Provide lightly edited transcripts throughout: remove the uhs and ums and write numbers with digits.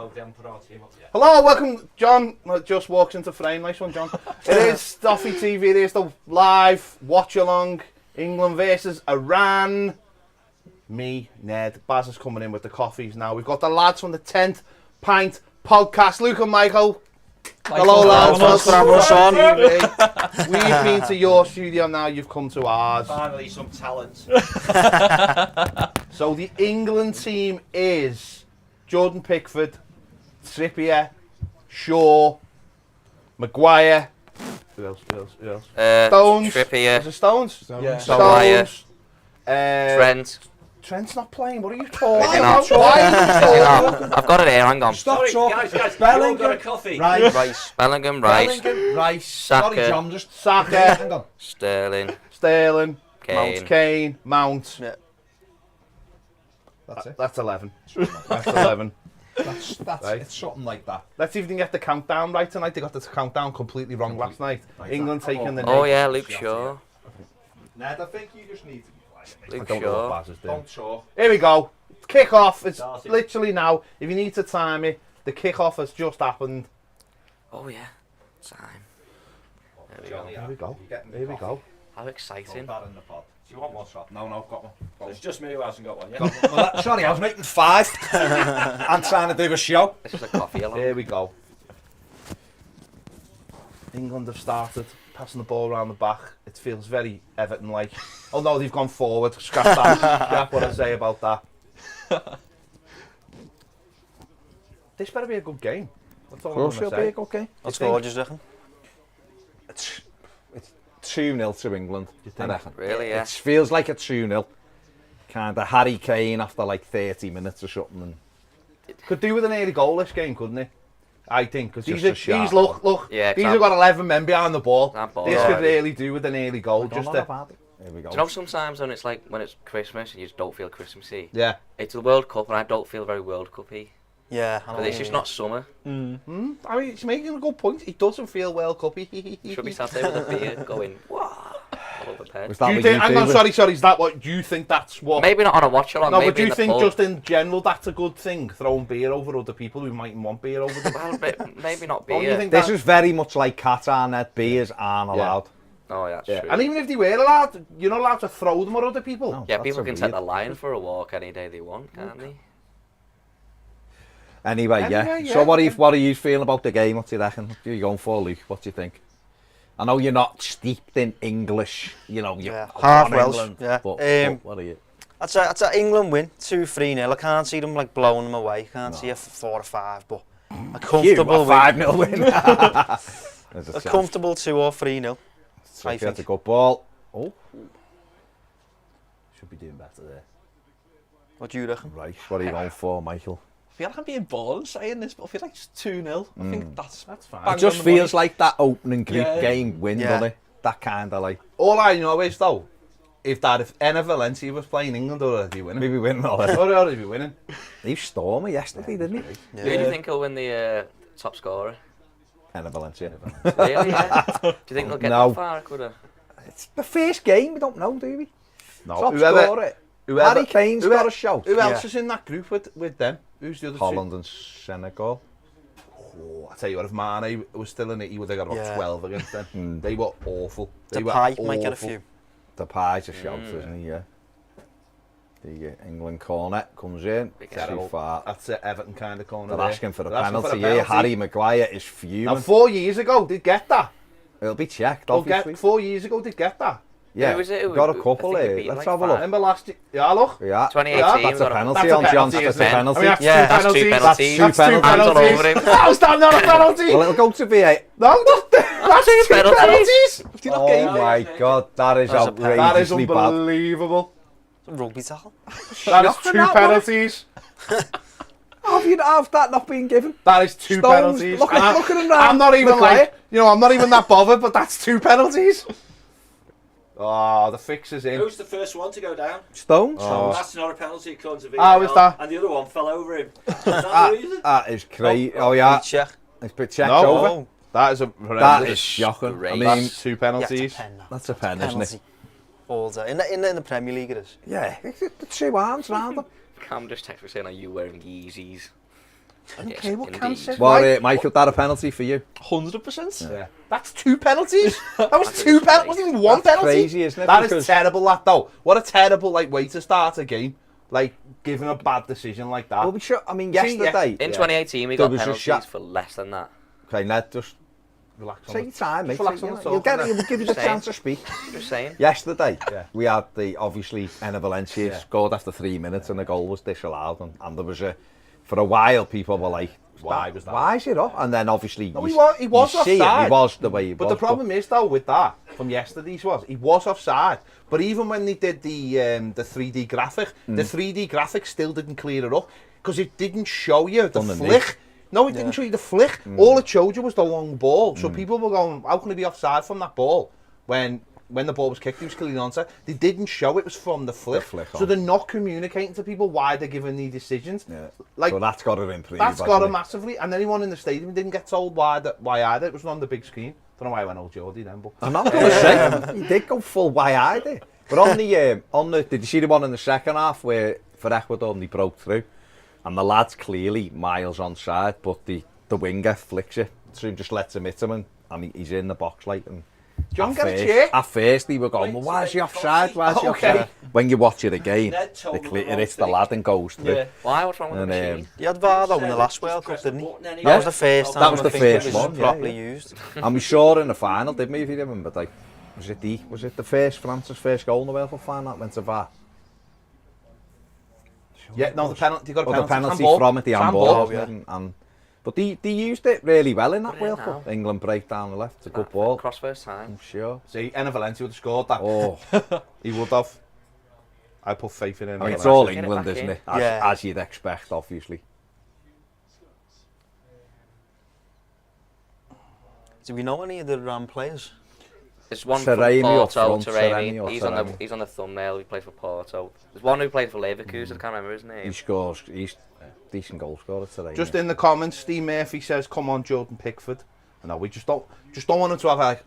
Oh, they haven't put our team up yet. Hello, welcome, John. Just walks into frame. Nice one, John. It is Toffee TV. It is the live watch along. England versus Iran. Me, Ned. Baz is coming in with the coffees now. We've got the lads from the 10th Pint Podcast. Luke and Michael. Hello, lads. We've been to your studio now. You've come to ours. Finally, some talent. So the England team is Jordan Pickford, Trippier, Shaw, Maguire. Who else? Stones. Trippier. Is it Stones? Yeah. Stones. Trent. Trent's not playing. What are you talking Maybe about? not. Why are you talking? I've got it here, hang on. Stop talking. Guys, Bellingham. you all got a coffee. Rice. Bellingham, Rice, Bellingham, Rice. Saka. Sorry, John, just... Saka. Hang on. Sterling, Sterling. Kane. Kane. Mount. Yeah. That's it. That's 11. That's 11. That's Right. It's something like that. Let's even get the countdown right tonight. They got the countdown completely wrong last night. England taking the Oh knee. yeah, Luke Shaw. Ned, I think you just need to be quiet. Luke I don't know what Shaw. Baz is doing. Don't talk. Here we go. Kick off. It's Darcy. literally now. If you need to time it, the kick off has just happened. Oh yeah, time. There we Johnny, go. Here we go. you getting me Here we coffee? go. How exciting. Put that in the pod. Do you want one? Shot. No, I've got one. It's just me who hasn't got one yet. Well, sorry, I was making 5. I'm trying to do a show. This is a coffee along. Here we go. England have started passing the ball around the back. It feels very Everton-like. Oh no, they've gone forward. Scrap that. Scrap what I say about that. This better be a good game. That's all I'm going to say. okay. What score do you reckon? It's 2-0 to England. You think? I reckon. Really, yeah. It feels like a 2-0. Kind of Harry Kane after like 30 minutes or something. And Could do with an early goal this game, couldn't he? I think, because Just these a shot. look. Yeah, These have got 11 men behind the ball. That ball, This yeah. could really do with an early goal. Don't Just know to, about it. Here we go. Do you know sometimes when it's Christmas and you just don't feel Christmassy? yeah. It's the World Cup and I don't feel very World Cup-y. Yeah, I know But it's what just you not summer. I mean, he's making a good point. He doesn't feel World Cup-y. You should be sat there with a beer going, wow, all over the Was pen. that Do you what think? Hang on, do? sorry. Is that what you think? That's what? Maybe not on a watch along, No, maybe but do in you the think pub. just in general that's a good thing? Throwing beer over other people who mightn't want beer over them. Well, maybe not Don't you beer. think This that- is very much like Qatar, Ned. Beers aren't Yeah. allowed. Oh, yeah, that's Yeah. true. And even if they were allowed, you're not allowed to throw them at other people. No. Yeah, That's people so can take weird. the line for a walk any day they want, can't they? Anyway, yeah. Anyway, yeah. So what are you feeling about the game? What do you reckon? What are you going for, Luke? What do you think? I know you're not steeped in English, you know, you're Yeah, from half Welsh, England, yeah. but what are you? I'd say England win 2-3-0. I can't see them like blowing them away. Can't No. see a 4 or 5, but a You, comfortable a win. 5-0 win. There's A chance. comfortable 2 or 3-0. I That's a think. good ball. Oh, Should be doing better there. What do you reckon? right. What are you going for, Michael? I feel like I'm being bold saying this, but I feel like it's 2-0. I think that's fine. bang It just on the feels money. like that opening group Yeah. game win, Yeah. doesn't it? That kind of like, All I know is though, if Enna Valencia was playing England, already winning. maybe win already. Already be winning. He stormed me yesterday, didn't he? Yeah. Who do you think will win the top scorer? And Valencia. Really? Yeah. Do you think they'll get No. that far? Could have. It's the first game, we don't know, do we? No, Top whoever, scorer. whoever, Harry Kane's got a shout. Who else Yeah. is in that group with them? Who's the other Holland and Senegal. two? Oh, I tell you what, if Mane was still in it, he would have got about Yeah. 12 against them. They were awful. They were Depay might get a awful. few. The pie's a shout, isn't he? Yeah. The England corner comes in. Big Too terrible. far. That's the Everton kind of corner. They're there. asking for the They're asking penalty for here. a penalty. Harry Maguire is Now, fuming. 4 years ago, they'd get that. It'll be checked, They'll obviously. get 4 years ago, they'd get that. Yeah, Who was it? Who- got a who- couple I think here. it'd be Let's like have a look. five. Remember last year? Yeah, look. Yeah, 2018. that's a got penalty That's a on John. penalty, That's a isn't it? penalty. I mean, that's Yeah, two that's two penalties. penalties. That's two Hands all penalties. over him. How's that not a penalty? Well, it'll go to VA. No, that's two penalties. penalties. Oh my God, that is That's a penalty. That is outrageously bad. unbelievable. It's a rugby tackle. That is Shocking, two that, penalties. Have that not been given? That is two Stones, penalties. look And at him now. I'm not even Maguire. like, I'm not even that bothered, but that's two penalties. Oh, the fix is in. Who's the first one to go down? Stones? Oh. That's not a penalty according to How VAR. is that? And the other one fell over him. Is that the reason? That is crazy. Oh, yeah. Check. It's been checked No. over. Oh, That is a That horrendous. is shocking. I Great. mean, That's two yeah, it's penalties. a pen. That. that's a pen, isn't Penalty. it? All day. In the Premier League it is. Yeah, the two arms round them. Cam just texted me saying, "Are you wearing Yeezys?" Okay, what Can indeed. said, Well, right? Michael, that a penalty for you? 100%. Yeah. That's 2 penalties. That was That 2 is penalties. Wasn't even 1 That's penalty. crazy, isn't it? That is Because- terrible, that though. What a terrible way to start a game. Like giving a bad decision like that. Well, we should, I mean, See, yesterday... In 2018, we There got was a penalties shot- for less than that. Okay, Ned, just Relax on take your time, mate. relax Take- on the You'll talk, we'll give you the Saying. chance to speak. Just saying. Yesterday, Yeah. we had the, obviously, Enna Valencia scored after 3 minutes and the goal was disallowed. And there was for a while, people were like, Why was that? Why is it up? And then obviously, No, you, he was you see it, offside. he was the way he But was. the problem is though with that from yesterday's he was offside. But even when they did the 3D graphic, the 3D graphic still didn't clear it up because it didn't show you the Underneath. flick. No, it didn't show you the flick. All it showed you was the long ball. So people were going, how can he be offside from that ball when the ball was kicked, he was clearly onside. They didn't show it was from the flick. flick So on. they're not communicating to people why they're giving these decisions. Yeah. Like So that's got to improve. that's got hasn't to it? massively. And anyone in the stadium didn't get told why either. It was on the big screen. Don't know why I went old Geordie then, but I'm not going to say he did go full wide there. But on the did you see the one in the second half where for Ecuador they broke through, and the lad's clearly miles onside, but the winger flicks it, so he just lets him hit him, and he's in the box like. And John at get a first- cheer. At first they were going, well, why is he offside? Why is he Okay. offside? When you watch it again, Ned told it me clear, the it's the wrong lad and goes through. Yeah. Why? What's wrong with the And, machine? He had VAR though in the Said last just World Cup, press didn't the he? button and That was the first time That was I the think it first was one, yeah, properly yeah. used. And we saw in the final, didn't we, if you remember? Like, was it the first France's first goal in the World Cup final that went to VAR? Yeah, no, the penalty. You got a Well, the penalty. penalty Handball. from it, the handball, Handball, wasn't it? But they used it really well in that Put it in World Cup. now. England break down the left, it's a good ball. Cross first time. I'm sure. See, Enna Valencia would have scored that. Oh, He would have. I put faith in him. I mean, it's all Get it England, back isn't in. it? As, Yeah. as you'd expect, obviously. Do we know any of the players? There's one Seremi from or Porto, front, Seremi Seremi. or Seremi. He's on the thumbnail. He plays for Porto. There's one who played for Leverkusen. I can't remember his He name. scores, he's a decent goal scorer today. Just isn't in the comments, Steve Murphy says, "Come on, Jordan Pickford." No, we just don't want him to have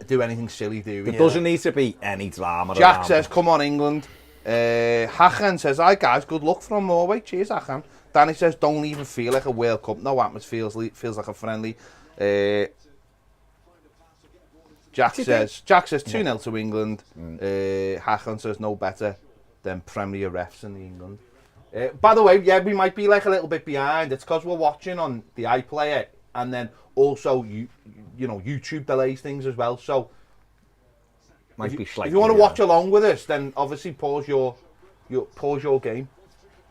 do anything silly, do he? we? There doesn't need to be any drama Jack around says, it. "Come on, England." Hakan says, "Hi guys, good luck from Norway." Cheers, Hakan. Danny says, "Don't even feel like a World Cup. No atmosphere feels like a friendly." Jack says 2-0 to England. Hakan says no better than Premier refs in England. By the way, yeah, we might be like a little bit behind. It's because we're watching on the iPlayer, and then also YouTube delays things as well. So Might be if slightly you want to behind. watch along with us, then obviously pause your game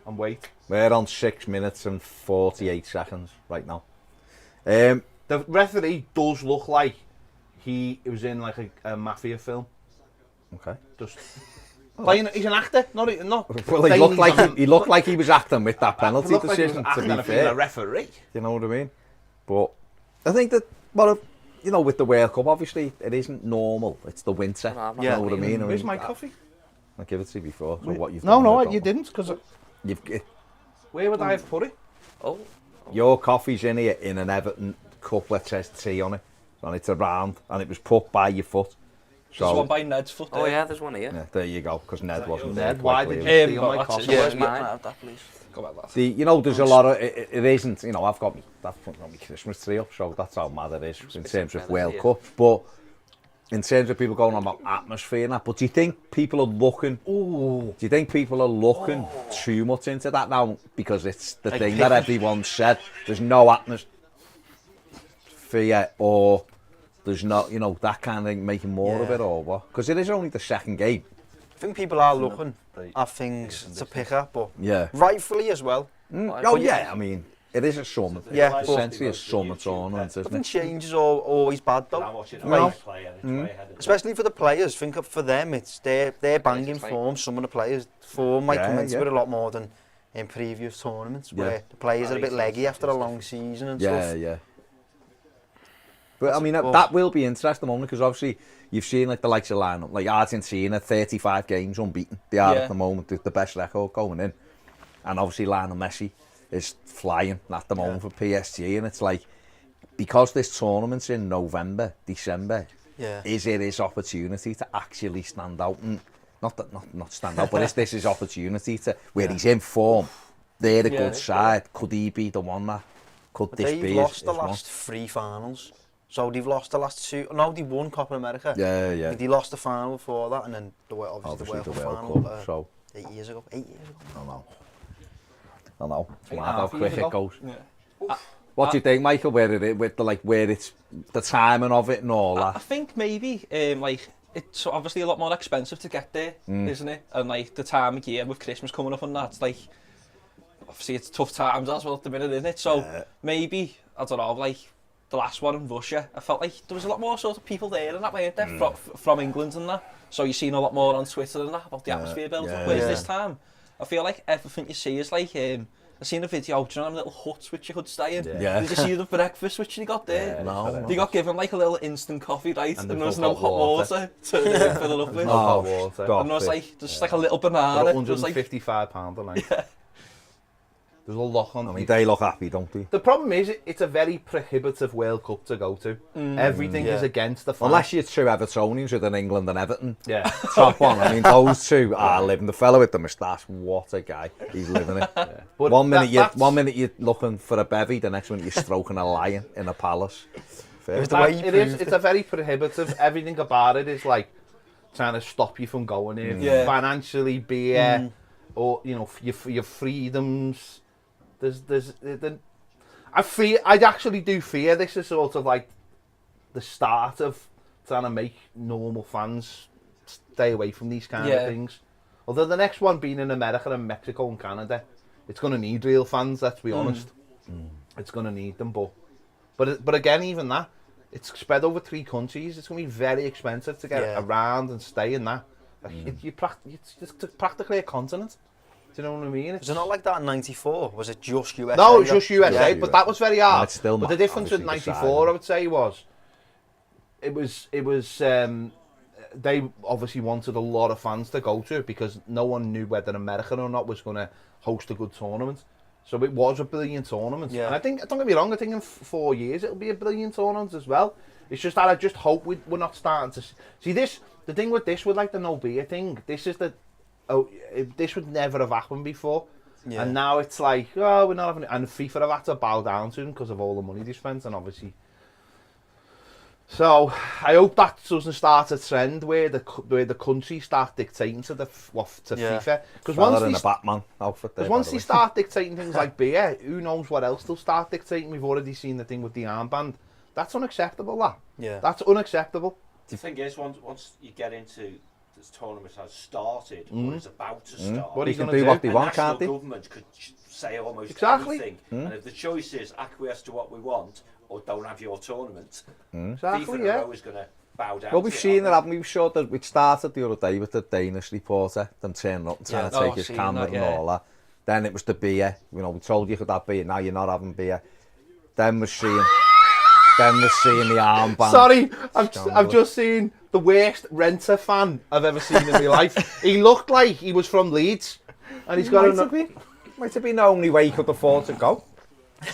and wait. We're on 6 minutes and 48 seconds right now. The referee does look like he was in like a mafia film. Okay. Just playing. He's an actor, not. Well, he looked like he was acting with that penalty Looked like he was decision. acting To be if he was a fair, referee. you know what I mean. But I think that with the World Cup, obviously it isn't normal. It's the winter. No, I'm not you know what I believing mean? Where's my coffee? I give it to you before. So what you've No, done, I no, don't you know. didn't. Because You've where would I have put it? Oh, your coffee's in here in an Everton cup that says tea on it, and it's a round, and it was put by your foot. There's one So by Ned's foot there. oh yeah, there's one here. yeah, there you go. Because Ned wasn't there. Ned, why quite did clearly. you steal my that's coffee? it. Yeah, Where's yeah, mine? can I have that, please? Go about that. There's a lot of it isn't. I've got my Christmas tree up, so that's how mad it is in terms of feathers World here. Cup. But in terms of people going on about atmosphere and that, but do you think people are looking? Do you think people are looking too much into that now because it's the thing that everyone said? There's no atmosphere, or there's not, that kind of thing, making more of it, or what? Because it is only the second game. I think people are looking at things to pick up, but Yeah. rightfully as well. Oh yeah, I mean, it is a summer. Yeah, It's but- essentially a summer tournament, isn't Nothing it? changes or always bad I'm though. watching No. no. Play and it's way ahead of Especially for the players. Think of for them, it's they're banging it's like- form. Some of the players' form might Yeah, come into yeah. it a lot more than in previous tournaments where Yeah. the players are a bit leggy after a long season and Yeah, stuff. yeah. But I mean, Well- that will be interesting, moment, because obviously you've seen like the likes of lineup, like Argentina, 35 games unbeaten. They are Yeah. at the moment the best record going in, and obviously Lionel Messi is flying at the moment for PSG, and it's like because this tournament's in November, December, Yeah. is it his opportunity to actually stand out and not stand out, but is this his opportunity to where he's in form? They're a Yeah. good side. Could he be the one that Could But this they've be lost the his one? last 3 finals. So they've lost the last 2. No, they won Copa America. Yeah. They lost the final before that, and then obviously the World Cup final so 8 years ago. 8 years ago. I know. It's mad 8.5 how quick years it goes. Yeah. What do you think, Michael? Where it's the timing of it and all I that? think maybe like it's obviously a lot more expensive to get there, isn't it? And like the time of year with Christmas coming up and that, it's like obviously it's tough times as well at the minute, isn't it? So maybe I don't know, like the last one in Russia, I felt like there was a lot more sort of people there and that, weren't there, from England and that. So you've seen a lot more on Twitter and that about the atmosphere build up. Whereas this time, I feel like everything you see is like I seen a video, do you know them little huts which you could stay in? Yeah. Did you see the breakfast which they got there? No. They got given like a little instant coffee, right? And there was no no hot water to fill it up with. No hot water. stop And there was it. like just like a little banana. It was like, £155 a night. There's a lot on. I mean, they look happy, don't they? The problem is, it's a very prohibitive World Cup to go to. Everything is against the fans. Unless you're 2 Evertonians within England and Everton. Yeah. Top one. I mean, those 2 are living. The fellow with the moustache, what a guy. He's living it. But One that's- minute you're looking for a bevy, the next minute you're stroking a lion in a palace. Fair. It's the way you it is. proved It's a very prohibitive. Everything about it is like trying to stop you from going in. Yeah. Financially, beer, or your freedoms. I actually do fear this is sort of like the start of trying to make normal fans stay away from these kind of things. Although the next one being in America and Mexico and Canada, it's going to need real fans, let's be honest. It's going to need them, but again, even that, it's spread over 3 countries. It's going to be very expensive to get around and stay in that. It's just practically a continent. Do you know what I mean? Was it not like that in '94? Was it just USA? No, it was just USA, but that was very hard. it's still But the difference with obviously '94, decided. I would say, was they obviously wanted a lot of fans to go to it because no one knew whether America or not was going to host a good tournament. So it was a brilliant tournament. Yeah. And I think, don't get me wrong, I think in 4 years it'll be a brilliant tournament as well. It's just that I just hope we're not starting to see this. The thing with this, with like the no beer thing, this is this would never have happened before. Yeah. And now it's like, oh, we're not having it. And FIFA have had to bow down to them because of all the money they spent, and obviously. So I hope that doesn't start a trend where the country start dictating to FIFA. Because Fella in a Batman outfit there, once by they the way. start dictating things like beer, who knows what else they'll start dictating. We've already seen the thing with the armband. That's unacceptable. That's unacceptable. The thing is, once you get into this tournament has started or is about to start, What are They you can going to do do? what they a want, national can't they? government could say almost Exactly. anything. And if the choice is acquiesce to what we want or don't have your tournament, Exactly, FIFA yeah. are always going to bow down. Well, to we've it, seen it, aren't haven't we? We've showed that we started the other day with the Danish reporter, them turning up and trying to Yeah. take Oh, his seen camera that, and all that. Then it was the beer. You know, we told you could have beer, now you're not having beer. Then we're seeing the armband. Sorry, I've just seen the worst Renter fan I've ever seen in my life. He looked like he was from Leeds, and he's got Might have been the only way he could afford to go.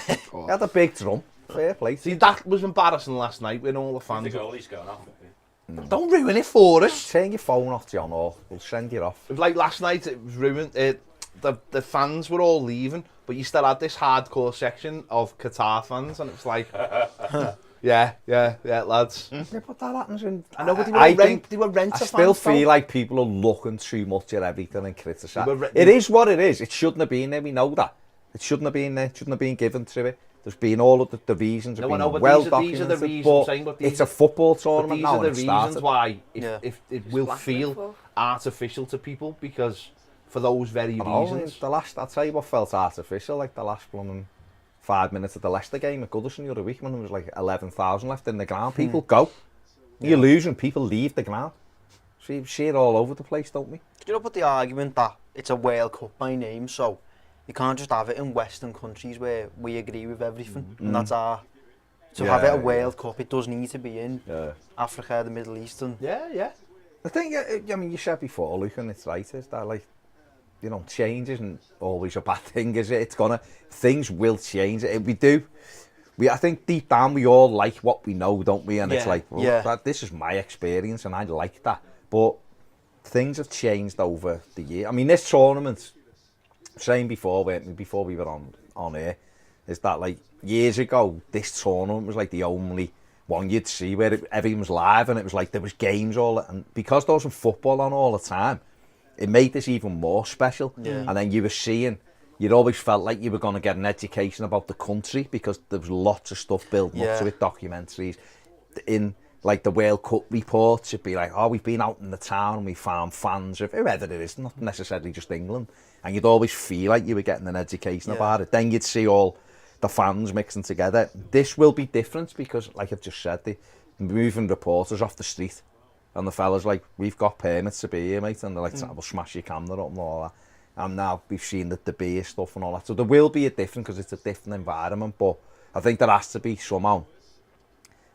He had a big drum. Fair play. See, that was embarrassing last night when all the I fans. think goalie's going off. Don't ruin it for us. Turn your phone off, John, or we'll send you off. It was like last night. It was ruined. The fans were all leaving, but you still had this hardcore section of Qatar fans, and it was like, yeah, lads. Yeah, but that happens in... I know, but they were Renter I fans. still though. feel like people are looking too much at everything and criticising. They were It is what it is. It shouldn't have been there. We know that. It shouldn't have been there. It shouldn't have been given to it. There's been all of the reasons have No, I been know, but well these are the documented, reasons but I'm saying, but these it's a football tournament These now are the and it reasons started. why if it will Black feel info. artificial to people, because for those very Oh, reasons. I'll tell you what felt artificial, like the last 5 minutes of the Leicester game at Goodison the other week when there was like 11,000 left in the ground. People go. You're losing, people leave the ground. So you see it all over the place, don't we? You know, put the argument that it's a World Cup by name, so you can't just have it in Western countries where we agree with everything, and that's our. To have it a World Cup, it does need to be in Africa, the Middle East, and Yeah. The thing, I mean, you said before, Luke, and it's right, is that, like, you know, change isn't always a bad thing, is it? Things will change. I think deep down we all like what we know, don't we? And it's like, well, this is my experience and I like that. But things have changed over the year. I mean, this tournament, saying before we were on air, is that like years ago, this tournament was like the only one you'd see where everything was live, and it was like there was games all, and because there wasn't football on all the time, it made this even more special. And then you were seeing, you'd always felt like you were going to get an education about the country because there was lots of stuff building up to it, documentaries. In like the World Cup reports, it'd be like, oh, we've been out in the town and we found fans of whoever it is, not necessarily just England. And you'd always feel like you were getting an education about it. Then you'd see all the fans mixing together. This will be different because, like I've just said, they're moving reporters off the street. And the fella's like, we've got permits to be here, mate. And they're like, we'll smash your camera up and all that. And now we've seen the beer stuff and all that. So there will be a different, because it's a different environment. But I think there has to be somehow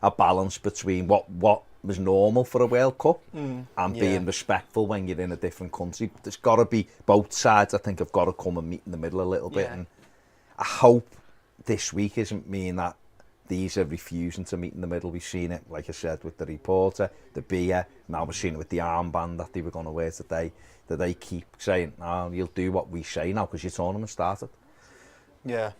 a balance between what was normal for a World Cup and being respectful when you're in a different country. There's got to be, both sides, I think, have got to come and meet in the middle a little bit. And I hope this week isn't mean that these are refusing to meet in the middle. We've seen it, like I said, with the reporter, the beer. Now we're seeing it with the armband that they were going to wear today. That they keep saying, "Oh, you'll do what we say now because your tournament started." Yeah.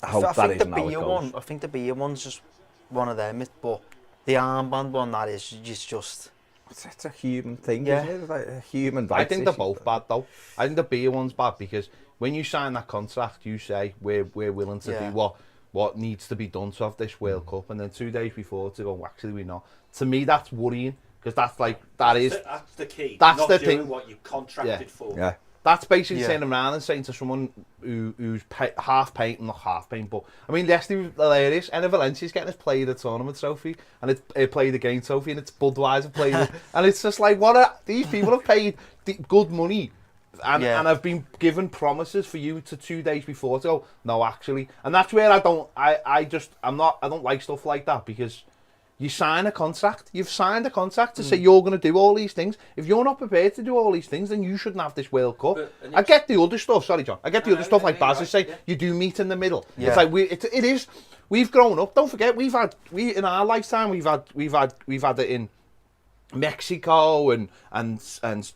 I hope that isn't how it goes. I think the beer one's just one of them, but the armband one, that is just... It's a human thing, isn't it? It's like a human rights I think they're issue. both bad, though. I think the beer one's bad because when you sign that contract, you say, we're willing to do what needs to be done to have this World Cup, and then 2 days before to go, well, actually we're not. To me, that's worrying, because that's like, that's the key. That's not the doing thing. what you contracted for. Yeah. That's basically turning around and saying to someone who's half paint, not half paint, but I mean, yesterday was hilarious. Enna Valencia's getting us play the tournament trophy, and it played the game trophy, and it's Budweiser playing it, and it's just like, these people have paid good money, and have been given promises for you to 2 days before to go, no, actually, and that's where I don't like stuff like that, because you sign a contract. You've signed a contract to say you're going to do all these things. If you're not prepared to do all these things, then you shouldn't have this World Cup. I get the other stuff. Sorry, John. I get the other stuff like Baz is saying. You do meet in the middle. It's like it is. We've grown up. Don't forget, in our lifetime we've had it in Mexico and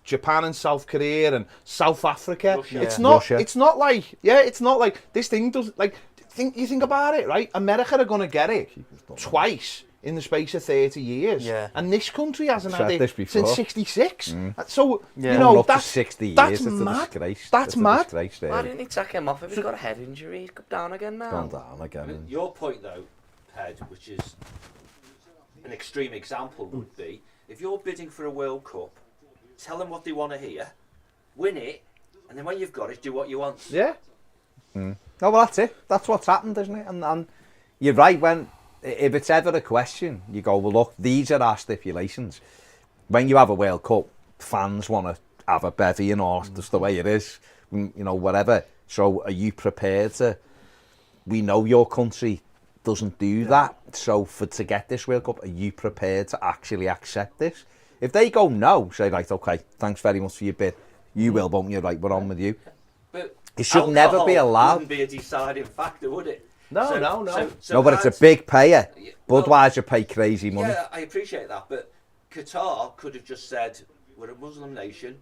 Japan and South Korea and South Africa. Russia. It's not. Russia. It's not like It's not like this thing does. Like you think about it, right? America are going to get it twice in the space of 30 years. And this country hasn't had it since 66. So, you know, that's 60 years. That's it's mad. A disgrace. That's mad. Disgrace, Why didn't he take him off if he's got a head injury? He's come down again now. Gone down again. Your point, though, Ped, which is an extreme example, would be if you're bidding for a World Cup, tell them what they want to hear, win it, and then when you've got it, do what you want. Yeah. No, well, that's it. That's what's happened, isn't it? And you're right, if it's ever a question, you go, well, look, these are our stipulations. When you have a World Cup, fans want to have a bevy and all, that's the way it is, you know, whatever. So are you prepared to, we know your country doesn't do that, so to get this World Cup, are you prepared to actually accept this? If they go no, say, right, okay, thanks very much for your bid, you will, won't you? Right, we're on with you. But it should never be allowed. Wouldn't be a deciding factor, would it? No. No, but it's a big payer. Budweiser pay crazy money. Yeah, I appreciate that, but Qatar could have just said, we're a Muslim nation,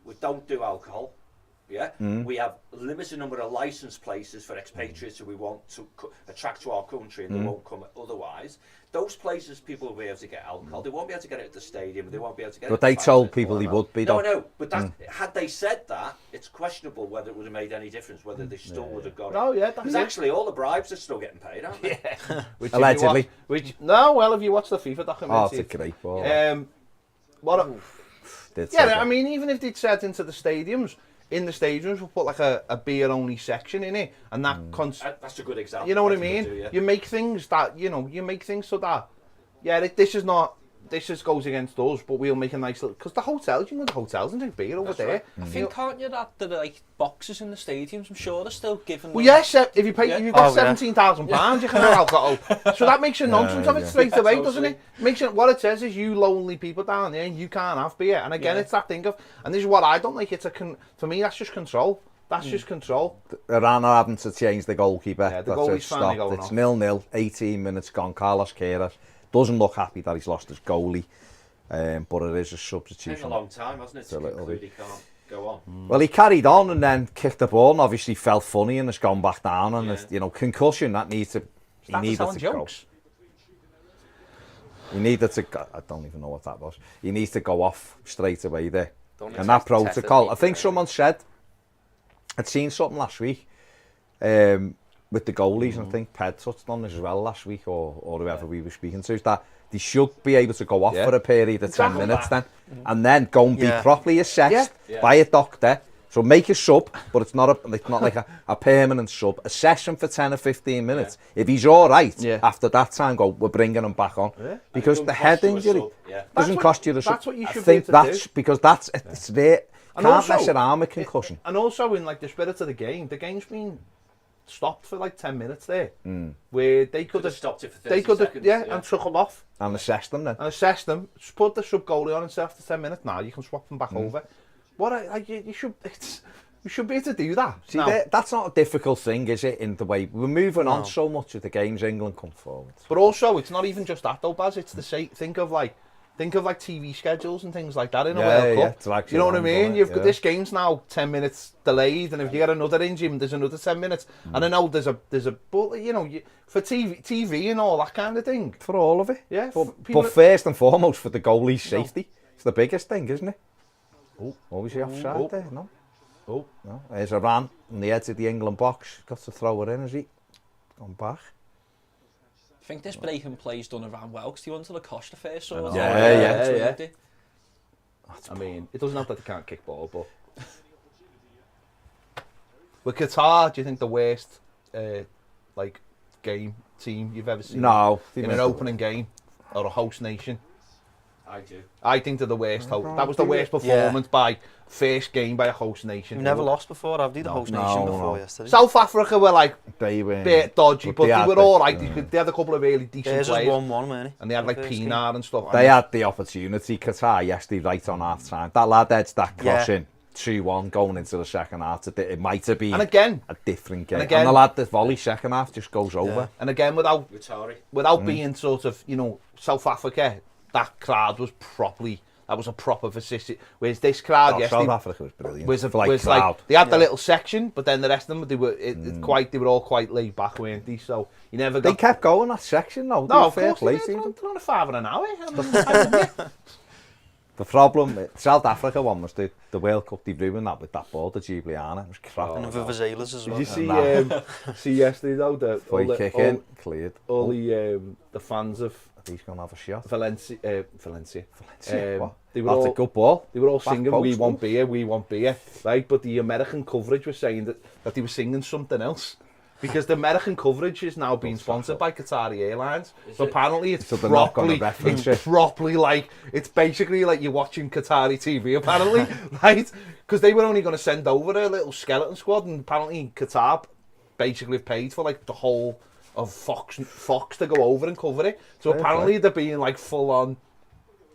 we don't do alcohol, we have a limited number of licensed places for expatriates who we want to attract to our country and they won't come otherwise. Those places people will be able to get alcohol, they won't be able to get it at the stadium, they won't be able to get it. But they told people they would be, No, I know, but had they said that, it's questionable whether it would have made any difference, whether they still would have got it. Oh, yeah, that's Because it. actually all the bribes are still getting paid, aren't they? Which Allegedly. If you watch the FIFA documentary. Oh, it's a great ball. I mean, even if they'd said in the stadiums, we'll put like a beer-only section in it, and that... That's a good example. You know what I mean? You make things that, so that, this just goes against us, but we'll make a nice little... Because the hotels, the hotels and drink beer over there. Right. I think, aren't you, that there are like boxes in the stadiums? I'm sure they're still giving. Well, yes, if you pay, if you've got £17,000, you can have alcohol. So that makes a nonsense of it straight away, doesn't it? What it says is you lonely people down there, you can't have beer. And again, it's that thing of, and this is what I don't like. For me, that's just control. That's just control. Iran are having to change the goalkeeper. Yeah, the goalie's finally going It's off. 0-0, 18 minutes gone. Carlos Queiroz doesn't look happy that he's lost his goalie, but it is a substitution. It's been a long time, hasn't it? It's a little bit. Go on. Well, he carried on and then kicked the ball and obviously felt funny and has gone back down and, it's, concussion, that needs to... He needed to go. He needed to go. I don't even know what that was. He needs to go off straight away there. And that protocol, I think someone said, I'd seen something last week with the goalies, and I think Ped touched on this as well last week, or whoever we were speaking to, is that they should be able to go off for a period of 10 minutes then, and then go and be properly assessed by a doctor. So make a sub, but it's not like a permanent sub. Assess him for 10 or 15 minutes. If he's all right after that time, we're bringing him back on. Yeah. Because the head injury doesn't cost you the sub. That's what you should be able to do. Because it's there. Can't also, mess around with concussion. And also in like the spirit of the game's been stopped for like 10 minutes there. Where they could have stopped it for 30 seconds. And took them off. And assessed them then. Just put the sub goalie on and say after 10 minutes, now you can swap them back over. You should be able to do that. See, that's not a difficult thing, is it? In the way we're moving on so much with the games, England come forward. But also, it's not even just that though, Baz. It's the same. Think of like TV schedules and things like that in a World Cup. You know what I mean? You've got this game's now 10 minutes delayed, and if you get another injury, there's another 10 minutes. And I know there's a but for TV and all that kind of thing. For all of it, yeah. But first and foremost, for the goalie's safety, it's the biggest thing, isn't it? Always the offside there, no? No. There's a run on the edge of the England box. Got to throw it in, has he? Gone back. I think this breaking play's done around well, because he went to the Costa first. So yeah. I mean, it doesn't help that they can't kick ball, but... With Qatar, do you think the worst, team you've ever seen? No. In an opening game, or a host nation? I do. I think they're the worst. That was the worst performance by first game by a host nation. We've never lost before, have they? The host nation before yesterday. South Africa were like they were bit dodgy, but they were all right. They had a couple of really decent players. 1-1, man. And they had like Pinar and stuff. They had the opportunity. Qatar yesterday, right on half time. That lad edged that crossing 2-1 going into the second half. It might have been a different game. And the lad that volley second half just goes over. And again, without being sort of South Africa. That crowd was a proper vicinity. Whereas this crowd yesterday, South Africa was brilliant. Was like they had the little section, but then the rest of them they were all quite laid back, weren't they? So you never. They kept going that section though. No, of course they're on a 5 an hour. The problem, South Africa one was the World Cup. They ruined that with that ball to Giuliana. It was crap. And the Vuvuzelas as well. Did you see yesterday though? Kick in, cleared. All the fans of. He's going to have a shot. Valencia. That's a good ball. They were all singing, we want beer, right? But the American coverage was saying that they were singing something else. Because the American coverage is now being sponsored by Qatari Airlines. So apparently it's properly like, it's basically like you're watching Qatari TV apparently, right? Because they were only going to send over a little skeleton squad, and apparently Qatar basically paid for like the whole of Fox to go over and cover it. So apparently they're being like full on,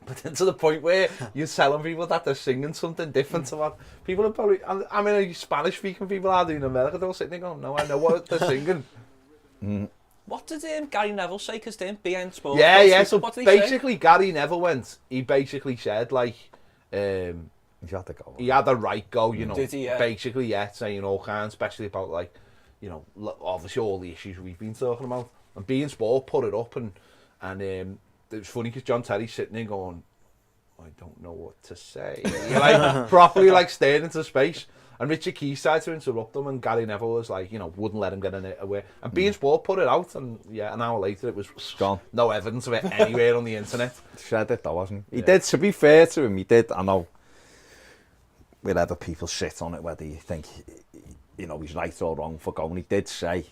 but then to the point where you're telling people that they're singing something different to what people are probably, I mean, Spanish speaking people are doing in America, they're all sitting there going, no, I know what they're singing. What did Gary Neville say? Because they behind sports. So basically Gary Neville he basically said like, he had to go. He had a right go, Did he, basically, saying all kinds, especially about like, obviously all the issues we've been talking about. And being Sport put it up, and it was funny because John Terry's sitting there going, I don't know what to say. Like properly like staring into space. And Richard Keys tried to interrupt them, and Gary Neville was like, wouldn't let him get in it away. And being Sport put it out, and an hour later it was gone. No evidence of it anywhere on the internet. Said it though, wasn't he? He did, to be fair to him, he did. I know wherever people sit on it, whether you think he's right or wrong for going, he did say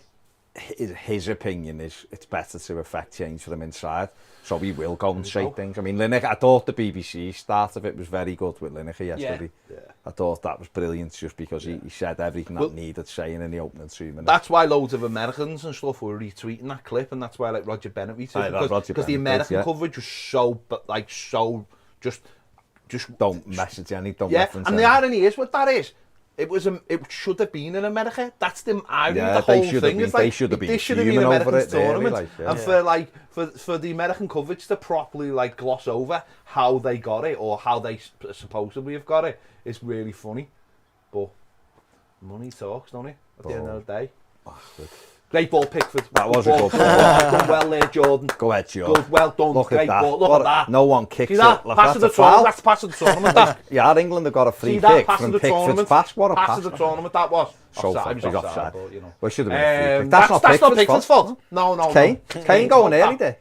his opinion is it's better to affect change from inside, so he will go and say things. I mean, Lineker, I thought the BBC start of it was very good with Lineker yesterday. I thought that was brilliant just because he said everything that needed saying in the opening 2 minutes. That's why loads of Americans and stuff were retweeting that clip, and that's why like Roger Bennett retweeted it, because the American coverage was so just don't message any, don't reference any. And the irony is, what that is, it should have been in America. That's the irony. Yeah, The whole they should thing have is been. They like should have been this should have been fuming over America's it, really, tournament, like, yeah. and for the American coverage to properly like gloss over how they got it or how they supposedly have got it is really funny. But money talks, don't it? At the end of the day. Great ball, Pickford. That was a good ball. Done well there, Jordan. Go ahead, Jordan. Good, well done. Look Great at that. ball. Look What at that. No one kicks See that? it. Like, Pass of the that's a foul. tournament. That's pass of the tournament. That. Yeah, England have got a free See that? kick Pass from of the Pickford's tournament. pass. What a pass pass. of the tournament that was. So Offside, far, was he's offside. but, you know. Well, should have been a free kick. That's not Pickford's Pickford's fault. No. Kane. Kane going Not early that. there.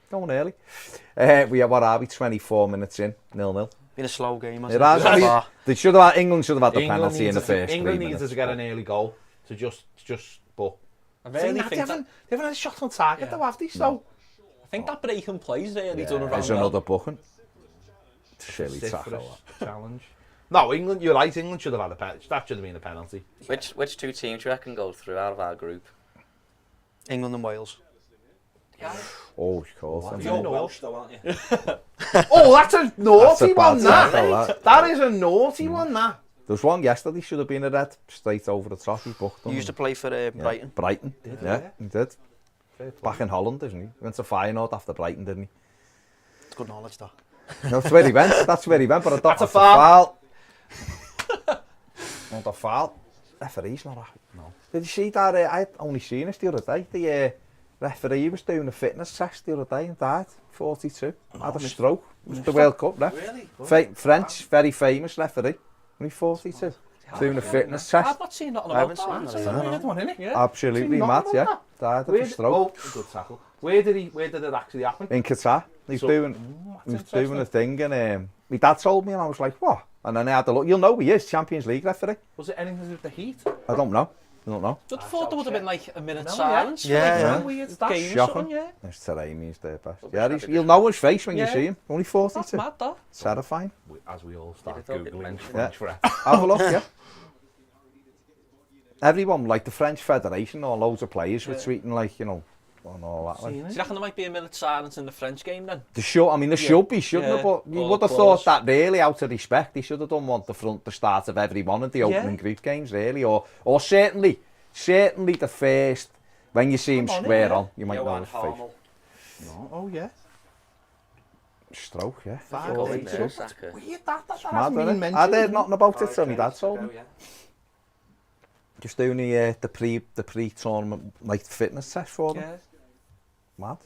Going early. What are we? 24 minutes in. 0-0. Been a slow game, It hasn't has. so I mean, far. England should have had the penalty in the first 3 England minutes. needs to get an early goal to just. But I really think they haven't had a shot on target though, have they? So I think that breaking plays really done around There's well. another booking. Silly sit for tackle. a challenge. No, England. You're right. England should have had a penalty. That should have been a penalty. Which two teams do you reckon go through out of our group? England and Wales. Oh, of course. You're Welsh though, aren't you? Oh, that's a naughty bad one. That. tackle, that. That is a naughty one. That. There's one yesterday, should have been a red, straight over the Toffee, booked He him. used to play for Brighton. Brighton, yeah, he did. Back in Holland, isn't he? Went to Feyenoord after Brighton, didn't he? It's good knowledge, that. That's where he went, but I thought That's a foul. Not a foul. Referee's not happy. No. Did you see that? I had only seen this the other day. The referee was doing a fitness test the other day and died, 42. Had a stroke. It was the World Cup ref. Really? French, very famous referee. Only 42. Doing a fitness test. I've not seen nothing I about haven't that. seen That's that. a weird one, isn't it? Yeah. Absolutely Seen mad, nothing yeah. about Died of a stroke. Oh, good tackle. Where did it actually happen? In Qatar. He was So- doing a thing and my dad told me and I was like, what? And then I had to look. You'll know he is, Champions League referee. Was it anything to do with the heat? I don't know. I thought there would have been like a minute No, silence yeah. for Yeah, like yeah. Weird the stuff. game or Shocking. something, yeah. There's Taremi's there, best. Rubbish Yeah, habit, you'll know his face when you Yeah. see him. Only That's 42. mad, that. Terrifying. As we all start Yeah, they don't get googling mentioned. French for it. Have a look, yeah. Everyone, like the French Federation or loads of players were tweeting like, you know, and all that. Like. Do you reckon there might be a minute silence in the French game then? There should be, shouldn't Yeah. there? But you All would have applause. thought that really out of respect. They should have done one the start of every one of the opening group games, really. Or certainly the first, when you see him square on, you might know Johan his face. Harmel. No. Oh yeah. Stroke, yeah. Go in there, That's Saka. weird. That Mad, hasn't been innit? mentioned. I heard nothing about it, so my Okay, dad told me. yeah. Just doing the pre-tournament like fitness test for them. Yeah. Mad.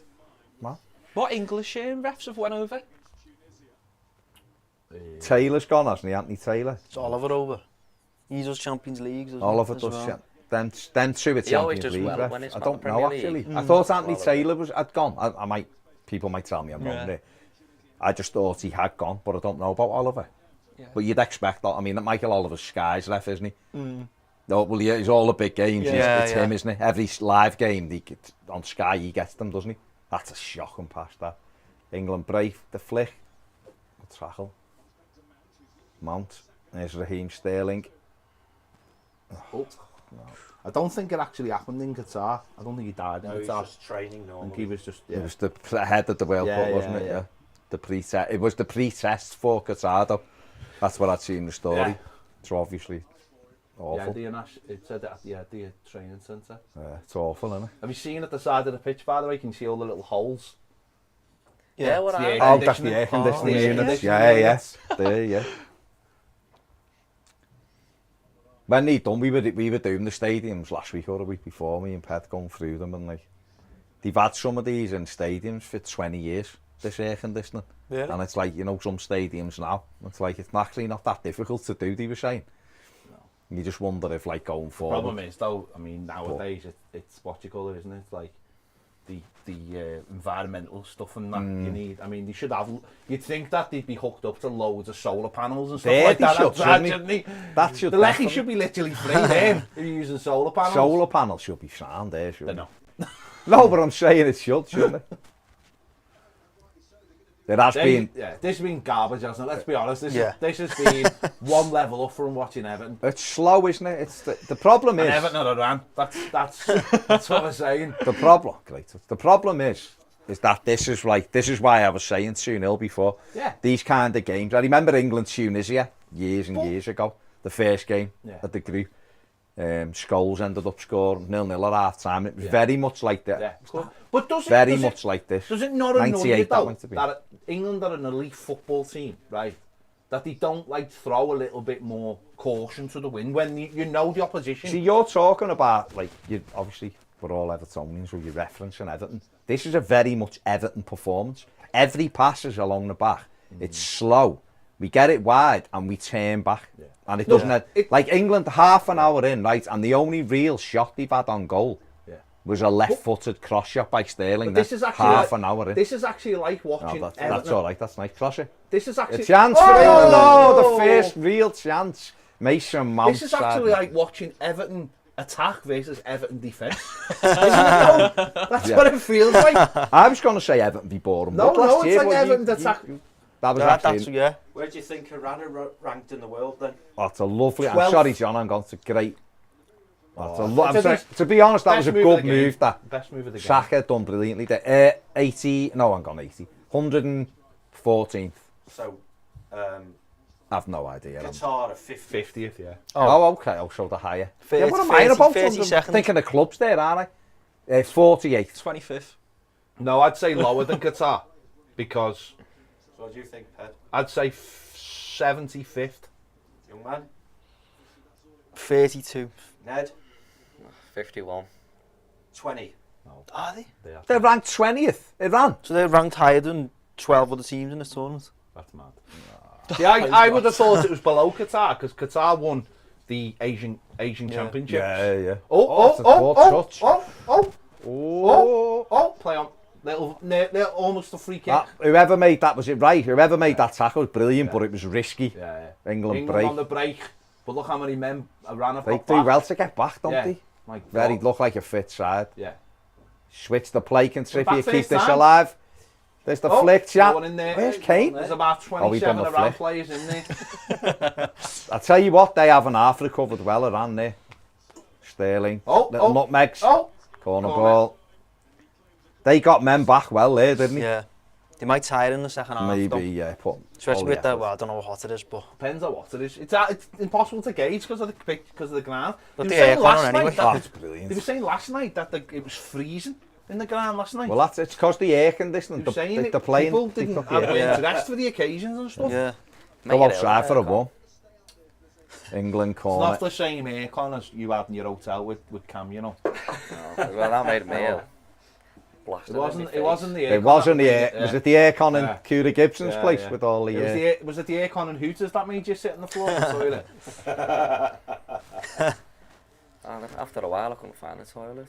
What English refs have went over? Taylor's gone, hasn't he? Anthony Taylor. It's Oliver over. He does Champions Leagues as Oliver as does. well. Them two at He always Champions does League. well ref. when it's I not don't the know Premier actually. League. I thought Anthony Well, Taylor had gone. I might. People might tell me I'm wrong there. I just thought he had gone, but I don't know about Oliver. Yeah. But you'd expect that. I mean, Michael Oliver's Sky's ref, isn't he? No, well, yeah, he's all the big games. Yeah, It's him, isn't it? Every live game on Sky, he gets them, doesn't he? That's a shocking pass, that. England break, the flick, the tackle, Mount. There's Raheem Sterling. Oh. No. I don't think it actually happened in Qatar. I don't think he died in No, he's Qatar. just training I think normally. he was just. It was the head of the World Yeah, Cup, wasn't yeah, it? yeah. The pre-test. It was the pre-test for Qatar, though. That's what I'd seen in the story. Yeah. It's obviously awful. It said it at the training centre. It's awful, isn't it? Have you seen at the side of the pitch, by the way? You can see all the little holes. Yeah, what It's the I... air Oh, that's the air conditioning. conditioning Oh, yeah. units. Conditioning Yeah, units. There, yeah. When they done, we were doing the stadiums last week or the week before, me and Pat going through them, and like they've had some of these in stadiums for 20 years, this air conditioning. Yeah. And it's like, you know, some stadiums now, it's like it's actually not that difficult to do, they were saying. You just wonder if, like, going forward. Problem is, though, I mean, nowadays it's what you call it, isn't it? It's like the environmental stuff and that you need. I mean, they should have. You'd think that they'd be hooked up to loads of solar panels and stuff There like they that. should, Shouldn't shouldn't they? That should The Lecky definitely- should be literally free then if you're using solar panels. Solar panels should be sound there, shouldn't No. they? No, but I'm saying it should, shouldn't it? There has been. Yeah, this has been garbage, hasn't it? Let's be honest. This has been one level up from watching Everton. It's slow, isn't it? It's the problem is. And Everton are around. That's what we're saying. The problem, The problem is that this is why I was saying 2-0 before. Yeah. These kind of games. I remember England Tunisia years and years ago. the first game Yeah. of the group. Scholes ended up scoring 0-0 at half time. It was very much like that. Yeah. But does Much like this. Does it not annoy you 98 that though went to be. that England are an elite football team, right? That they don't like throw a little bit more caution to the wind when you know the opposition. See, you're talking about, like, you obviously, we're all Evertonians, so you're referencing Everton. This is a very much Everton performance. Every pass is along the back. It's slow. We get it wide and we turn back. Yeah. And it doesn't... like England, half an hour in, right, and the only real shot they've had on goal was a left-footed cross shot by Sterling. But this is actually half an hour in. This is actually like watching. No, that's Everton. all right. That's nice. Cross it. This is A actually chance for England. Oh, the first real chance. Mason Mount. This is actually like watching Everton attack versus Everton defence. Isn't it, though? That's what it feels like. I was going to say Everton be boring. No, but last it's year, like well, Everton attack. that was That's actually... Where do you think Harana ranked in the world then? Oh, it's a lovely... I'm 12th. sorry, John, I'm going to great... It's a to be honest, that was a best move of good the game. move, that. Best move of the game. Saka done brilliantly there. 80... No, I'm gone 80. 114th. So, I've no idea. Qatar are 50. 50th, yeah. Oh, okay. I'll show the higher. 30, Yeah, what am I about? 32nd. I'm thinking of clubs there, aren't I? 48th. 25th. No, I'd say lower than Qatar because So what do you think, Ped? I'd say 75th. Young man? 32. Ned? 51. 20. Are they? They're ranked 20th. Iran. So they're ranked higher than 12 other teams in this tournament. That's mad. Yeah, I would have thought it was below Qatar because Qatar won the Asian Championships. Yeah. Oh, touch. play on. Little almost a free kick. Whoever made that, was it right? Whoever made that tackle was brilliant, but it was risky. Yeah. England on break. the break. But look how many men ran up. They do well to get back, don't Yeah. they? My Very God. look like a fit side. Yeah. Switch the play, can back Trippier keep first this time. alive? There's the flick, no chat. one in there. Where's Kane? There's about he 27 done the around flick. players in there. I tell you what, they haven't half recovered well around there. Sterling, little nutmegs, corner ball. They got men back well there, didn't they? Yeah. They might tire in the second half. Maybe, though. yeah. Especially with the, well, I don't know how hot it is, but Depends on what it is. It's impossible to gauge because of the ground. But They the were saying aircon last on night anyway. that- It's brilliant. They were saying last night that it was freezing in the ground last night. Well, it's because the air conditioning, They were saying the playing. people didn't have the Yeah. interest for the occasions and stuff. yeah. Go outside for a one. England It's corner. not the same aircon as you had in your hotel with Cam, you know. Well, that made me ill. Blasted It wasn't the aircon. It wasn't the air. Yeah. Was it the aircon in Yeah. Cura Gibson's Yeah, place yeah. with all the? Was it the aircon and Hooters that made you sit on the floor in the toilet? After a while, I couldn't find the toilet.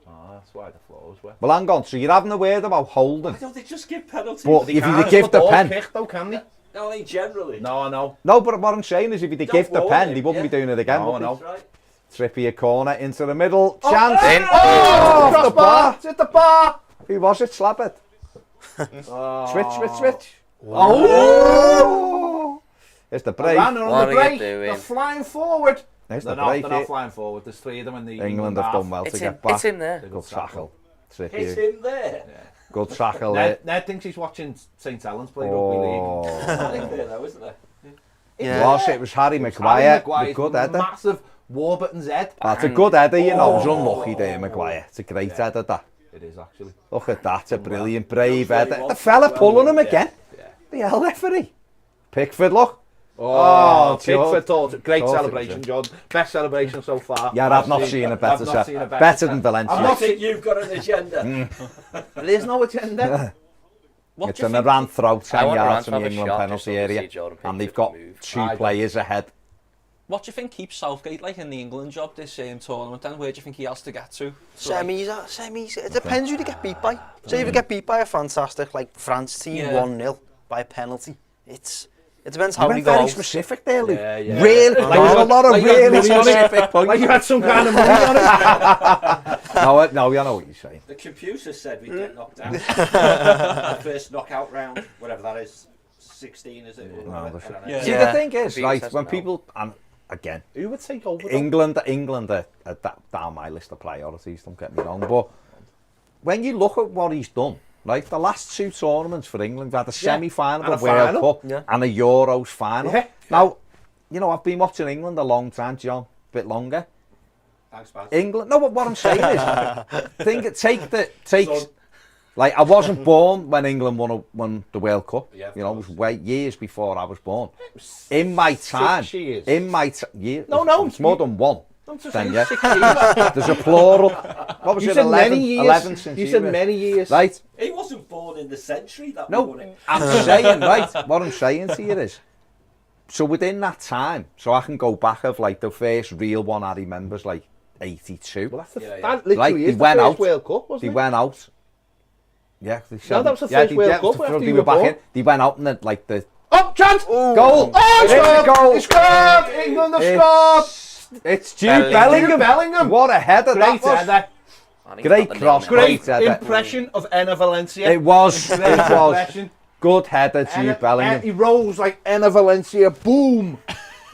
Oh, that's why the floors were. Well, hang on. So you're having a word about holding, Why don't they just give penalties? but if you give the ball pen, kicked though, can they? No, I mean generally. No, I know. no. But what I'm saying is, if you give the roll pen, it, they wouldn't be doing it again. No, would I know. they? Right. Trippier corner into the middle. Chance. In. Oh, off the bar. It's at the bar. Who was it? Slap it. Switch. Oh! There's the break. Ran on What the are you break. doing? They're flying forward. There's They're the not, break. they're not Here. flying forward. There's three of them in the England have done well to It's get in, back. it's in there. Good tackle. It's Trippier. in there. Good tackle there. Ned thinks he's watching St Helens play rugby league. Oh. Something there though, isn't there? Yeah. It was Harry Harry Maguire. Maguire's The good header. massive Warburton's head. That's a good header, you know. It was unlucky there, Maguire. It's a great header, that. It is actually. Look at that, a brilliant, brave Well, header. well, The fella well, pulling him yeah. again. Yeah. The hell referee. Pickford, look. Oh, George. Pickford thought great George, celebration, John. Best celebration so far. Yeah, I've not seen a better I've not shot. seen a Better than Valencia. I'm I not think you've got an agenda. There's no agenda. What It's do you an think? Iran throw 10 I want Iran yards to from the have a England shot just penalty so we area, see Jordan and they've Pickford got move. 2 players ahead. What do you think keeps Southgate like in the England job this tournament? Then where do you think he has to get to? Semis. It depends who they get beat by. Say if you get beat by a fantastic like France team Yeah. 1-0 by a penalty, it depends how You they went go very out. specific there, Luke. Yeah, yeah. Really, there was a lot of Like you had really money on it. specific points. Like you had some kind of money on it. No, you know what you're saying. The computer said we'd get knocked out. The first knockout round, whatever that is, 16 is it? Or No, whatever, I don't know. Yeah. See, Yeah. the thing is, Computer right, says when no. people, and again, Who would take over? England are down my list of priorities, don't get me wrong, but when you look at what he's done, right, the last 2 tournaments for England, we've had a semi-final and of a World final. Cup Yeah. and a Euros final. Yeah. Now, you know, I've been watching England a long time, John, a bit longer. Thanks, Baz. England, no, but what I'm saying is, take, Son. like, I wasn't born when England won the World Cup. Yeah, of you know, it was course. way years before I was born. In my time, 6 years. it's more than one. I'm just Then, saying yeah. 6 years. There's a plural. What was You it? said 11, many years. 11 since You said were. many years. Right. He wasn't born in the century that we No, won it. I'm saying, right, what I'm saying to you is, so within that time, so I can go back of like the first real one I remember is like 82. Well, that's the, Yeah, yeah. that literally Like, is he the went first out. World Cup, wasn't They it? went out. Yeah, they No, that was the first World Cup after they you were were back born. in. They went out and like the Oh, chance! goal. Oh, it's It's a scored! goal. It's scored! England have scored! It's Jude Bellingham. Bellingham. What a header Great that was. header. And he's Great got the cross, nil-nil. Great header. impression of Enna Valencia. It was. Great It was. impression. Good header, Jude He Bellingham. rolls like Enna Valencia. Boom!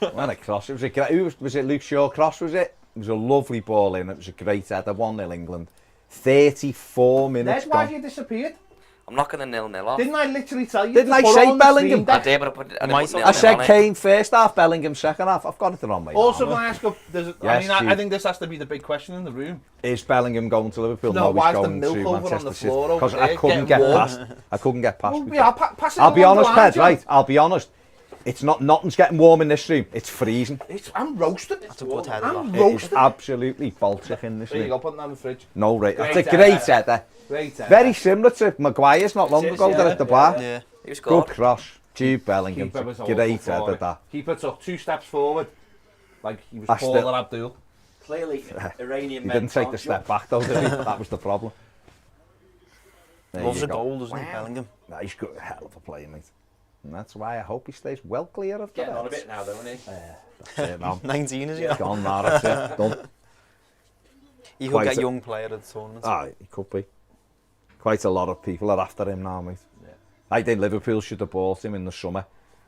What a cross. It was a great, was it Luke Shaw cross, was it? It was a lovely ball in. It was a great header. 1-0 England. 34 minutes Ned, why have gone. you disappeared? I'm not going to 0-0 off. Didn't I literally tell you? Didn't to I put say on the Bellingham? screen I deck? did, but I put it. I said Kane first half, Bellingham second half. I've got it on my Also, arm. can I ask you, I Yes, mean, I Jude. think this has to be the big question in the room. Is Bellingham going to Liverpool? No, he's why is the going milk to over on Manchester the City. floor over Because I there, couldn't getting get warm? past. I couldn't get past. Well, with yeah, it. pass it I'll be along the honest, line, Ped, John. right? I'll be honest. It's not, nothing's getting warm in this room. It's freezing. I'm roasted. That's a good header. I'm that. It is roasted. absolutely Baltic in this There you room. go, put it on the fridge. No, right. Great It's a header. great header. Great header. Very similar to Maguire's not long It is, ago there yeah, at the yeah, bar. Yeah. He was Good good. cross. Jude Bellingham. Keeper was awful Great for header it. that. Keeper took 2 steps forward, like he was I Paula still- Abdul. Clearly, Iranian He men didn't take can't the step jump. back though, did he? That was the problem. There Loves you a go. goal, doesn't he, Bellingham? Nah, he's got a hell of a player, mate. And that's why I hope he stays well clear of the Getting on a Reds. bit now, though, isn't he? That's it now. 19, is he? Yeah. Gone now, that's it. Done. He could Quite get a- young player at the tournament. Ah, he could be. Quite a lot of people are after him now, mate. I think Liverpool should have bought him in the summer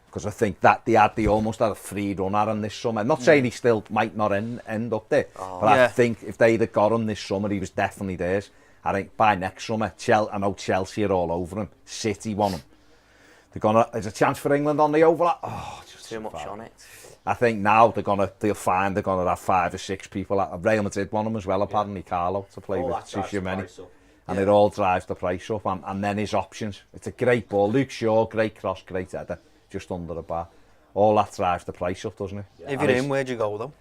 because I think that they almost had a free run at him this summer. I'm not saying he still might not end up there, but I Yeah. think if they'd have got him this summer, he was definitely theirs. I think by next summer, I know Chelsea are all over him. City want him. There's a chance for England on the overlap. Oh, just Too much bad. on it. I think now they're gonna have 5 or 6 people. Real Madrid want him as well, apparently Carlo to play All with that drives the Tchouaméni. price up. And it all drives the price up, and then his options. It's a great ball. Luke Shaw, great cross, great header, just under the bar. All that drives the price up, doesn't it? If And you're it's- in, where'd you go though?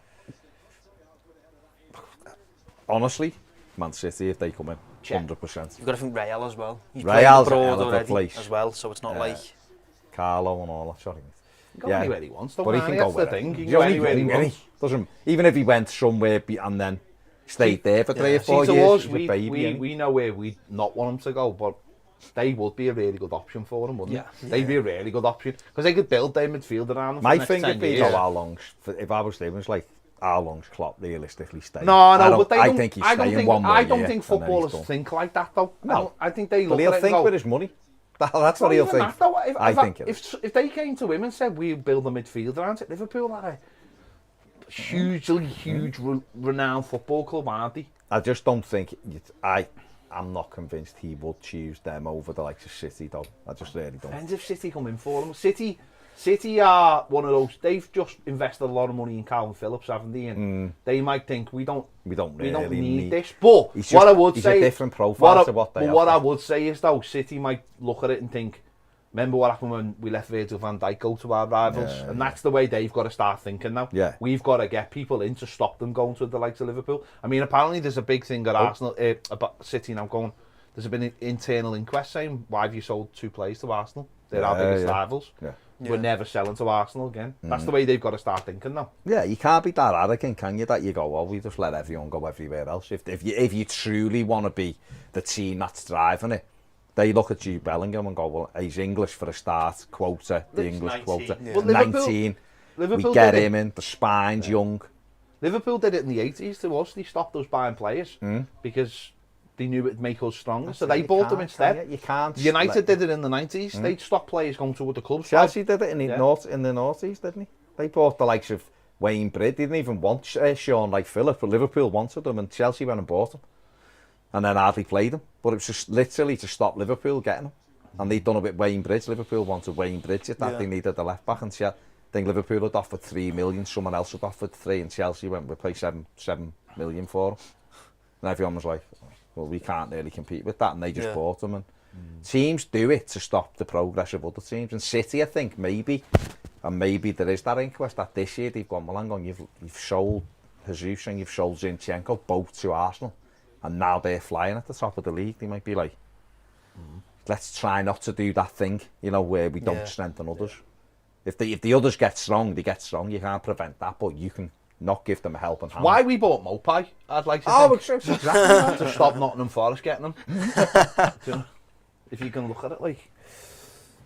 honestly, Man City, if they come in, Check. 100%. You've got to think Real as well. He's Real's played a abroad hell of a already place. as well, so it's not like... Carlo and all that, sorry. He can go Yeah. anywhere he wants, though, But he can't can he? go That's the wherever. thing. He can He's go only anywhere he young, wants. doesn't. Even if he went somewhere and then stayed there for 3 or 4 See, to years, us, he's a baby. innit? we know where we'd not want him to go, but they would be a really good option for him, wouldn't Yeah. they? They'd be a really good option because they could build their midfield around him. For My the next thing 10 would be, years. though, how long, if I was Stevens, like, how long's Klopp realistically staying? No, I no, don't- but they I don't. think he's I don't staying think. one more I don't year, think and then he's footballers done. think like that, though. No. I think they But look he'll at it think and go, with his money. That's what "Not he'll even think. that, though. I think it is. if they came to him and said we build a midfield around it, Liverpool are a huge renowned football club, aren't they? I just don't think. I'm not convinced he would choose them over the likes of City, though. I just really don't. Depends if City come in for them. City are one of those. They've just invested a lot of money in Calvin Phillips, haven't they? And they might think we don't really need this. But He's what just- I would he's say, a different profile what to what they what I offer. would say is though, City might look at it and think, remember what happened when we let Virgil van Dijk go to our rivals, and that's the way they've got to start thinking now. Yeah. We've got to get people in to stop them going to the likes of Liverpool. I mean, apparently there's a big thing at Arsenal about City now going. There's been an internal inquest saying, why have you sold 2 players to Arsenal? They're our biggest rivals. Yeah. We're never selling to Arsenal again. That's the way they've got to start thinking now. Yeah, you can't be that arrogant, can you? That you go, well, we just let everyone go everywhere else. If you truly want to be the team that's driving it, they look at Jude Bellingham and go, well, he's English for a start, quota, the He's English 19. quota. Yeah. Well, Liverpool- 19, Liverpool we get did it. him in, the spine's young. Liverpool did it in the 80s to us. They stopped us buying players because they knew it'd make us stronger. So they You bought them can't, instead. can you? You can't. United did it in the 90s. They stopped players going to other clubs. Chelsea did it in the Yeah. noughties, didn't he? They bought the likes of Wayne Bridge. They didn't even want Sean like Phillips, but Liverpool wanted them, and Chelsea went and bought them, and then hardly played them. But it was just literally to stop Liverpool getting them. And they'd done it with Wayne Bridge. Liverpool wanted Wayne Bridge at that. Yeah. They needed the left back, and think Liverpool had offered 3 million, someone else had offered 3, and Chelsea went, we'll pay 7 million for him. And everyone was like, well, we can't really compete with that, and they just bought them. And teams do it to stop the progress of other teams. And City, I think, maybe there is that inquest that this year they've gone, well, hang on, you've sold Jesus and you've sold Zinchenko both to Arsenal, and now they're flying at the top of the league. They might be like, let's try not to do that thing, you know, where we don't strengthen others. If the others get strong, they get strong. You can't prevent that, but you can not give them a helping hand. Why we bought Mopai, I'd like to think. It's exactly that. To stop Nottingham Forest getting them. If you can look at it like.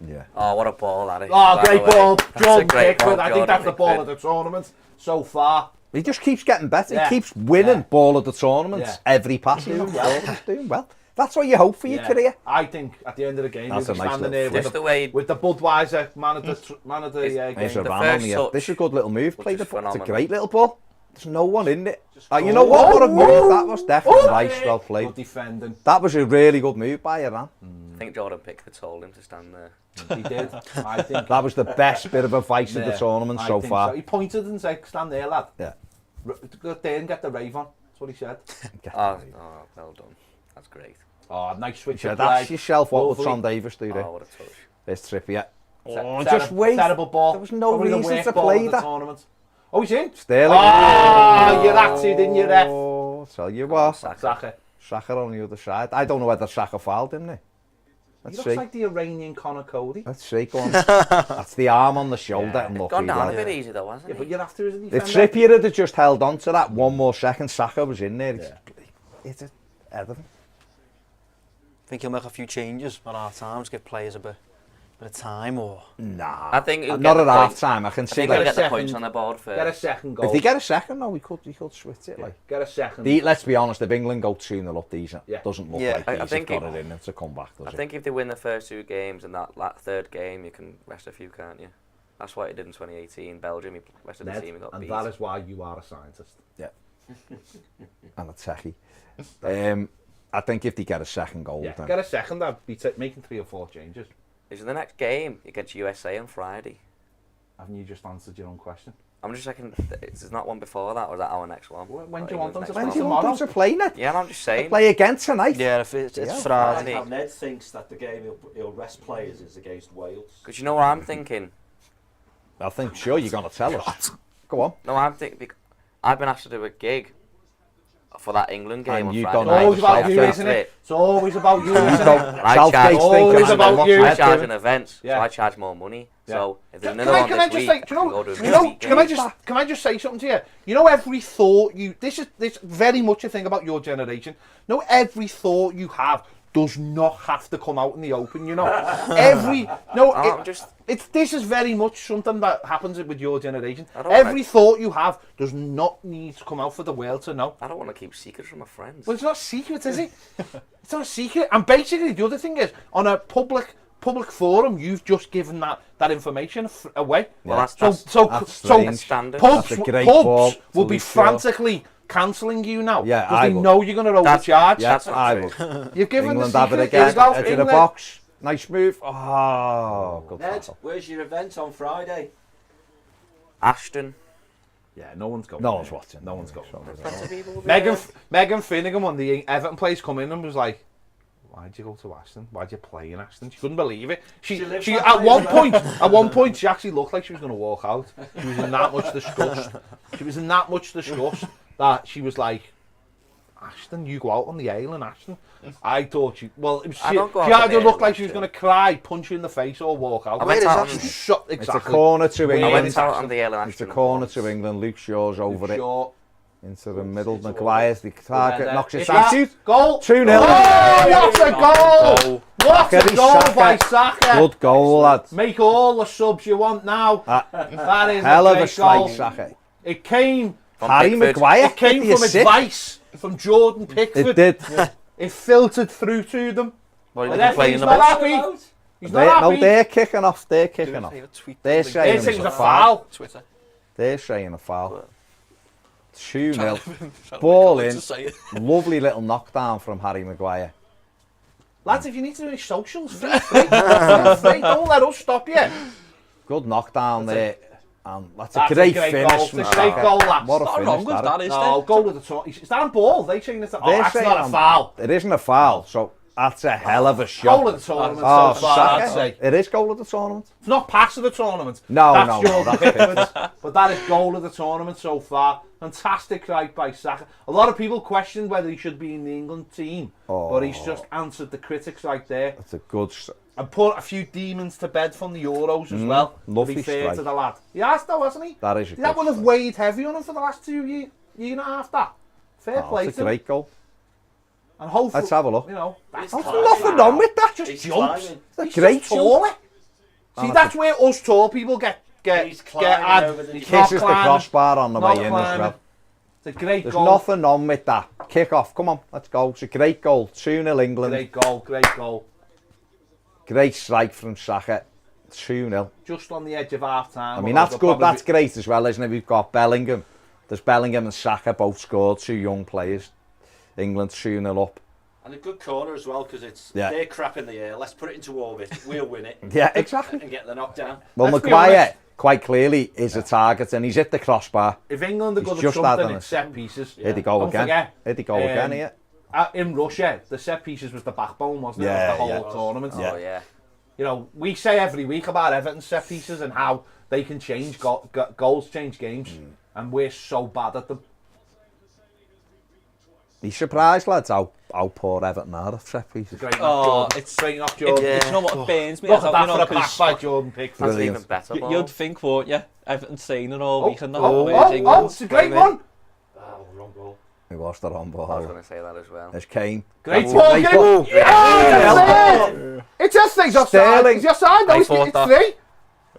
Yeah. Oh, what a ball that is. Oh, by great the way. ball. That's a Jordan great Pickford. ball, I think that's the Jordan ball Pickford. of the tournament so far. He just keeps getting better. Yeah. He keeps winning Yeah. ball of the tournaments Yeah. every pass. He's doing well. That's what you hope for your career. I think at the end of the game, That's he'll a be nice standing little there Just the way with the Budweiser man of the It's game. a The ram first on the touch This is a good little move. was Played just the, it's a phenomenal. great little ball. There's no one in it. You know what a move that was. Definitely nice, well played. Good defending. That was a really good move by Iran. I think Jordan Pickford told him to stand there. He did. I think. That was the best bit of advice of the Yeah, tournament I so think far. He pointed and said, "Stand there, lad. Yeah. Go there and get the rave on." That's what he said. Oh, well done. That's great. Oh, nice switch Yeah, of that's play. yourself. What would Lovely. Tom Davis do there? Oh, what a touch. There's Trippier. Oh, just wait. Terrible ball. There was no Probably the reason worst to ball play of the that. tournament. Oh, he's in. Sterling. Oh, you had to, didn't you, ref? Oh, tell you what. Saka. Saka on the other side. I don't know whether Saka fouled him there. He Let's looks see. like the Iranian Connor Cody. Let's see. Go on. That's the arm on the shoulder. Yeah. And look, Gone he down a like- bit easy though, hasn't Yeah, he? but you're after as a If defender. Trippier had just held on to that one more second, Saka was in there. It's Everton. I think he'll make a few changes at half time to give players a bit of time, or Nah. I think he'll Not get at the half point. time. I can I see think he'll like get the second- points on the board first. Get a second goal. if they get a second, no, he could switch it. Like Get a second. let's be honest, if England go 2-0 up, these doesn't look Yeah. like I these have think got it- it in them to come back. Does I it? think if they win the first 2 games and that third game, you can rest a few, can't you? That's what he did in 2018. Belgium, he rested the Ned, team, he got and beat. that is why you are a scientist. And a techie. I think if they get a second goal, Yeah, then get a second. I'd be making 3 or 4 changes. Is the next game against USA on Friday? Haven't you just answered your own question? I'm just checking, there's not one before that, or is that our next one? When Or do you want them England's to next when play? do you one? want them to play, Ned? Yeah, I'm just saying. Play again tonight. yeah, if it's Yeah. Friday. How Ned thinks that the game he'll rest players is against Wales. Because you know what I'm thinking? I think sure you're gonna tell us. Go on. No, I'm thinking, I've been asked to do a gig for that England game And on you've Friday done It's night. always about you, That's isn't it? It's always about you, isn't it? I Southgate's charge- thinking Always about you. I charge an event, so Yeah. I charge more money. Yeah. So if there's Can another one I this just week, say, I can go to a can I music can I just say something to you? You know, every thought you, this is very much a thing about your generation. No, every thought you have does not have to come out in the open. You know, I'm just- this is very much something that happens with your generation. I don't Every like- thought you have does not need to come out for the world to know. I don't want to keep secrets from my friends. Well, it's not a secret, is it? It's not a secret. And basically, the other thing is, on a public forum, you've just given that information away. Well, that's So That's strange. standard. pubs, That's a great ball pubs will to be be sure. frantically cancelling you now. Yeah, because I they would. know you're going to overcharge. Yes, That's not I true. would. You've given England the have it secret. again. Here you go, Edge of the England. box. Nice move. Oh, good Ned, tackle. where's your event on Friday? Ashton. Yeah, no one's going. No one's watching. No one's going. Lots of people will be Megan there. Megan Finnegan, when the Everton players come in and was like, "Why'd you go to Ashton? Why'd you play in Ashton?" She couldn't believe it. She lives at that way one as well. point, at one point, she actually looked like she was going to walk out. She was in that much disgust. She was in that much disgust that she was like, "Ashton, you go out on the ale in Ashton." I thought she. Well, it was, I she don't go out she on either the ale looked in like she was Ashton. going to cry, punch you in the face, or walk out. I went out on- Exactly. It's a corner to I went England. out on the Ellen It's a Ashton. corner once. to England. Luke Shaw's over it. Sure. Into the middle. Maguire's the target. Knocks it Is down. that goal? 2-0. Oh, what a goal! What a Gary goal Saka. by Saka! Good goal, lad. Make all the subs you want now. That is Hell a of a great strike, goal. Saka. It came From Harry Pickford. Maguire. It came the from assist. advice from Jordan Pickford. It did. It filtered through to them. Well, And they can play in he's the not box. happy. He's not No, happy. they're kicking off. They're kicking off. They're saying They it think it was was a foul. Twitter. They're saying a foul. 2-0. Ball in. Lovely little knockdown from Harry Maguire. Lads, if you need to do any socials, feel free. Feel free. Don't let us stop you. Good knockdown there. That's a great finish. Goal. It's a great goal, lads. What a Not finish wrong with that, is No, there? goal of the tournament. Is that on ball? They saying it's that's saying not a foul. It isn't a foul, so that's a hell of a shot. Goal of the tournament Oh, so far, I'd Saka. say. It is goal of the tournament. It's not pass of the tournament. No, that's no, Jordan that's Pickford's, but that is goal of the tournament so far. Fantastic right by Saka. A lot of people questioned whether he should be in the England team, but he's just answered the critics right there. It's a good... And put a few demons to bed from the Euros as well. Lovely to be fair strike. to the lad. He has though, hasn't he? That is a That good would have strike. weighed heavy on him for the last 2 year and a half. That fair play It's to a him. great goal. And hopefully, Let's have a look. You know, that's It's nothing wrong with that. Just He's jumps. climbing. It's a He's great just taller. See, that's where us tall people get He's climbing over the- he's Kisses the climbing, crossbar on the not way in as climbing. well. It's a great There's goal. nothing wrong with that. Kick off. Come on, let's go. It's a great goal. 2-0 England. Great goal, great goal. Great strike from Saka. 2-0. Just on the edge of half time. I mean, that's good. That's great as well, isn't it? We've got Bellingham. There's Bellingham and Saka both scored. 2 young players. England 2-0 up. And a good corner as well, because it's Yeah. they're crap in the air. Let's put it into orbit. We'll win it. Yeah, exactly. And get the knockdown. Well, Let's be Maguire, honest. quite clearly, is a target, and he's hit the crossbar. If England are He's good at just something, adding it's it. set pieces. Here they go Don't again. forget, Here they go again here. In Russia, the set pieces was the backbone, wasn't it? Yeah, of the whole yeah. tournament. Oh, yeah. You know, we say every week about Everton set pieces and how they can change goals, change games, and we're so bad at them. He's surprised, lads, how poor Everton are at set pieces. Straight Oh, off Jordan. it's- Straight off Jordan. Yeah. You know what burns me? Look as at well, that you know, for a pass 'cause by Jordan Pickford. That's Brilliant. even better. ball. you'd think, won't you? Everton training all week and that. Oh, where's England? it's a great one. Oh, wrong goal. He was the wrong I was ball. going to say that as well. There's Kane. Great That's ball, a great great ball. ball. Yeah, that's it. It's just things offside. Sterling. It's offside. No, I it's thought that. 3.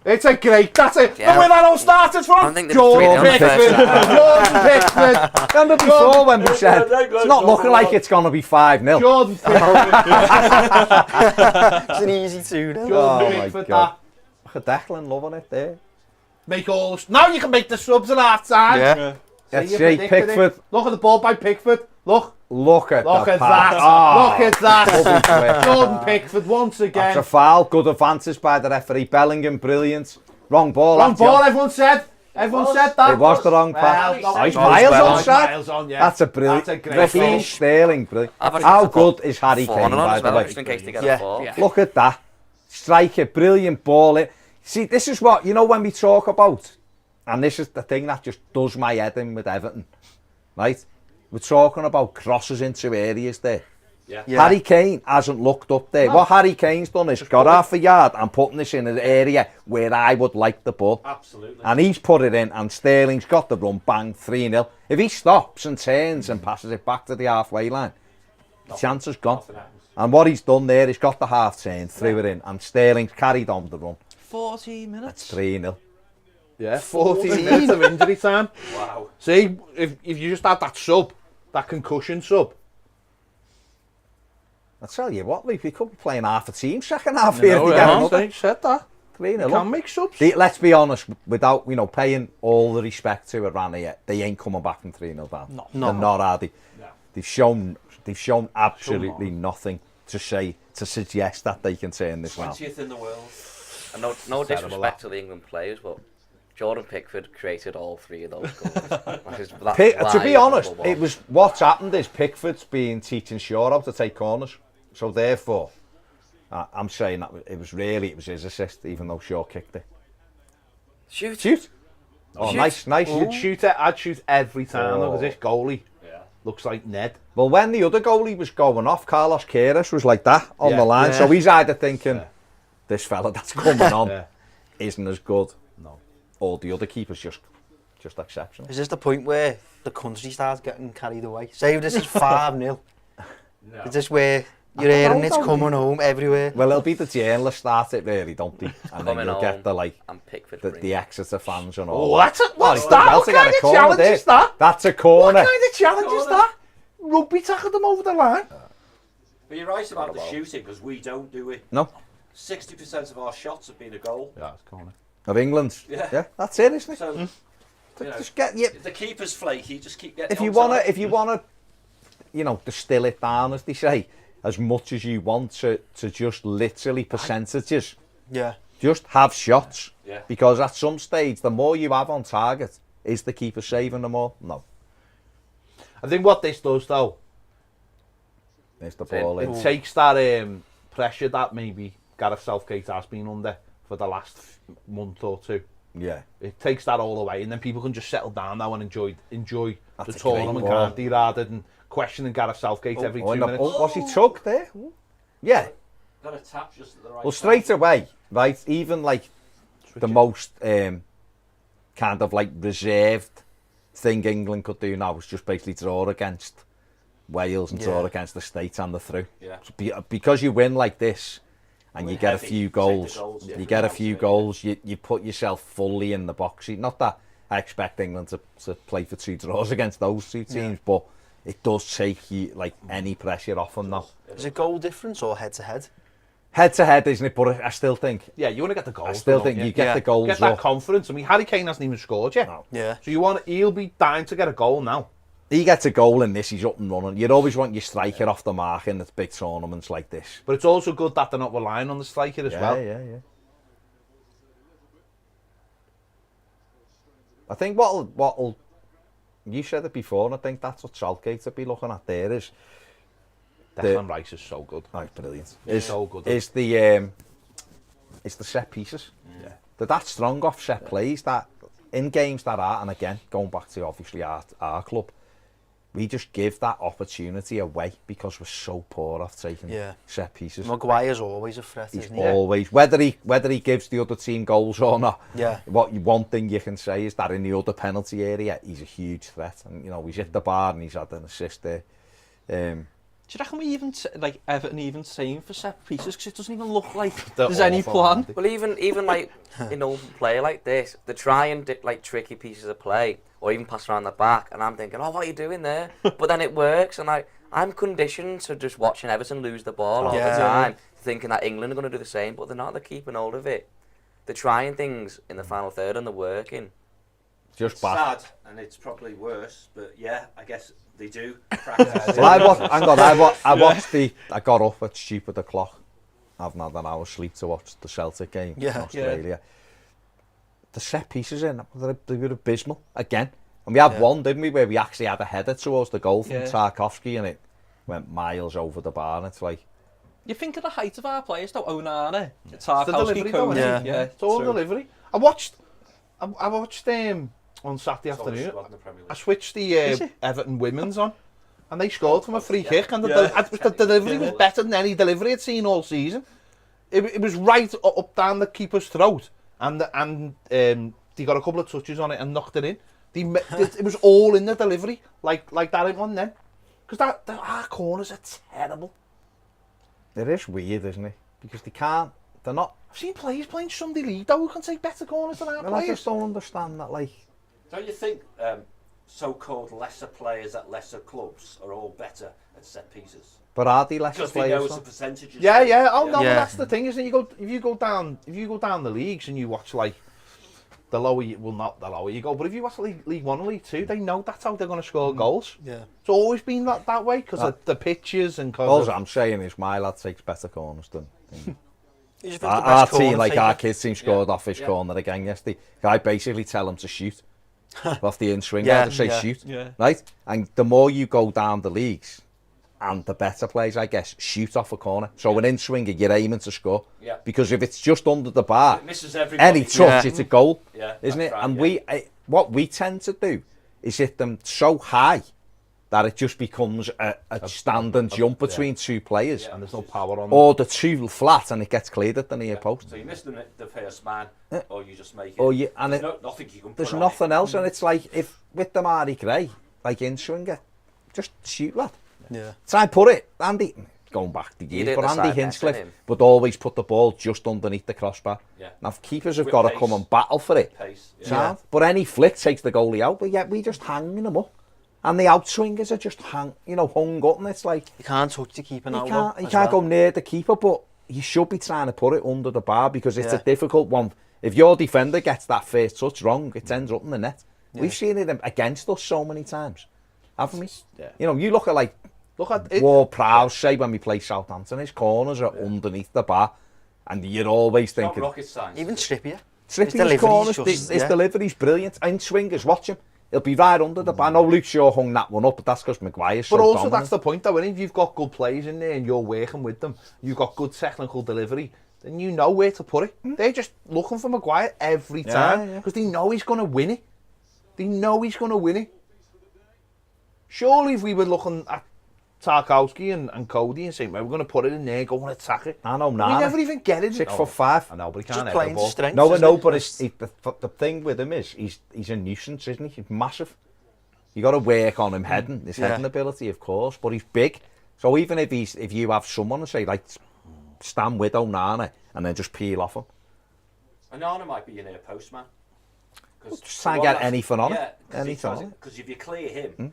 It's a great. That's it. Yeah. The where that all started I from. think they're Jordan 3-0 Pickford. first. Jordan Pickford. Remember before when we said it's not looking like it's going to be 5-0? Jordan Pickford. It's an easy 2 now. Oh Jordan my Pickford. God. Look at Declan loving it there. Make all. Now you can make the subs at half time. Yeah. Let's you see, predicted Pickford. it. Look at the ball by Pickford. Look Look at at the that. pass. Oh, Look at that. lovely play. Jordan Pickford once That's again. a foul. Good advantage by the referee. Bellingham, brilliant. Wrong ball. Wrong actually. ball, everyone said. Everyone said that. It was the wrong Well, pass. no, Oh, he's no, miles well. onside. Miles on, yeah. That's a brilliant. That's a great Raheem finish. Sterling, brilliant. I've actually How put good is Harry 4 Kane, on by as the well, way? just in case they get Yeah. a 4. Yeah. Look at that. Striker, brilliant ball in. See, this is what, you know, when we talk about, and this is the thing that just does my head in with Everton, right? We're talking about crosses into areas there. Yeah. Yeah. Harry Kane hasn't looked up there. What Harry Kane's done is got half a yard and putting this in an area where I would like the ball. Absolutely. And he's put it in, and Sterling's got the run, bang, 3-0. If he stops and turns and passes it back to the halfway line, the chance is gone. Nothing happens. And what he's done there, he's got the half turn, threw it in, and Sterling's carried on the run. 14 minutes. 3-0. Yeah, 14 minutes of injury time. Wow. See, if you just had that sub, that concussion sub. I tell you what, Luke, we could be playing half a team second half here. if they get another They said that. 3-0 You can up. make subs. Let's be honest, without paying all the respect to Iran here, they ain't coming back from 3-0 down. No. They're not, are they? No. They've shown absolutely nothing to suggest that they can turn this round. 20th in the world. And no disrespect to the England players, but Jordan Pickford created all 3 of those goals. To be honest, it was what's happened is Pickford's been teaching Shaw how to take corners, so therefore, I'm saying that it was his assist, even though Shaw kicked it. Shoot! Oh, Shoot. nice. I'd shoot every time Oh. because this goalie Yeah. looks like Ned. Well, when the other goalie was going off, Carlos Queiroz was like that on Yeah. the line, Yeah. so he's either thinking, this fella that's coming on Yeah. isn't as good, No. or the other keeper's just exceptional. Is this the point where the country starts getting carried away? Say this is 5-0. No. Is this where you're don't hearing know, it's don't coming home everywhere? Well, it'll be the journalists start it really, don't they? And then Coming you'll get home. And Pickford the Exeter fans and all. Oh, what's he's that? done well What to get kind a of corner challenge there. is that? That's a What corner. kind of challenge is that? Rugby tackled them over the line. But you're right about the shooting, because we don't do it. No, 60% of our shots have been a goal. Yeah, it's corner. of England. Yeah. That's it, isn't it? So, you know, Just get you. if the keeper's flaky, just keep getting If you onside. wanna, distill it down, as they say, as much as you want to just literally percentages. Yeah. Just have shots. Yeah. Because at some stage, the more you have on target, is the keeper saving them all? No. I think what this does, though, There's the ball in. it takes that pressure that maybe Gareth Southgate has been under for the last month or two. Yeah. It takes that all away, and then people can just settle down now and enjoy That's the a great tournament, ball. can't they, rather than questioning Gareth Southgate every 2 minutes. Was he tugged there? Yeah. Got a tap just at the right Well, straight time. away, right? Even like the most kind of like reserved thing England could do now was just basically draw against Wales and draw against the States and the through. Yeah. So because you win like this and We're you get a heavy, few take the goals, goals, you yeah. get a Yeah. few goals, you put yourself fully in the box. Not that I expect England to play for 2 draws against those 2 teams, but it does take you like any pressure off them now. Is it goal difference or head to head? Head to head, isn't it? But I still think Yeah, you want to get the goals. I still don't think you? you get Yeah. the goals Get that up. confidence. I mean, Harry Kane hasn't even scored yet. No. Yeah. So he'll be dying to get a goal now. He gets a goal in this, he's up and running. You'd always want your striker off the mark in the big tournaments like this. But it's also good that they're not relying on the striker as well. Yeah. I think what'll you said it before, and I think that's what Southgate would be looking at there is Declan Rice is so good. oh, brilliant. He's so good. Is the set pieces. Yeah. They're that strong off set plays that in games that are, and again, going back to obviously our club, we just give that opportunity away because we're so poor off taking set pieces. Maguire's always a threat, He's isn't he? always, whether he gives the other team goals or not. Yeah. One thing you can say is that in the other penalty area, he's a huge threat, and he's hit the bar and he's had an assist there. Do you reckon we even, like, Everton even saying for set pieces? Because it doesn't even look like They're there's any awful, plan. aren't they? Well, even like in open play like this, they try and like tricky pieces of play, or even pass around the back, and I'm thinking, oh, what are you doing there? But then it works, and I'm conditioned to just watching Everton lose the ball all the time, thinking that England are going to do the same, but they're not. They're keeping hold of it. They're trying things in the final third, and they're working. Just bad. Sad, and it's probably worse, but yeah, I guess they do practice. Well, I got up at stupid o'clock. I've had an hour's sleep to watch the Celtic game in Australia. The set pieces in, they were abysmal again. And we had one, didn't we, where we actually had a header towards the goal from Tarkovsky and it went miles over the bar. And it's like, You think of the height of our players, though, Onana, It's Tarkowski, the delivery, though, Kone. isn't it? Yeah, It's all true. delivery. I watched on Saturday It's always afternoon. squad in the Premier League. I switched the Is it? Everton women's on, and they scored from a free kick, and the Yeah. delivery was better than any delivery I'd seen all season. It was right up down the keeper's throat, and they got a couple of touches on it and knocked it in. It was all in the delivery, like that in one then, because our corners are terrible. it is weird, isn't it? Because they're not, I've seen players playing Sunday League though who can take better corners than our well, I players. just don't understand that, like, Don't you think so-called lesser players at lesser clubs are all better at set pieces? but are they lesser Because they know players? it's a percentage. Yeah. Oh no, Yeah. that's the thing, isn't it? If you go down the leagues and you watch like the lower, not the lower you go, but if you watch League 1 and League 2, they know that's how they're going to score goals. Yeah. It's always been that way because of the pitches and All because I'm saying is my lad takes better corners than You just think the our best team, corner like taker- our kids team scored off his corner again yesterday. I basically tell them to shoot off the in swing. I just say shoot, Yeah. right? And the more you go down the leagues, and the better players, I guess, shoot off a corner. So an in swinger, you're aiming to score. Yeah. Because if it's just under the bar, It misses everybody. any touch, it's a goal, Yeah, isn't it? that's right, And yeah. what we tend to do is hit them so high that it just becomes a standing jump between two players. and there's no power on Or the two flat and it gets cleared at the near post. So you miss the first man, or you just make it. Or you, and There's it, nothing you can put there's on nothing else. And it's like, if with the Mari Gray, like in swinger, just shoot, lad. Yeah. Try and put it, Andy, going back to You years, did but the Andy side net, Hinchcliffe didn't him? would always put the ball just underneath the crossbar. Yeah. Now, keepers have With got to pace. come and battle for it. Pace. Yeah. Sound? But any flick takes the goalie out, but yet we just hanging them up. And the outswingers are just hung up, and it's like, You can't touch the keeper now. you can't go near the keeper, but you should be trying to put it under the bar because it's a difficult one. If your defender gets that first touch wrong, it ends up in the net. We've seen it against us so many times, haven't we? Yeah. You look at Look at it. Ward Prowse, say when we play Southampton, his corners are underneath the bar, And you're always It's not thinking, rocket science. Even Trippier. Trippier's delivery's corners, just- his yeah. delivery's brilliant. And swingers, watch him. He'll be right under the bar. I know Luke Shaw hung that one up, but that's because Maguire's so But also dominant. that's the point though, if you've got good players in there and you're working with them, you've got good technical delivery, then you know where to put it. They're just looking for Maguire every time because they know he's going to win it. They know he's going to win it. Surely if we were looking at Tarkowski and Cody and saying, well, we're going to put it in there, go and attack it. I know, We nah. never even get it. 6'5". I know, but he Just can't head playing the ball. strength. No, I isn't know, it? but the thing with him is he's a nuisance, isn't he? He's massive. You got to work on him heading, his heading ability, of course, but he's big. So even if you have someone and say like stand with Onana and then just peel off him, Onana might be your near post man. just try and get anything on him, Yeah, anything on him. because if you clear him,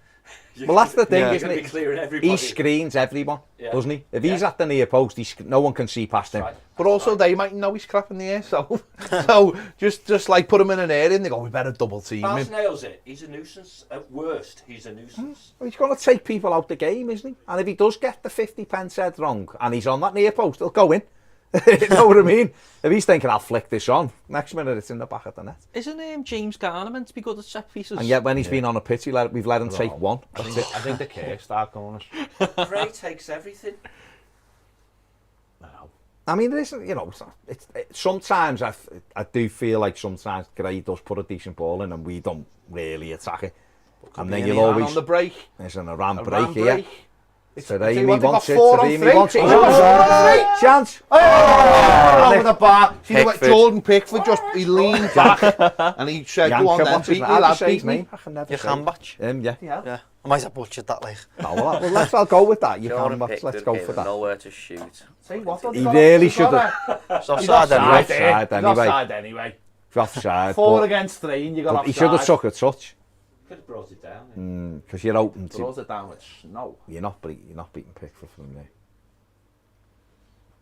Well, that's the thing, you're isn't going to be it? clearing everybody. He screens everyone, Yeah. doesn't he? If he's at the near post, no one can see past him. Right. But also they might know he's crap in the air, so so just like put him in an area and they go, we better double team Barnes him. nails it. He's a nuisance. At worst, he's a nuisance. Well, he's going to take people out the game, isn't he? And if he does get the 50-pence head wrong and he's on that near post, he'll go in. You know what I mean? If he's thinking, I'll flick this on, next minute it's in the back of the net. Isn't James Garner meant to be good at set pieces? And yet when he's been on a pitch, we've let him take one. I think the care start corners. Gray takes everything. I mean, it isn't, you know, sometimes I do feel like sometimes Gray does put a decent ball in and we don't really attack it. And then you'll always... on the break. There's an Iran A break ram here. break. Taremi wants it, Four on Taremi three. wants it. Oh, Chance! Oh, over the bar. See the way Pickford. Jordan Pickford just, he leaned back and he said, go on Yanker then, wants it. beat me, I'll lad, just say his beat me. name. I can never Your say hand it. batch. Yeah. Yeah. I might have butchered that, like. Oh, well, I'll go with that. You Jordan can, let's Pickford go gave for him that. nowhere to shoot. Say what? He really should have. It's He's offside offside anyway. Offside there. He's anyway. offside anyway. He's offside. 4 but- against 3 and you got but offside. he should have took a touch. Could have brought it down. Because you're open to... Throws it down with snow. You're not beating Pickford from there.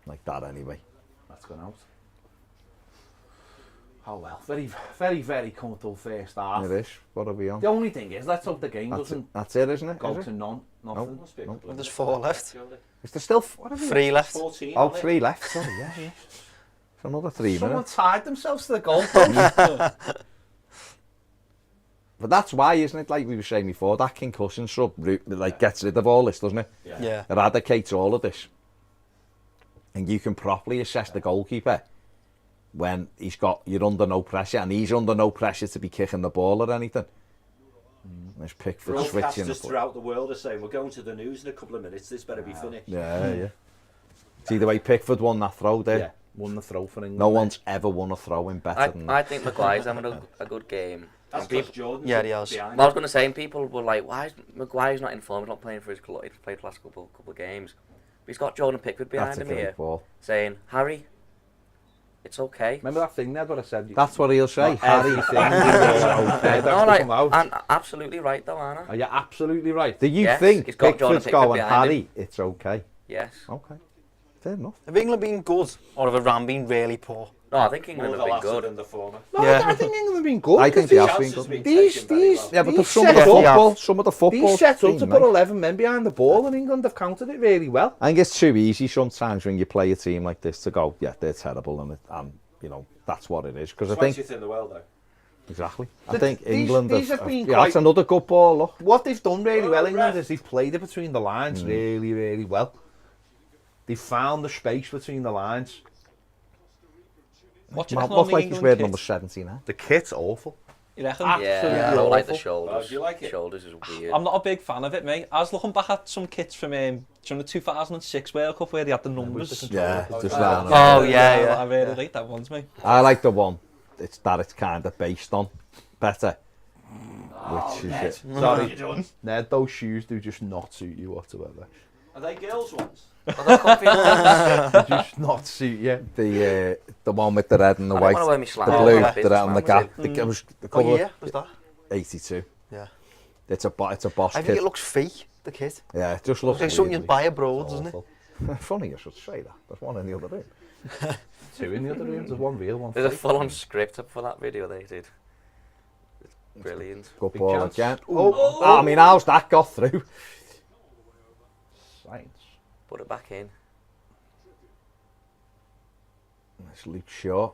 Like that anyway. That's gone out. Oh well, very, very, very comfortable first half. It is. What are we on? The only thing is, let's hope the game That's doesn't it, that's it, isn't it? go Is to it? nothing. Must be a couple of There's minutes. 4 left. Is there still... What are we 3 left. 14. Oh, on it. 3 left. Sorry, yeah. It's another 3 Someone minutes. tied themselves to the goalpost. But that's why, isn't it? Like we were saying before, that concussion sub like gets rid of all this, doesn't it? Yeah. Eradicates all of this. And you can properly assess the goalkeeper when you're under no pressure, and he's under no pressure to be kicking the ball or anything. There's Pickford switching. Broadcasters throughout the world are saying, we're going to the news in a couple of minutes, this better be finished. Yeah. See the way Pickford won that throw there? Yeah, won the throw for England. No one's ever won a throw in better than that. I think Maguire's having a good game. That's And because people, Jordan's Yeah, he has. behind. well, I was going to say, and people were like, why is Maguire's not in form? He's not playing for his club. He's played the last couple of games. But he's got Jordan Pickford behind That's a him great here, ball. saying, Harry, it's okay. Remember that thing there, what I said? That's what he'll say. Harry. Everything is okay. That's No, what like, come out. I'm absolutely right though, Anna. Are you absolutely right? Do you Yes, think he's got Jordan Pickford's Pickford going, behind Harry, it's okay? Yes. Okay. Fair enough. Have England been good, or have Iran been really poor? No, I think More England the have been latter good. than the former. No, Yeah. I think England have been good. I think because they have been Chances good. been These, taken very well. Yeah, but He's some of the set up. football, some of the football. He's set up team, to mate. put 11 men behind the ball, and England have countered it really well. I think it's too easy sometimes when you play a team like this to go, yeah, they're terrible, and you know that's what it is. Because I think 20th in the world, though. exactly. I But think these- England these have been yeah, that's quite- another good ball. Look, What they've done really well, England, ref. is they've played it between the lines really, really well. They found the space between the lines. What do you reckon on looks the like he's England wearing kit? number 17. Eh? The kit's awful. You reckon? Absolutely Yeah, I don't like the awful. shoulders. Oh, do you like it? Shoulders is weird. I'm not a big fan of it, mate. I was looking back at some kits from the 2006 World Cup where they had the numbers. Yeah, Oh, just yeah. that. Oh, yeah. I really like that ones, mate. I like the one it's kind of based on better, which is it. Sorry, You done? Ned, those shoes do just not suit you whatsoever. Are they girls' ones? Are they comfy ones? They just not suit you. The one with the red and the I white, don't want to wear me the slime. blue, Yeah. the red and the gap. Businessman, It was the What colour year was that? 82. Yeah. It's a Bosch I think kit. it looks fake, the kit. Yeah, it just Looks looks like something weird, you'd buy abroad, doesn't it? awful. Funny you should say that. There's one in the other room. 2 in the other room, there's one real, one There's a fake. full-on script up for that video they did. It's brilliant. Good Big ball chance. again. Oh. I mean, how's that got through? Science. Put it back in. It's Luke Shaw.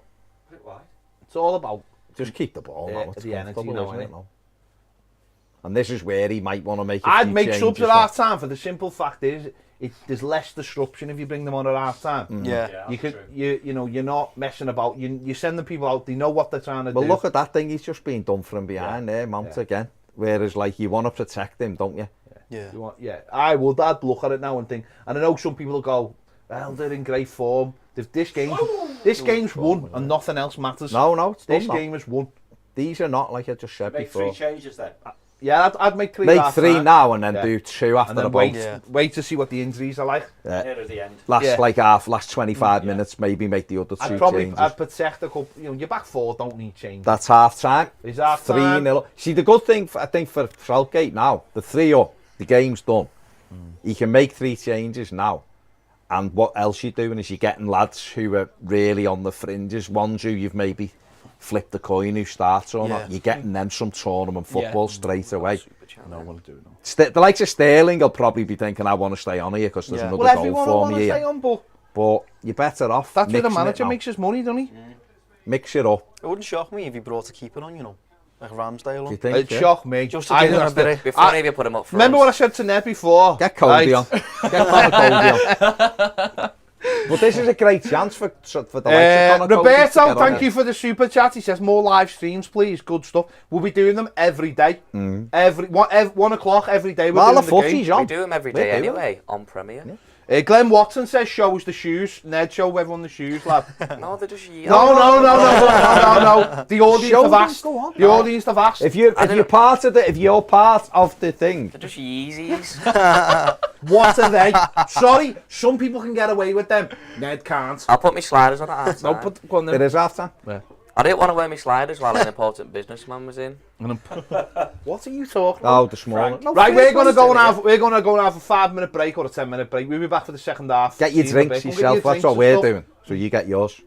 Put it wide. It's all about Just keep the ball now. It's the energy comfortable, now, isn't innit? it? Now? And this is where he might want to make a I'd few make changes. subs at half time for the simple fact is there's less disruption if you bring them on at half time. Yeah. You could you know you're not messing about. You send the people out. They know what they're trying to But do. look at that thing. He's just been done from behind there, Mount again. Whereas, like, you want to protect him, don't you? Yeah. You want, I would. I'd look at it now and think. And I know some people will go, well, they're in great form. This game's won and nothing else matters. No, it's This done, game is won. These are not, like I just said Make before. 3 changes then. Yeah, I'd make 3. Make half 3 time. now and then Yeah. do 2 after And the then break. wait to see what the injuries are like. Near at the end. Last 25 minutes, maybe make the other 2 changes. I'd protect a couple. You know, your back 4 don't need change. That's half time. Is half time. 3-0. See, the good thing, I think, for Southgate now, the 3-up, the game's done. He can make 3 changes now. And what else you're doing is you're getting lads who are really on the fringes, ones who you've maybe flipped the coin who starts or not. You're getting them some tournament football straight away. No one will do it. The likes of Sterling will probably be thinking, I want to stay on here because there's another Well, goal everyone will for want me to stay here. on, But you're better off that's where the mixing it manager now. makes his money, doesn't he? Mix it up. It wouldn't shock me if he brought a keeper on, you know, like Ramsdale Do you on. think? It shocked me. Just to give him a bit of... Before maybe put him up front. Remember what I said to Ned before? Get Cody Right. on. Get Connor Cody on. But this is a great chance for the likes of Connor Cody to Roberto, get on thank it. you for the super chat. He says more live streams, please. Good stuff. We'll be doing them every day. Every 1 o'clock every day. We're Well, the doing the game. footy's on. We do him every We day do anyway, on Premier. Glenn Watson says show us the shoes. Ned, show everyone the shoes, lad. No, they're just yellow. No. The audience Show have them, asked. go on. The audience have asked. If you're part of the thing, They're just Yeezys. What are they? Sorry, some people can get away with them. Ned can't. I'll put my sliders on at half No, time. put go on it then. is half time. I didn't want to wear my sliders while an important businessman was in. What are you talking about? Oh, the smaller. No, Right, we're gonna go and Frank. have a 5-minute break or a 10-minute break. We'll be back for the second half. Get your See you in a drinks bit. We'll get yourself. your That's drinks what and we're stuff. doing. So you get yours.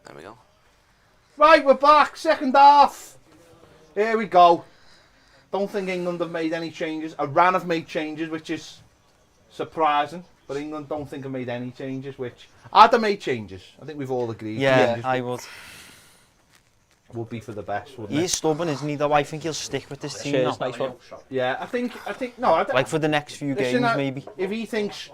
There we go. Right, we're back. Second half. Here we go. Don't think England have made any changes. Iran have made changes, which is surprising. But England don't think have made any changes, which... I'd have made changes. I think we've all agreed. Yeah, Changes I would. would be for the best, wouldn't He's stubborn, isn't he? Though I think he'll stick with this team Cheers, now. nice one. Yeah, I think, no, Like for the next few listen, games, maybe. If he thinks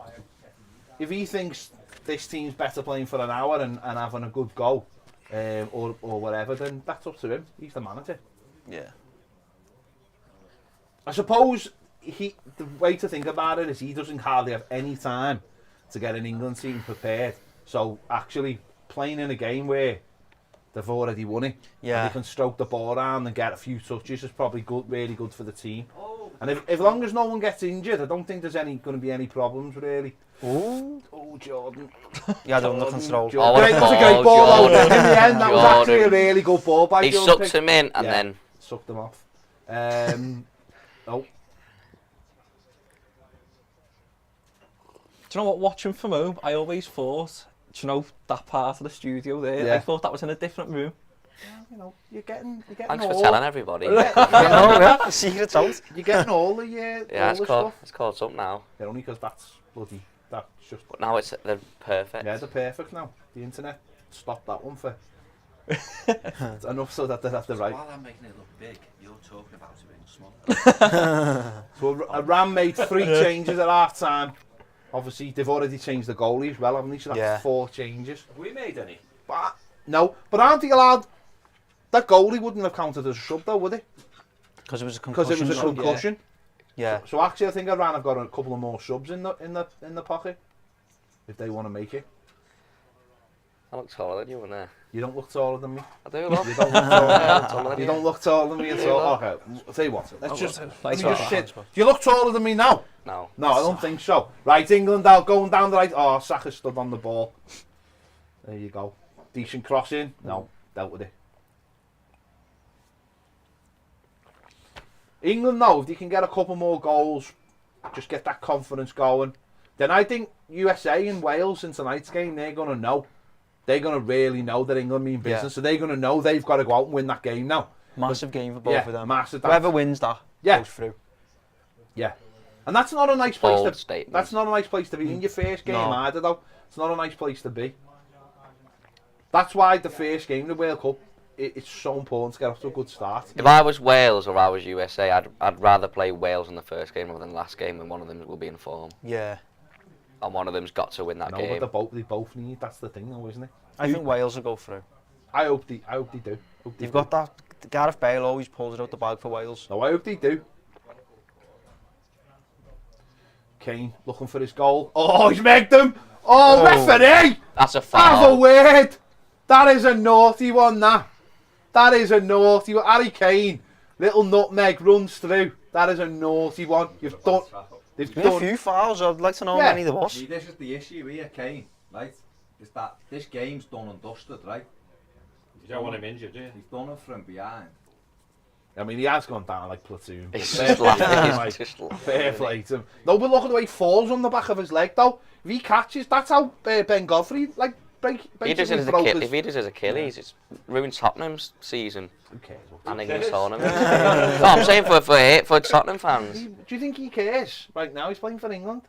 this team's better playing for an hour and having a good go, or whatever, then that's up to him. He's the manager. Yeah. I suppose the way to think about it is he doesn't hardly have any time to get an England team prepared. So actually playing in a game where they've already won it, Yeah. and they can stroke the ball around and get a few touches is probably good, really good for the team. And if long as no one gets injured, I don't think there's going to be any problems really. Ooh. Oh, Jordan. Yeah, they're under control. Oh, what a That was a ball, great ball. Though. Jordan. In the end, that was Jordan. actually a really good ball by He Jordan. sucks him in and Yeah. then Sucked them off. Oh. Do you know what, watching from home, I always thought, do you know, that part of the studio there, Yeah. I thought that was in a different room. You know, you're getting thanks for all. telling everybody. Oh, yeah. The secret's out. You're getting all the Yeah, all it's the called stuff. it's called something now. Yeah, only because that's just. But now they're perfect. Yeah, they're perfect now. The internet stopped that one for enough so that they have the right. While I'm making it look big, you're talking about it being small. So Iran made 3 changes at half time. Obviously, they've already changed the goalie as well, haven't they? So that's Yeah. 4 changes. Have we made any? But no, but aren't they allowed? That goalie wouldn't have counted as a sub though, would it? Because it was a Because concussion. it was a concussion. Yeah. So actually, I think Iran have got a couple of more subs in the pocket if they want to make it. I look taller than you in there. You don't look taller than me. I do look. You don't look taller. Taller than You don't look taller than me at all. Okay, I'll tell you what. Let's just, Nice let me one. just sit. Do you look taller than me now? No. No, I don't think so. Right, England out, going down the right. Oh, Saka stood on the ball. There you go. Decent crossing. No, dealt with it. England now, if they can get a couple more goals, just get that confidence going, then I think USA and Wales in tonight's game, they're going to know. They're going to really know that England mean business. Yeah. So they're going to know they've got to go out and win that game now. Massive game for both Yeah, of them. massive. Whoever wins that Yeah. goes through. Yeah. And that's not a nice place Bold to statement. That's not a nice place to be in your first game No. either though. It's not a nice place to be. That's why the first game of the World Cup, it's so important to get off to a good start. If I was Wales or I was USA, I'd rather play Wales in the first game rather than the last game when one of them will be in form. Yeah. And one of them's got to win that No, game. but they both need. That's the thing, though, isn't it? I think Wales will go through. I hope they do. They've got that. Gareth Bale always pulls it out the bag for Wales. No, I hope they do. Kane looking for his goal. Oh, he's megged them. Oh, referee! That's a Have a foul. word. That is a naughty one. That is a naughty one. Harry Kane, little nutmeg runs through. That is a naughty one. You've done. They've Been a done. few fouls. I'd like to know Yeah. how many there was. See, this is the issue here, Kane, right? Is that this game's done and dusted, right? You don't want him injured, do you? He's done it from behind. I mean, he has gone down like platoon. He's Fair just play to him, laughing. like, He's just laughing. fair play to him. No, but look at the way he falls on the back of his leg, though. If he catches, that's how Ben Godfrey If he does it as if he does it as Achilles, it's ruined Tottenham's season Who cares? and England's tournament. No, I'm saying for Tottenham fans. Do you think he cares right now? He's playing for England.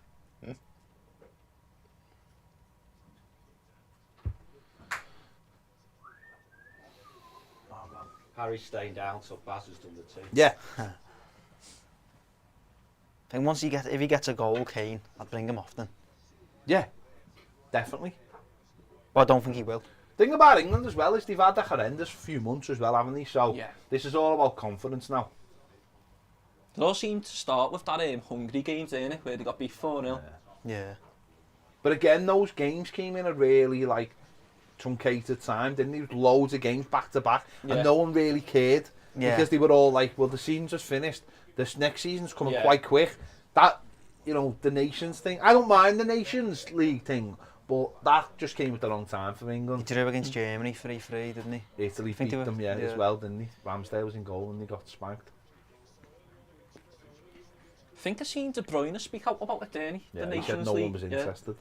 Harry's staying down, so Baz has done the two. Yeah. I think if he gets a goal, Kane, I'd bring him off then. Yeah. Definitely. But I don't think he will. Thing about England as well is they've had a horrendous few months as well, haven't they? So Yeah. this is all about confidence now. It all seemed to start with that hungry game, didn't it, where they got beat 4-0. Yeah. But again, those games came in a really like truncated time, didn't they? Loads of games back to back, Yeah. and no one really cared Yeah. because they were all like, "Well, the season's just finished. This next season's coming Yeah. quite quick." That, you know, the Nations thing. I don't mind the Nations League thing, but that just came at the wrong time for He England. drew against Germany 3-3, didn't he? Italy think beat they were- them, yeah, as yeah. well, didn't they? Ramsdale was in goal and they got spanked. I think I seen De Bruyne speak out about it, didn't he? Yeah, The he Nations said no League. one was yeah. interested.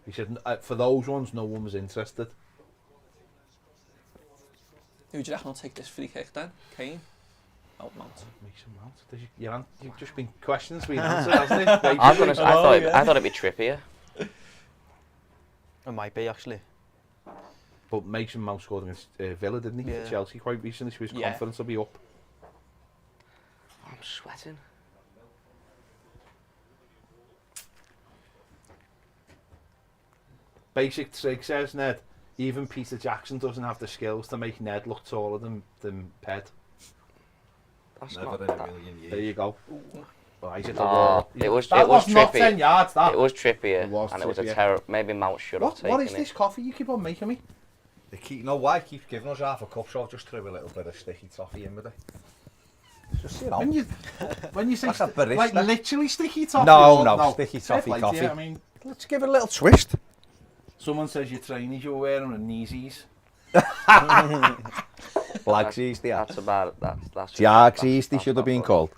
He said for those ones, no one was interested. Who do you reckon will take this free kick then? Kane? Mount. Mason Mount. You've just been questions being answered, hasn't it? I thought it'd be Trippier. It might be, actually. But Mason Mount scored against Villa, didn't he? Yeah. For Chelsea quite recently, so his Yeah. confidence will be up. I'm sweating. Basic Trig says, Ned, even Peter Jackson doesn't have the skills to make Ned look taller than Ped. That's Never not in a that. million years. There you go. Well, he's at the Oh, wall. it was not 10 Trippier. yards, that. It was Trippier, It was and it was a Trippier. terrible. Maybe Mount should have taken What is it. this coffee you keep on making me? They keep, you know why? Keeps giving us half a cup, so I'll just throw a little bit of sticky toffee in with it. Just, you know. When you say Like a barista. like literally sticky toffee? No, or- no, sticky fair toffee play to you, coffee. I mean, Let's give it a little twist. someone says your trainers you're wearing are kneesies. Blagsies, they are. That's about that's. Jargsies, they that's should have not been funny. called.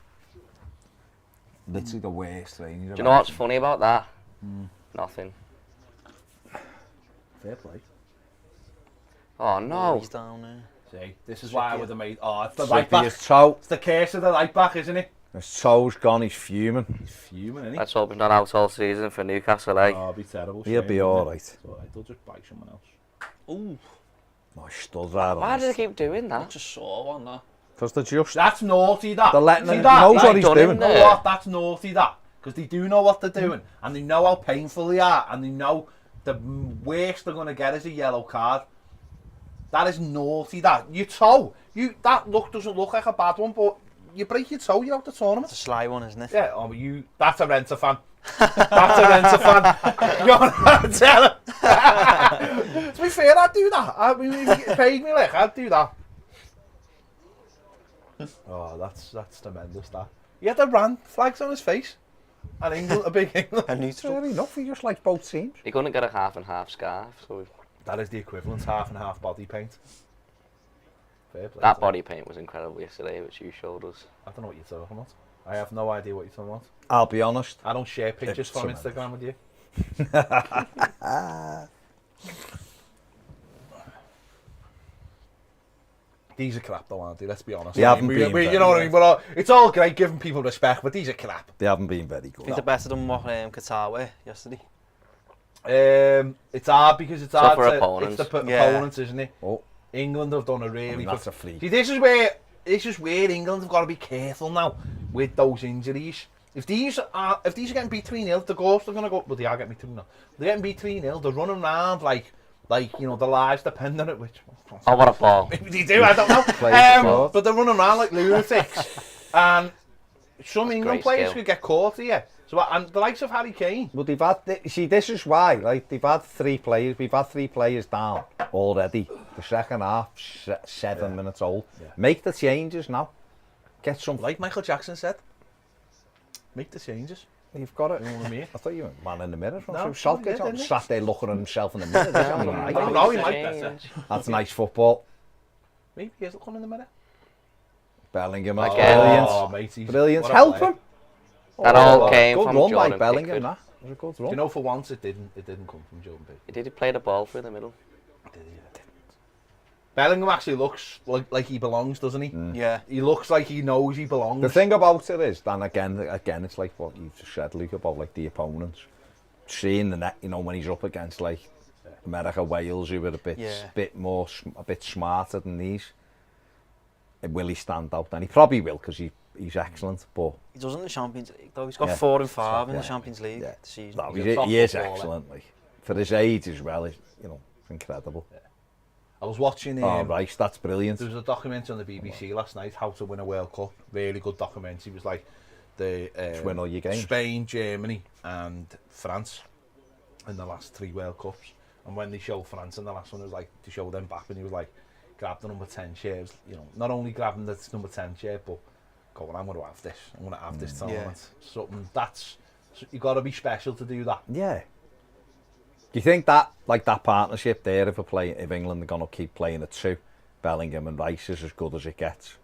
Literally the worst trainers. Do you know what's funny about that? Nothing. Fair play. Oh no! He's down there. See, this is why I would have made. Oh, it's the right back. His toe, It's the curse of the right back, isn't it? his toe's gone, he's fuming. He's fuming, isn't he? Let's hope he's not out all season for Newcastle, eh? Oh, it'll be terrible. He'll shame, be wouldn't it? alright. It's alright, they'll just buy someone else. Ooh, Oh, he stood right Why on do they keep doing that? that's a sore one, that. Because they're just... That's naughty, that. They're letting See him... that? knows what Right he's done him doing. You know there. what? That's naughty, that. Because they do know what they're doing. And they know how painful they are. And they know the worst they're going to get is a yellow card. That is naughty, that. Your toe. That doesn't look like a bad one, but you break your toe, you're out the tournament. It's a sly one, isn't it? Yeah, oh, but that's a Renter fan. That's a Renter fan. You're not telling. To be fair, I'd do that. I mean, if you paid me, like, I'd do that. Oh, that's tremendous, that. He had the Rand flags on his face. And England, a big England. A neutral. Fair enough, he just likes both teams. He couldn't get a half and half scarf, so That is the equivalent, half and half body paint. Fair play. that to body paint was incredible yesterday, which you showed us. him. I don't know what you're talking about. I have no idea what you're talking about. I'll be honest. I don't share pictures It's from tremendous. Instagram with you. These are crap though, aren't they? Let's be honest. They haven't been you very know what I mean? good. It's all great giving people respect, but these are crap. They haven't been very I good. think they're better than what Qatar were yesterday. It's hard because it's Tough hard for to, opponents. It's the Yeah. opponents, isn't it? Oh, England have done a I really mean, that's a free. See, this is where England have got to be careful now with those injuries. If these are getting beat 3-0, the goals are going to go. Well, they are getting beat 3-0. They're getting beat 3-0. They're running around like you know, their lives depend on it. Which Oh, what a ball! maybe they do. I don't know. Play support. But they're running around like lunatics, and some That's England great players skill. could get caught here. So, and the likes of Harry Kane. Well, they've had... See, this is why, right? They've had three players. We've had three players down already. The second half, 7 minutes old. Yeah. Make the changes now. Get some... Like Michael Jackson said, make the changes. You've got it. You know what I mean? I thought you were a man in the mirror from No, some Southgate. he did, didn't he? Sat there looking at himself in the mirror. That's not I right. don't know, he might better. That's nice football. Maybe he is looking in the mirror. Bellingham, Again. brilliant. Oh, mate, he's Brilliant. what a Help player. him. That all Oh, came Good from run Jordan by Bellingham, Pickford. that. It was a good Do run. you know, for once it didn't come from Jordan Pickford. He did play the ball through the middle. Bellingham actually looks like he belongs, doesn't he? Yeah. He looks like he knows he belongs. The thing about it is, then again, it's like what you just said, Luke, about like the opponents. Seeing the net, you know, when he's up against like America, Wales, who were a bit smarter than these. Will he stand out? And he probably will, because he's excellent. But He does in the Champions League though. He's got Yeah. 4 and 5 in Yeah. the Champions League Yeah. this season. no, He's a top he is footballer. excellent. Like, for his age as well, you know, incredible. I was watching Oh, right, that's brilliant. there was a documentary on the BBC last night, How to Win a World Cup. Really good documentary. It was like the Just win all your games. Spain, Germany and France in the last 3 World Cups. And when they showed France in the last one, it was like to show them back, and he was like, grab the number 10 chair. You know, not only grabbing the number 10 chair, but going, I'm going to have this. I'm going to have this tournament. Something that's, you got to be special to do that. Yeah. Do you think that, like that partnership there, if England are going to keep playing at 2, Bellingham and Rice is as good as it gets?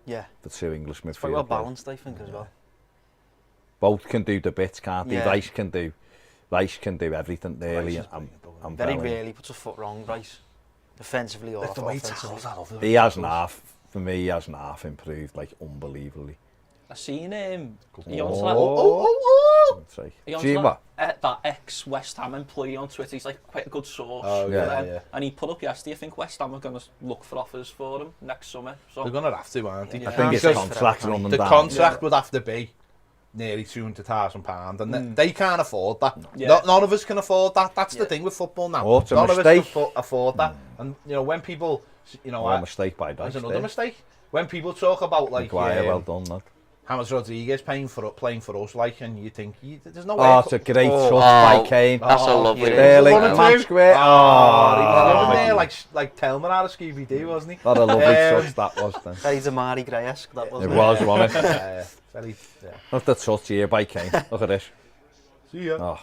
Yeah. The 2 English midfielders. It's quite well balanced, I think, as well. Both can do the bits, can't they? Yeah. Rice can do everything really. Rice is And Very Bellingham. rarely puts a foot wrong, Bryce. Defensively or The way he offensively. tackles, I love the way He he hasn't tackles. half, for me, he hasn't half improved, like, unbelievably. I seen he Oh, owns oh. It's like, he owns Gee, what? that ex-West Ham employee on Twitter. He's like quite a good source. Oh, for yeah, them. yeah. And he put up yesterday, I think West Ham are going to look for offers for him next summer. So They're going to have to, aren't they? Yeah. I think his Can't contract's running The down. contract would have to be nearly £200,000, and they can't afford that. Yeah. None of us can afford that. That's the thing with football now. Oh, it's a None of mistake. us can afford that. And you know, when people, you know, Oh, a mistake by there's Dyche another there. mistake. When people talk about like Maguire, well done, lad. James Rodriguez playing for us, like, and you think there's no way. Oh, it's a great touch by Kane. That's a lovely. Sterling, One or match two. square. He was running there Oh, like Telman out of Scooby Doo, wasn't he? what a lovely touch that was then. Very Damari Gray-esque, that was. It was, wasn't it? Very, yeah. Look at the touch here by Kane. Look at this. See ya.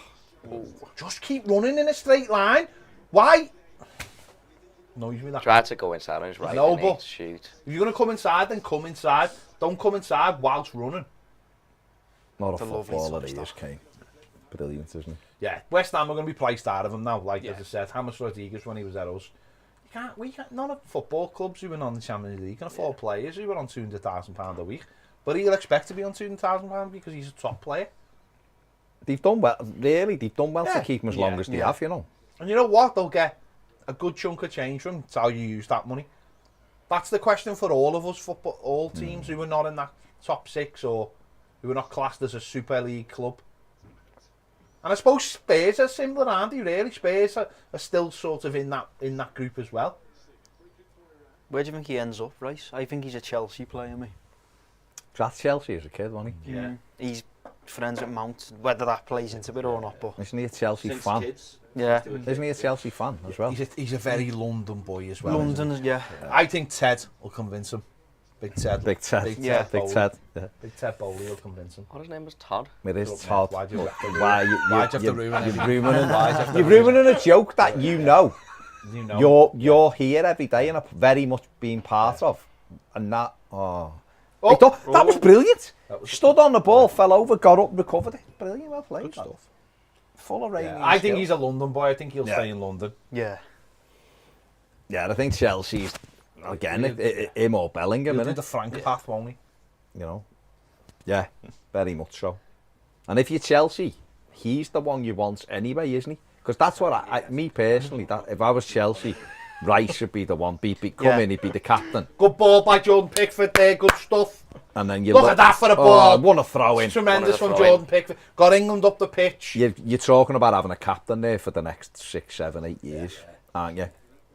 Oh, Just keep running in a straight line. Why? Annoys me that. Tried to go inside on his right. No, didn't he, but- to shoot. If you're going to come inside, then come inside. Don't come inside whilst running. not a It's a lovely footballer touch, he is, Kane. Brilliant, isn't he? Yeah, West Ham are going to be priced out of him now. Like Yeah. as I said, James Rodriguez when he was at us. We can't. None of football clubs who were on the Champions League can afford players who were on £200,000 a week. But he'll expect to be on £200,000 because he's a top player. They've done well, really. They've done well Yeah. to keep him as long as they Yeah. have, you know. And you know what? They'll get a good chunk of change from. It's how you use that money. That's the question for all of us, football, all teams who are not in that top six or who are not classed as a Super League club. And I suppose Spurs are similar, aren't they? Really, Spurs are still sort of in that group as well. Where do you think he ends up, Rice? I think he's a Chelsea player, mate. That's Chelsea as a kid, wasn't he? Yeah. He's friends with Mount, whether that plays into it or not, but Isn't he a Chelsea Since fan? kids. yeah. Isn't he a Chelsea fan as well? He's a very London boy as well. isn't London, yeah. he? I think Ted will convince him. Big Ted. Big Ted. Big Yeah. Ted. Big Bowley. Ted. Yeah. Big Ted Bowley will convince him. What his name was Todd. It is Look, Todd. mate, why'd you have to Why why'd you have to ruin it? You're ruining Why'd you have to you're ruin ruining a joke that you know. You know. You're here every day and are very much being part of. And that, Oh. that was brilliant. That was- Stood on the ball, fell over, got up, recovered it. Brilliant, well played. Good stuff. Full of rain. Yeah, I think he's a London boy. I think he'll stay in London. Yeah. Yeah, I think Chelsea's, again, him or Bellingham, He'll do innit? the Frank path, won't he? You know? Yeah, very much so. And if you're Chelsea, he's the one you want anyway, isn't he? Because that's what me personally, that if I was Chelsea, Rice should be the one. Come in, he'd be the captain. Good ball by Jordan Pickford there. Good stuff. And then you Look at that for a ball. What a throw in. Tremendous One from of the Jordan Pickford. Got England up the pitch. You're talking about having a captain there for the next 6, 7, 8 years, aren't you?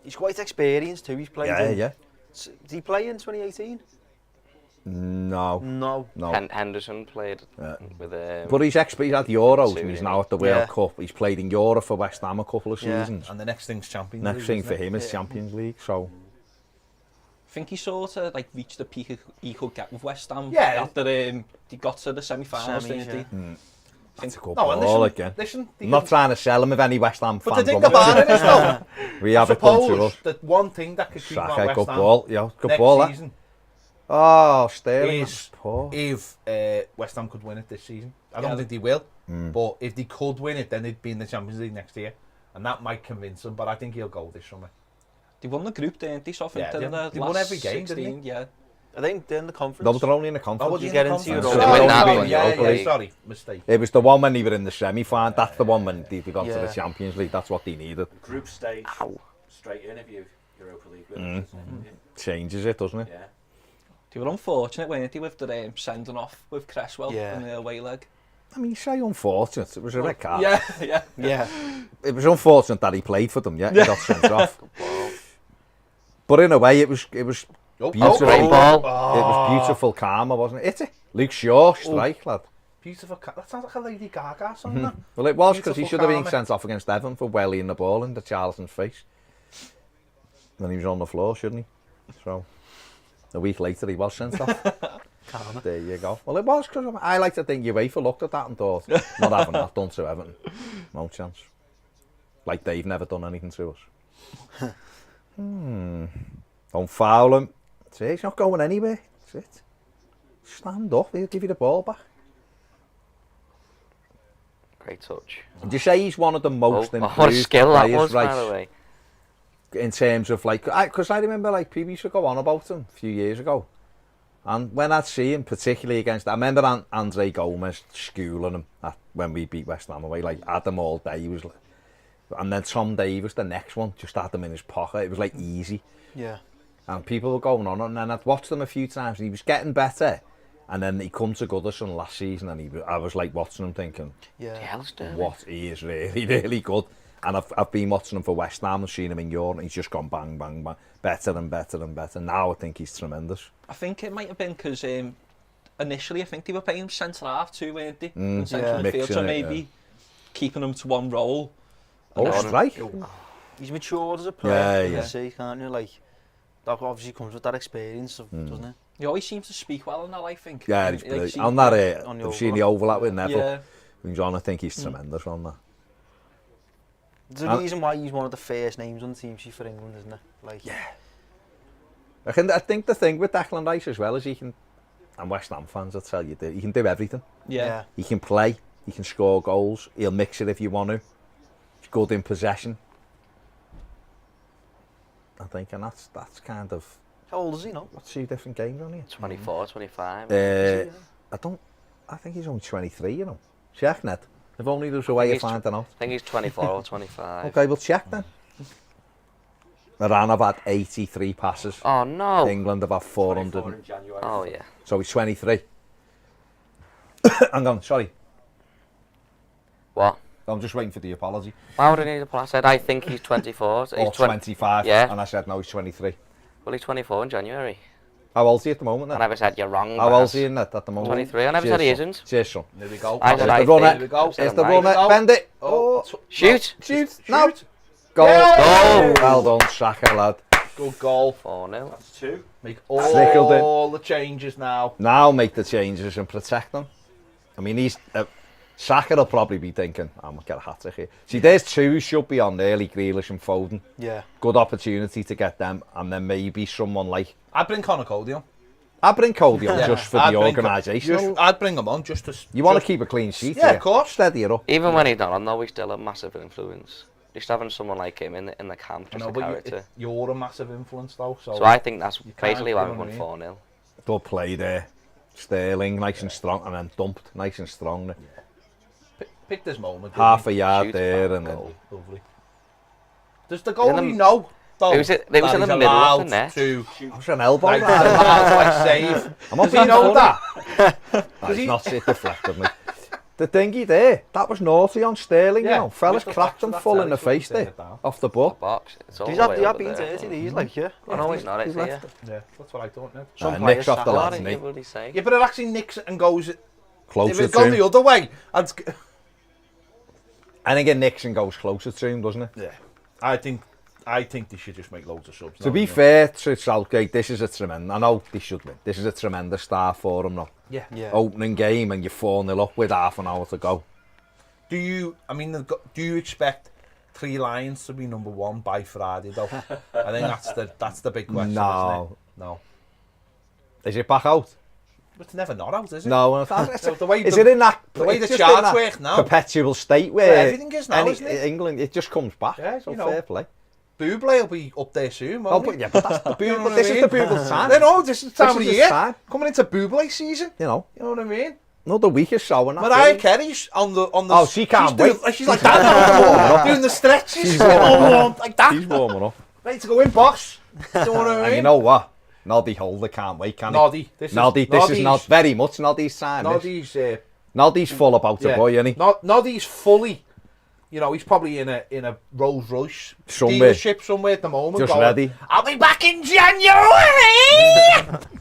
He's quite experienced too. He's played in... Yeah. Did he play in 2018? No. No. Henderson played with But he's had Euros and he's now at the World Yeah. Cup. He's played in Europe for West Ham a couple of Yeah. seasons. And the next thing's Champions League. Next thing isn't for it? him is Champions League, so... I think he sort of like reached the peak he could get with West Ham. Yeah. After they got to the semi-finals, Semis, didn't yeah. he? It's a good No, and ball listen, again. listen. I'm not trying to sell him if any West Ham But fans the thing want about it is, though, We have it come to suppose us. that one thing that could keep him at Saka, West good Ham ball. Yeah, good next ball. season Oh, Sterling. is Poor. if West Ham could win it this season. I don't think they will, but if they could win it, then they'd be in the Champions League next year, and that might convince him. But I think he'll go this summer. They won the group, didn't they? So I think Yeah, in the they won last every game, didn't 16, they? yeah. I think they're in the conference. No, but they're only in the conference. was you he get in the into conference? Europa. They win that sorry, one, yeah, Europa League. sorry, mistake. It was the one when they were in the semi-final. That's the one when they got to the Yeah. Champions League. That's what they needed. Group stage, straight in if you Europa League winners, isn't it? Changes it, doesn't it? Yeah. They were unfortunate, weren't they, with the sending off with Cresswell Yeah. in the away leg. I mean, you say unfortunate. It was a red card. Yeah, yeah. Yeah. It was unfortunate that he played for them. Yeah, he got sent off. But in a way, it was Oh, beautiful. Great ball. It was beautiful karma, wasn't it? It's it. Luke Shaw strike, lad. Beautiful. That sounds like a Lady Gaga song. That. Well, it was because he Beautiful should have been karma. sent off against Everton for wellying the ball into Charlton's face. Then he was on the floor, shouldn't he? So a week later, he was sent off. There you go. Well, it was because I like to think UEFA looked at that and thought, not having that done to Everton. No chance. Like they've never done anything to us. Don't foul him. See, he's not going anywhere. That's it. Stand up. He'll give you the ball back. Great touch. Did you say he's one of the most improved What a skill that players, was, right? by the way. in terms of like, because I remember like people used to go on about him a few years ago. And when I'd see him, particularly against, I remember Andre Gomez schooling him when we beat West Ham away, like had him all day. He was like, and then Tom Davies, the next one, just had him in his pocket. It was like easy. Yeah. And people were going on, and then I'd watched him a few times, and he was getting better. And then he come to Goodison last season, and I was like watching him thinking, what, he is really, really good. And I've been watching him for West Ham and seen him in Europe, and he's just gone bang, bang, bang, better and better and better. Now I think he's tremendous. I think it might have been because initially I think they were playing him centre half too, weren't they? In central midfield, so maybe keeping him to one role. Strike. He's matured as a player. Yeah. You can see, can't you? Like, that obviously comes with that experience, doesn't it? He always seems to speak well in that, I think. Yeah, he's Like, brilliant. On that, I've seen the overlap with Neville. Yeah. John, I think he's tremendous on that. There's a reason why he's one of the first names on the team sheet for England, isn't it? Like, I think the thing with Declan Rice as well is he can, and West Ham fans will tell you, he can do everything. Yeah. He can play, he can score goals, he'll mix it if you want to. He's good in possession. I think, and that's kind of... how old is he now? What's 2 different games on here? 24, 25. I think he's only 23, you know. Check, Ned. If only there's a way of finding out. I think he's 24 or 25. Okay, we'll check then. Iran have had 83 passes. Oh, no. England have had 400. 24 in January. Oh, yeah. So he's 23. Hang on, sorry. What? I'm just waiting for the apology. Why would I need a plan? I said, I think he's 24. Or 25. Yeah. And I said, no, he's 23. Well, he's 24 in January. How old is he at the moment I then? never said you're wrong. How old is he in that at the moment? 23. I never said he isn't. Cheers, son. There we go. I said I the runner. think. Here we go. Said It's I'm the right. runner. Bend it. Oh, Shoot. Shoot. No. Goal. Goal. Well done, Saka, lad. good goal. 4-0. That's 2. Make Snickled it. all the changes now. Now make the changes and protect them. I mean, he's... Saka will probably be thinking, I'm going to get a hat-trick here. See, there's 2 who should be on early, Grealish and Foden. Yeah. Good opportunity to get them, and then maybe someone like... I'd bring Conor Cody on. I'd bring Cody on just for the organisation. I'd bring him on just to... You want to keep a clean sheet, Yeah, of course. Steady it up. Even when he's not on, though, he's still a massive influence. Just having someone like him in the camp, just a character. You're a massive influence, though. So I think that's basically why we you know won what I 4-0. Good play there. Sterling, nice and strong, and then dumped, nice and strong. Pick this moment. Half a yard Shoot, there, bang, and then... goal. Lovely. Does the goalie know? It was in the middle of the net. That was an elbow. Like, allowed to save. Does he know that? He's not it deflected me. The thingy there, that was naughty on Sterling, you know. Fellas cracked him full in the face there, off the butt. Box. It's all He's the way had over been there. dirty, these, like, yeah. Oh, no, he's not. It's here. Yeah, that's what I thought, Ned. Nicks off the What lad's did you knee. bloody say? Yeah, but it actually nicks it and goes... If Closer it's to gone the him. other way, I'd... I think it nicks and goes closer to him, doesn't it? Yeah. I think they should just make loads of subs. To be fair to Southgate, this is a tremendous... I know they should win. This is a tremendous start for him now. Yeah. Opening game and you're 4-0 up with half an hour to go. Do you expect 3 Lions to be number 1 by Friday, though? I think that's the big question, No. isn't it? No. Is it back out? It's never not out, is it? No. The way Is it in that... the way it's the just in charts that work now. perpetual state where... everything is now, isn't it? England, it just comes back. Yeah, so you know. fair play. Buble will be up there soon, Oh, won't but he? yeah, but that's the You know Buble. what This I is mean? the Buble time. No, this is the time of the This is year. time. Coming into Buble season. You know, You know what I mean? another week or so. And Mariah Carey's on the. Oh, she can't she's wait. She's like that, doing the stretches, She's warming like that. She's warming up. Ready to go in, boss. You know what I mean? And you know what? Noddy Holder can't wait, can he? Noddy. This is not very much Noddy's time. Noddy's. Noddy's full about the boy, isn't he? Noddy's fully. You know, he's probably in a Rolls Royce Somewhere. dealership somewhere at the moment. Just going, ready. I'll be back in January.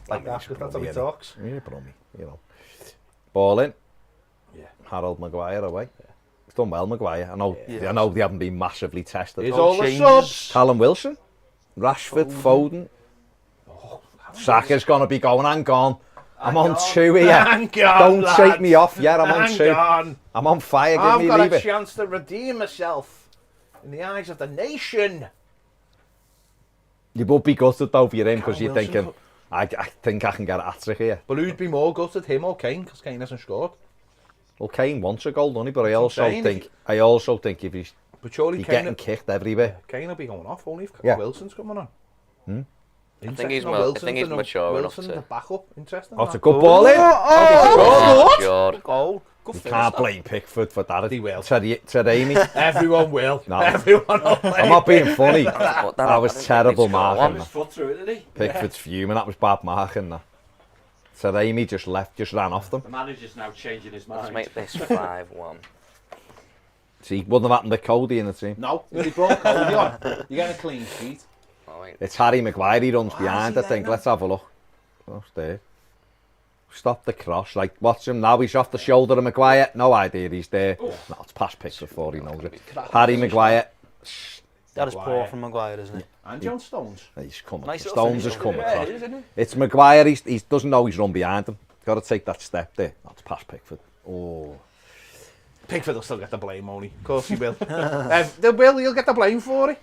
Like that. That's how he talks. Yeah, Brummy, you know. Ball in. Yeah. Harold Maguire away. He's done well, Maguire. I know they haven't been massively tested. Here's all the changes. subs. Callum Wilson, Rashford, Foden. Saka's going to be going. Hang on. I'm on 2 here. Hang on, Don't take me off yet. I'm on 2. Hang on. I'm on fire. Give I've me got leave a it. chance to redeem myself in the eyes of the nation. You would be gutted though if you're in because Callum you're Wilson. thinking, I think I can get a hat-trick here. But who'd be more gutted, him or Kane? Because Kane hasn't scored. Well, Kane wants a goal, doesn't he? But I what I'm also saying, think if he's But surely He's Kane, getting kicked everywhere. Kane will be going off, only if Yeah. Wilson's coming on. I think he's Wilson mature enough Wilson to. the backup, interesting. Oh, it's a good ball in. Oh, God. Goal. Good You can't blame Pickford for that. He will. Said Amy. Everyone will. No. Everyone will. I'm not being funny. But That was terrible marking. His foot through it, didn't he? Pickford's fuming. That was bad marking. That. Said Amy just ran off them. The manager's now changing his Let's mind. make this 5-1. See, wouldn't have happened to Cody in the team. No, if they brought Cody on, you're getting a clean sheet. Oh, wait. It's Harry Maguire. He runs is behind, he I think. there Let's have a look. Oh, there. Stop the cross. Like, watch him now. He's off the shoulder of Maguire. No idea he's there. No, it's past Pickford before he knows it. Harry Maguire. That is poor Maguire. from Maguire, isn't it? And John Stones. He's coming. Nice little Stones finish. is coming Yeah, across. it is, isn't it? It's Maguire. He doesn't know he's run behind him. Got to take that step there. That's past Pickford. Oh. Pickford will still get the blame, only. Of course he will. He'll get the blame for it.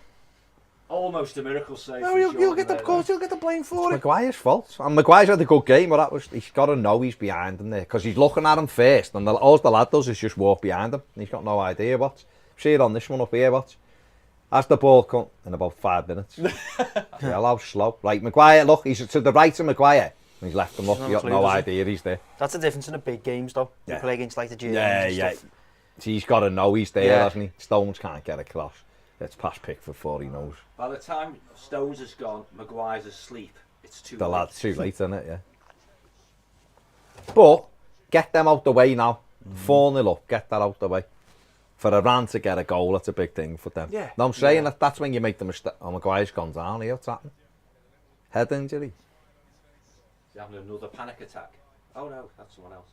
Almost a miracle save. No, from he'll Jordan get the, there, of course he'll get the blame for it. Maguire's fault. And Maguire's had a good game, but he's got to know he's behind him there because he's looking at him first, and all the lad does is just walk behind him. And he's got no idea what. See it on this one up here, what? As the ball come in about 5 minutes. Yeah, how slow. Like Maguire, look, he's to the right of Maguire. And he's left him look. He's He not got a no clue, does he? idea he's there. That's the difference in the big games, though. You Yeah. play against like the Germans Yeah, and yeah. stuff. See, he's got to know he's there, Yeah. hasn't he? Stones can't get across. It's past Pickford before he knows. By the time Stones has gone, Maguire's asleep. It's too The late. lad's too late, isn't it? Yeah. But get them out the way now. 4-0 up. Get that out the way. For Iran to get a goal, that's a big thing for them. Yeah. No, I'm saying that's when you make the mistake. Oh, Maguire's gone down here. What's happened? Head injury. He's having another panic attack. Oh no, that's someone else.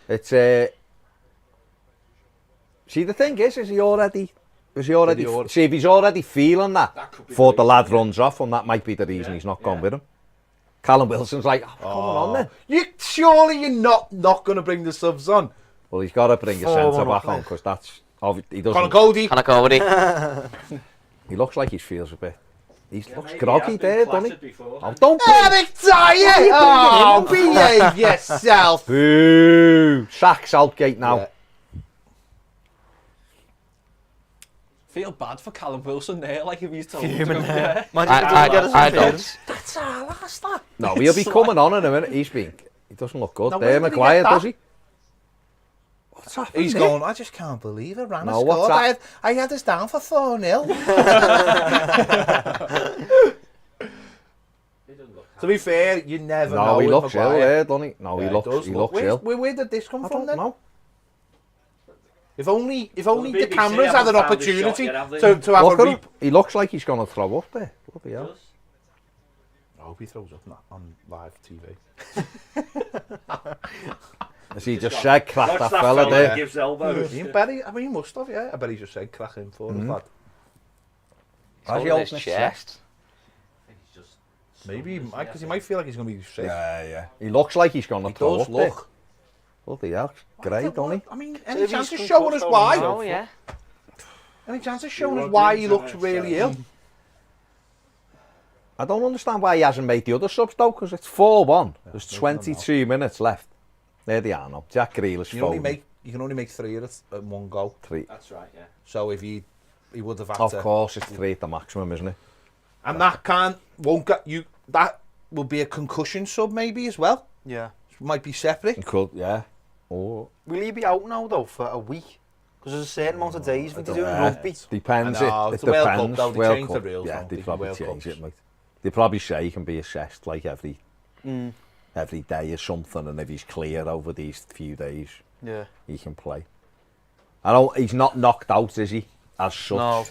It's See, the thing is he already? See, if he's already feeling that That could be before the the reason, lad yeah. runs off, and that might be the reason he's not gone yeah. with him. Callum Wilson's like, oh, come on then. Surely you're not going to bring the subs on. Well, he's got to bring a 4-1 centre up back on there. because that's he Conor doesn't. Cody. Can I go with it? He looks like he feels a bit. He Yeah, looks maybe groggy he has been there, doesn't he? clattered before. Oh, don't Eric Dyer! Oh, behave yourself. boo! Sack Southgate now. Yeah. Feel bad for Callum Wilson there, like if he's told him to Fuming go, there. yeah. Imagine if he doesn't get his I interference. don't. That's our last that. No, he'll be coming on in a minute. He doesn't look good Now, there, where did he Maguire, get does that? he? What's happening? He's going, I just can't believe it. Ran No, a what's scored. that? I had us down for 4-0. He doesn't look To be fair, you never know. No, he with looks ill Maguire. there, doesn't he? No, Yeah, he looks does look. ill. Where did this come I from don't then? know. If only the BBC cameras had an haven't found his shot opportunity yet, have they? to have Look a at him. He looks like he's going to throw up there. Bloody hell. does. I hope he throws up on live TV. As he just said, crack Watch that that fella fella there. that gives elbows. He bet he, I mean, he must have, yeah. I bet he just said crack him for us, lad. How's he Holding holding his his chest. I think he's just Maybe, because he might feel like he's going to be sick. Yeah. He looks like he's going to He throw does up there. look. Bloody hell. Great, doesn't he? I mean, So any if chance he's of showing us concussed, why? Oh, yeah. Any chance of showing us why he looks really ill? I don't understand why he hasn't made the other subs though, because it's 4-1. There's 22 minutes left. There they are now. Jack Grealish You phone. can only make 3 at one go. 3. That's right, yeah. So if he would have had Of to, course, it's 3 at the maximum, isn't it? and that won't get you. That will be a concussion sub maybe as well. Yeah. Might be separate. It could, yeah. Oh, Will he be out now, though, for a week? Because there's a certain amount of days when they're doing yeah. rugby. Depends. I know, It it's the World Cup, depends. though, they World changed the Cup. rules, Yeah, don't they they, for probably World change Cups. it, mate. They probably say he can be assessed like every Mm. day or something, and if he's clear over these few days, Yeah. he can play. I know he's not knocked out, is he? As such. No.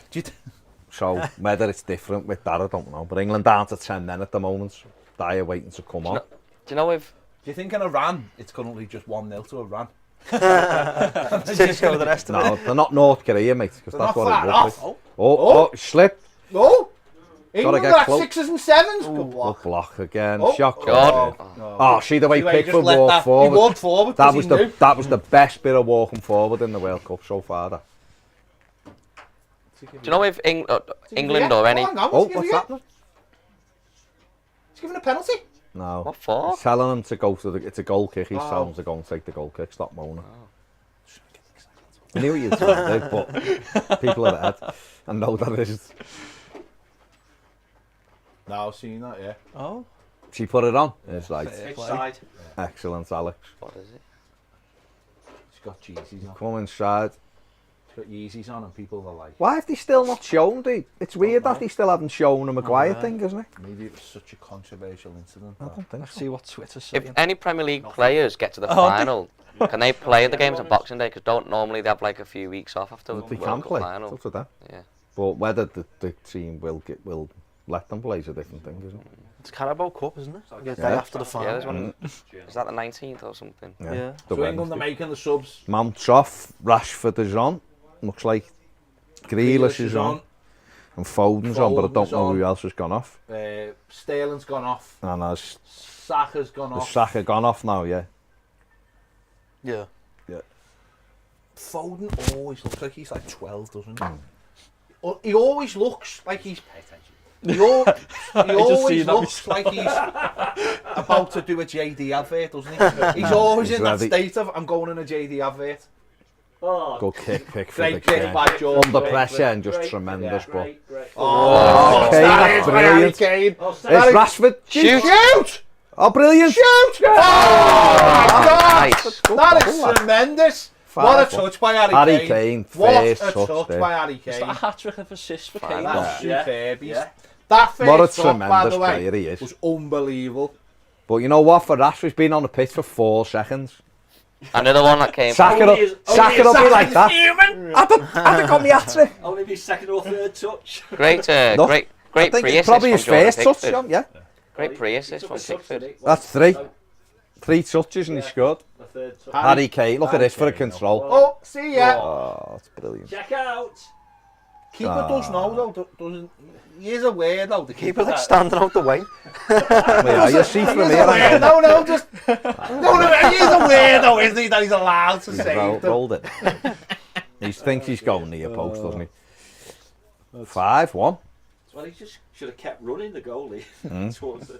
So whether it's different with that, I don't know. But England down to 10 then at the moment. Dyer waiting to come on. Do you know if Do you think in Iran it's currently just 1-0 to Iran? Just go with the rest of No, it. they're not North Korea, mate. Because that's what it would off. be. Oh, slip. Oh! Gotta England get are at close. 6s and 7s. Good Good block. block again. Oh. Shot. God. Oh, see the way See where he just Pickford let walked that- He forward. walked forward. That 'cause was he the knew. that was the best bit of walking forward in the World Cup so far. That. do you know if England or any Oh, hang on, Oh, what's he what's giving? happening? He's giving a penalty. No. What for? He's telling him to go to the... It's a goal kick. He's telling him to go and take the goal kick. Stop moaning. I knew what you were trying to do, but people are ahead. I know that is... No, I've seen that, yeah. Oh. She put it on. It's right. Which side? Excellent, Alex. What is it? It's got Yeezys on. Come inside. It's got Yeezys on and people are like... Why have they still not shown the... It's weird that they still haven't shown the Maguire thing, isn't it? Maybe it was such a controversial incident. I don't think Let's so. see what Twitter's If saying. any Premier League players get to the final, can they play the games on Boxing Day? Because don't normally they have like a few weeks off after the They World can Cup play. final. It's up to them. Yeah. But whether the team will let them play is a different thing, isn't it? It's Carabao Cup, isn't it? The day Yeah. after the final. Yeah, there's one. Is that the 19th or something? Yeah. The So England are Wednesday. making the subs. Mount's off. Rashford is on. Looks like Grealish is on. And Foden's on, but I don't Foden's know on. who else has gone off. Sterling's gone off. And has Saka's gone off. Saka gone off now, yeah. Yeah. Foden always looks like he's like 12, doesn't he? He always looks like he's... Pay attention. He always looks like he's about to do a JD advert, doesn't he? He's always He's in that ready. state of, I'm going in a JD advert. Oh, Good kick for the Great kick Kane. by George. Under pressure and just tremendous, but... great. Oh, Kane, that's brilliant. Kane. Oh, It's Rashford. Shoot! Oh, brilliant. Shoot! Oh, my God! Nice. That is tremendous. What a touch by Harry Kane. Kane, What first a touch touch there. by Harry Is that a Kane. hat-trick of assists for Kane? That's Yeah. superb. He's- Yeah. That first What a touch, by tremendous the way, player he is. was unbelievable. But you know what? For Rashford's been on the pitch for 4 seconds. Another one that came. Saka Only his- only Saka his will be second like that. human. I'd have got me hat-trick. Only his second or third touch. Great, No, great I think it's pre-assist probably from his Jordan first touch, Pickford. John, yeah. Great pre-assist from He took a touch, Pickford. didn't he? That's 3. 3 touches and he scored. The third touch. Harry Kane, look at Harry this for the Kane, control. Oh, see ya. Oh, that's brilliant. Check out. Keeper does know though, doesn't he? Is aware though. The Keeper like standing out the way. Yeah, you see from here. aware, no, just no, he's aware though, isn't he? That he's allowed to say it. Rolled it. He thinks he's going near post, doesn't he? 5-1. Well, he just should have kept running the goalie towards the.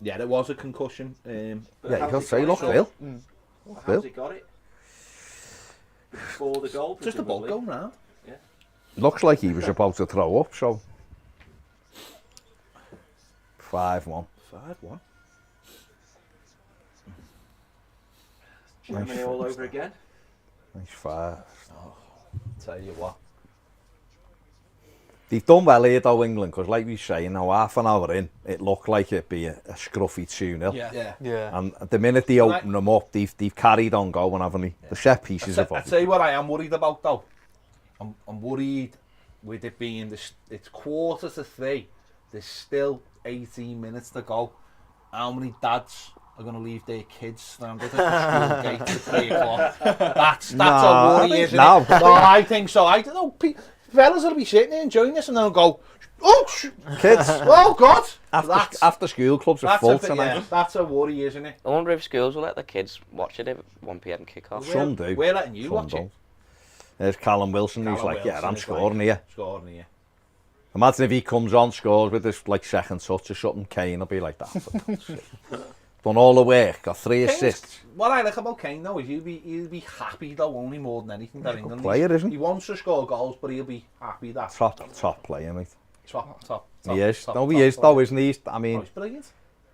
Yeah, there was a concussion. But Yeah, you how's can he say, got look, it? Phil. How's he got it? Before the goal, Just a ball presumably. going round. Looks like he was about to throw up, so. 5-1. 5-1. Germany all over again. Nice 5. Tell you what. They've done well here though, England, because like we say, now half an hour in, it looked like it'd be a scruffy 2-0. Yeah. Yeah. And the minute they open them up, they've carried on going, haven't they? The set pieces have I tell you what I am worried about though. I'm worried with it being it's 2:45. There's still 18 minutes to go. How many dads are going to leave their kids stranded at the school gate at 3 o'clock? That's No, a I worry, think isn't no. it? No, I think so. I don't know. Fellas will be sitting there enjoying this and then go, Kids, oh God. after school clubs are That's full a, tonight. yeah, that's a worry, isn't it? I wonder if schools will let the kids watch it at 1 p.m. kick-off. Some do. We're letting you Some watch don't. it. There's Callum Wilson, who's Callum like, yeah, Wilson I'm is scoring like, here. Scoring here. Imagine if he comes on, scores with this like second touch or something, Kane will be like that. For God's sake. Done all the work, got 3 assists. What I like about Kane though is he'll be happy though, only more than anything that He's a good England. player, isn't he? He wants to score goals, but he'll be happy that Top player, mate. top. He is. top, No, he top is player. though, isn't he? I Oh, mean, he's brilliant.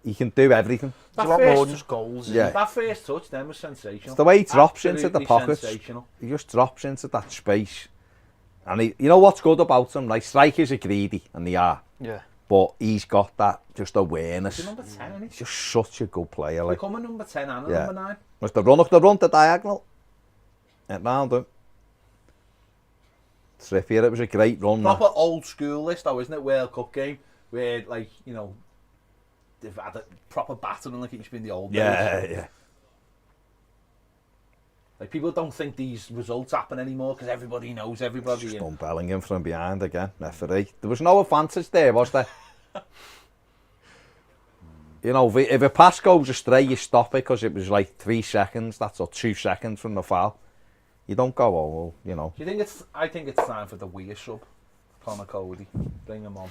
he can do everything. It's a That lot more first, than just goals. Yeah. that first touch then was sensational. It's the way he drops into the Absolutely pockets. sensational. He just drops into that space. And you know what's good about him? Like, strikers are greedy, and they are. Yeah. But he's got that just awareness. He's number 10, isn't he? He's just such a good player. Like, Become a number 10 and a Yeah. number 9. was the run the diagonal. And round him. Trippier, it was a great run. that. Proper old school list though, isn't it? World Cup game where like, you know, they've had a proper battering like it used to be in the old days. Yeah. Like people don't think these results happen anymore because everybody knows everybody. Just and- done Bellingham from behind again, referee. There was no advantage there, was there? You know, if a pass goes astray, you stop it because it was like 3 seconds, that's or 2 seconds from the foul. You don't go, oh, well, you know. Do you think I think it's time for the Weir sub. Connor Cody. Bring him on.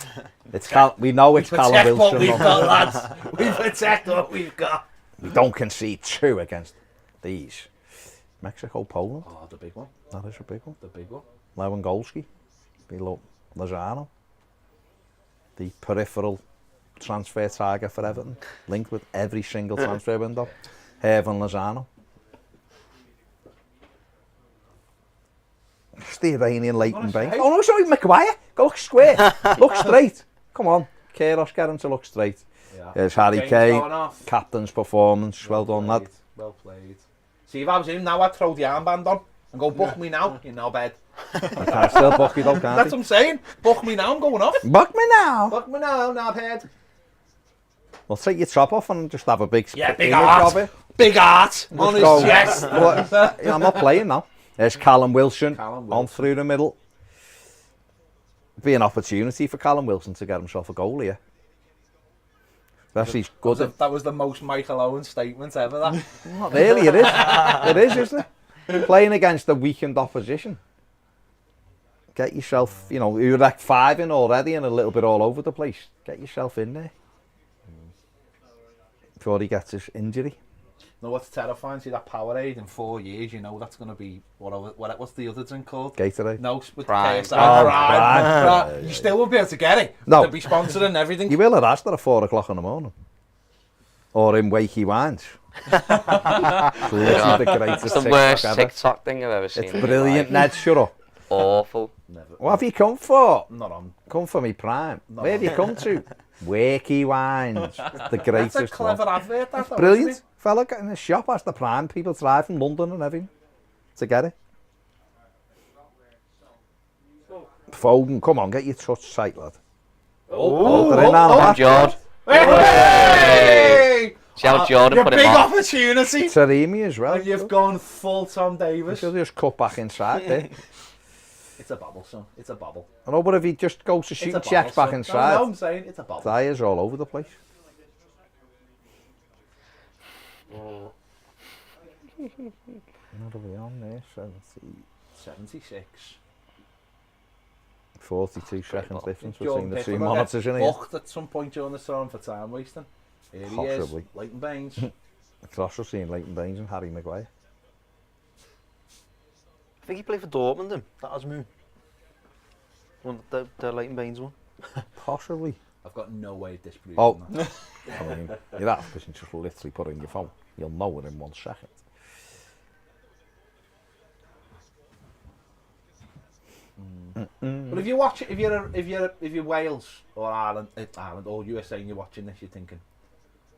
We know it's Callum Protect what Wilson. we've got, lads. We protect what we've got. We don't concede 2 against these. Mexico, Poland. Oh, the big one. That is a big one. The big one. Lewandowski. Below Lozano. The peripheral transfer target for Everton. Linked with every single transfer window. Hervan Lozano. It's the Iranian Leighton Baines. Oh no, sorry, Maguire. Go look square. Look straight. Come on. Kairos, get him to look straight. Yeah. There's Harry Kane's Kane. going off. Captain's performance. Well done, lad. Well played. See, if I was him now, I'd throw the armband on and go, book me now. You're no bed. You can't still book you, though, can't That's what I'm saying. Book me now, I'm going off. Book me now. Book me now, knobhead. Well, take your top off and just have a big Yeah, big image art. of it. Big art on his go. chest. Well, I'm not playing now. There's Callum Wilson, Callum on Wilson. through the middle. Be an opportunity for Callum Wilson to get himself a goal here. Especially he's good at... That was the most Michael Owen statement ever, that. Not really, it is. It is, isn't it? Playing against a weakened opposition. Get yourself, you know, you're like 5 in already and a little bit all over the place. Get yourself in there. Before he gets his injury. No, what's terrifying? See that Powerade in 4 years, you know that's going to be, what's the other drink called? Gatorade. No, with Prime. KSI. Oh, Prime. Prime. You still won't be able to get it. No. They'll be sponsored and everything. You will at Asda at 4 o'clock in the morning. Or in Wakey Wines. It's literally the greatest It's the TikTok worst ever. TikTok thing I've ever seen. It's in my brilliant, life. Ned, shut up. Awful. Never. What have you come for? Not on. Come for me prime. Where have you come to? Wakey Wines. The greatest That's a clever one. advert, that, though, Brilliant. isn't Fella in the shop has the prime. People drive from London and everything to get it. Foden, come on, get your touch tight, lad. They're in now, lad. Jord. Hey! See how Jordan Your put him big on? opportunity. Taremi as well. And you've gone full Tom Davis. Should just cut back inside there. It's a bubble, son. It's a bubble. I know, but if he just goes to It's a shoot bubble, checks back son. inside, No, I'm saying it's a bubble. tires all over the place. What are we on there? 76. 42 seconds difference between Jordan the two Pickford will monitors get in here. booked at some point during the storm for time wasting. Here he Possibly. is, Leighton Baines. It's also seeing Leighton Baines and Harry Maguire. I think he played for Dortmund, then. That was me. The Leighton Baines one. Possibly. I've got no way of disproving Oh. that. I mean, you're that because you just literally put it in your phone. You'll know it in 1 second. But if you watch it, if you're Wales or Ireland or USA and you're watching this, you're thinking,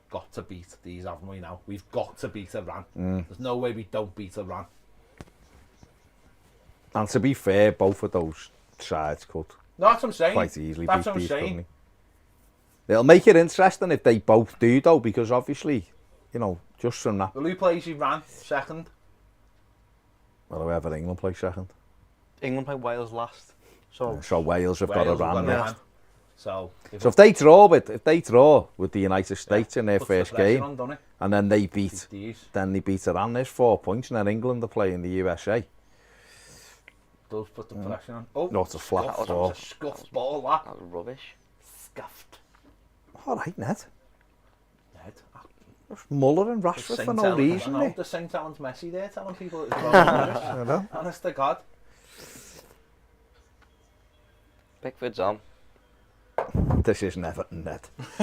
got to beat these, haven't we now? We've got to beat Iran. There's no way we don't beat Iran. And to be fair, both of those sides could No, that's what I'm saying. quite easily That's beat what I'm these, saying. couldn't they? It'll make it interesting if they both do, though, because obviously, you know, just from that, Well, who plays Iran second? well, whoever England plays second. England played Wales last. So, So Wales have got Wales Iran have got next. Iran. So So if they draw with the United States in their puts the first pressure game, on, doesn't it? and then they beat These Iran, there's 4 points, and then England are playing the USA. does put the pressure on. Oh, No, it's a flat scuffed. ball. That was a scuffed ball, that. That was rubbish. Scuffed. All right, Ned. Ned. Muller and Rashford for no reason. No, There. the St. Helens Messi there telling people it's wrong. You know? Honest to God. Pickford's on. This is Everton, Ned.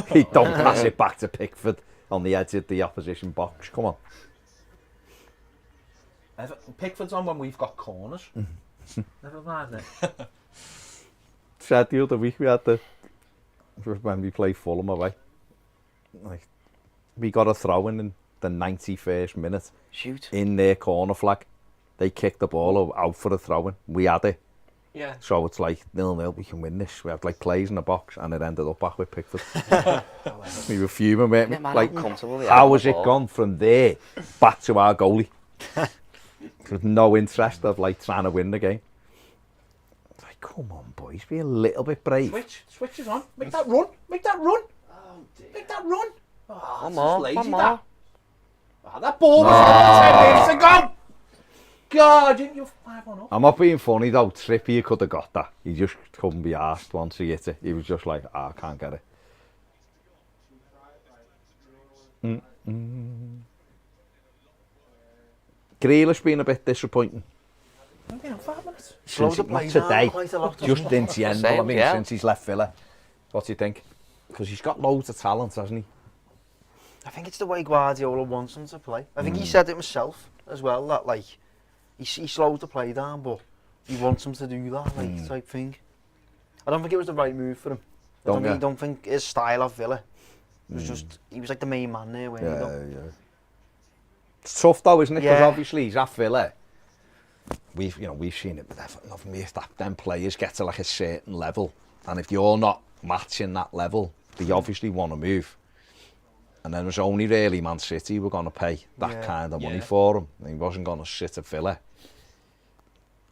He don't pass it back to Pickford on the edge of the opposition box. Come on. Pickford's on when we've got corners. Never mind it. Said the other week we had when we played Fulham away. Like, we got a throw in the 91st minute Shoot. in their corner flag. They kicked the ball out for a throw in. We had it. Yeah. So it's like 0-0, we can win this. We had like plays in the box and it ended up back with Pickford. We were fuming, mate. Yeah, man, Like, how comfortable they are how with has the it ball. gone from there back to our goalie? There's no interest of like trying to win the game. It's like, come on, boys, be a little bit brave. Switch is on. Make that run. Make that run. Oh dear. Make that run. Oh, One that's more. lazy, One more. that. Oh, that ball was on 10 minutes ago. God, you're 5-1 up. I'm not being funny though, Trippier could have got that. He just couldn't be arsed once he hit it. He was just like, I can't get it. Grealish being a bit disappointing. Maybe in 5 minutes. Slows the Not play down today, quite a lot. just in the end, Same, I mean, yeah. since he's left Villa. What do you think? Because he's got loads of talent, hasn't he? I think it's the way Guardiola wants him to play. I think he said it himself as well, that like he slows the play down, but he wants him to do that, like type thing. I don't think it was the right move for him. I don't think his style of Villa was just, he was like the main man there, weren't he? Yeah. It's tough though, isn't it? Because Yeah. obviously he's at Villa. We've seen it with Everton. If them players get to like a certain level, and if you're not matching that level, they obviously want to move. And then it was only really Man City were going to pay that kind of money for him. He wasn't going to sit at Villa.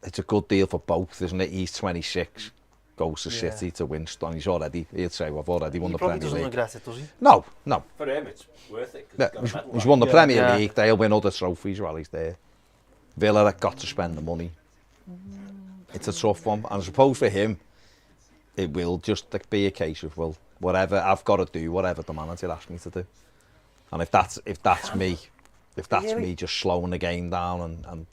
It's a good deal for both, isn't it? He's 26, goes to City to win. And he'd say, well, I've already won the Premier He probably doesn't League. regret it, does he? No. For him, it's worth it. 'Cause Yeah, he's got a medal he's on won the it. Premier Yeah. League. They'll win other trophies while he's there. Villa have got to spend the money. It's a tough one. And I suppose for him, it will just be a case of, well, whatever, I've got to do whatever the manager asks me to do. And if that's me just slowing the game down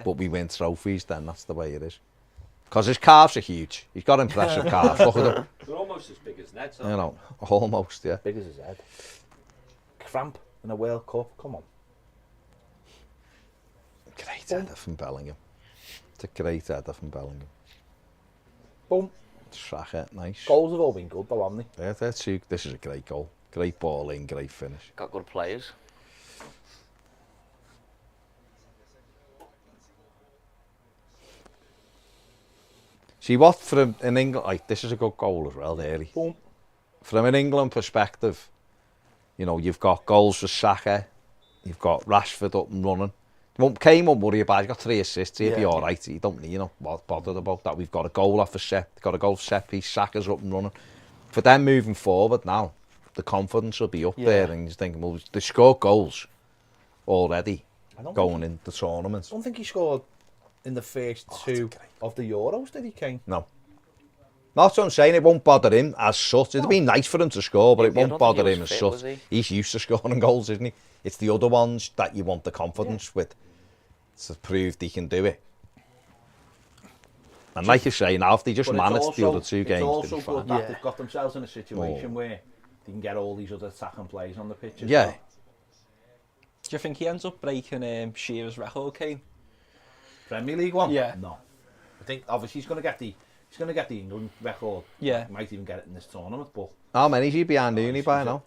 but we win trophies, then that's the way it is. Because his calves are huge. He's got impressive calves. Look at them. They're almost as big as Ned's. You know, almost, yeah. Big as his head. Cramp in a World Cup, come on. Great header from Bellingham. It's a great header from Bellingham. Boom. Shaka, nice. Goals have all been good though, haven't they? Yeah, this is a great goal. Great ball in, great finish. Got good players. See what from in England, like this is a good goal as well, really. Boom. From an England perspective, you know, you've got goals for Saka, you've got Rashford up and running. Kane won't worry about it. He's got 3 assists. He'll be all right. He don't need, bothered about that. We've got a goal off a set. Got a goal set piece. Saka's up and running. For them moving forward now, the confidence will be up there, and you're thinking, well, they scored goals already going in the tournament. I don't think he scored in the first 2 of the Euros, did he, Kane? No. That's what I'm saying. It won't bother him as such. It'd be nice for him to score, but it I won't don't think bother he him was as fit, such. was he? He's used to scoring goals, isn't he? It's the other ones that you want the confidence with to prove they can do it. And like you say, now if they just manage the other 2 games, it's also they'll be good fine. that they've got themselves in a situation where they can get all these other attacking players on the pitch as Yeah. well. Do you think he ends up breaking Shearer's record, Kane? Premier League one? Yeah. No. I think obviously he's going to get the England record. Yeah. He might even get it in this tournament, but How many is he behind Rooney by now?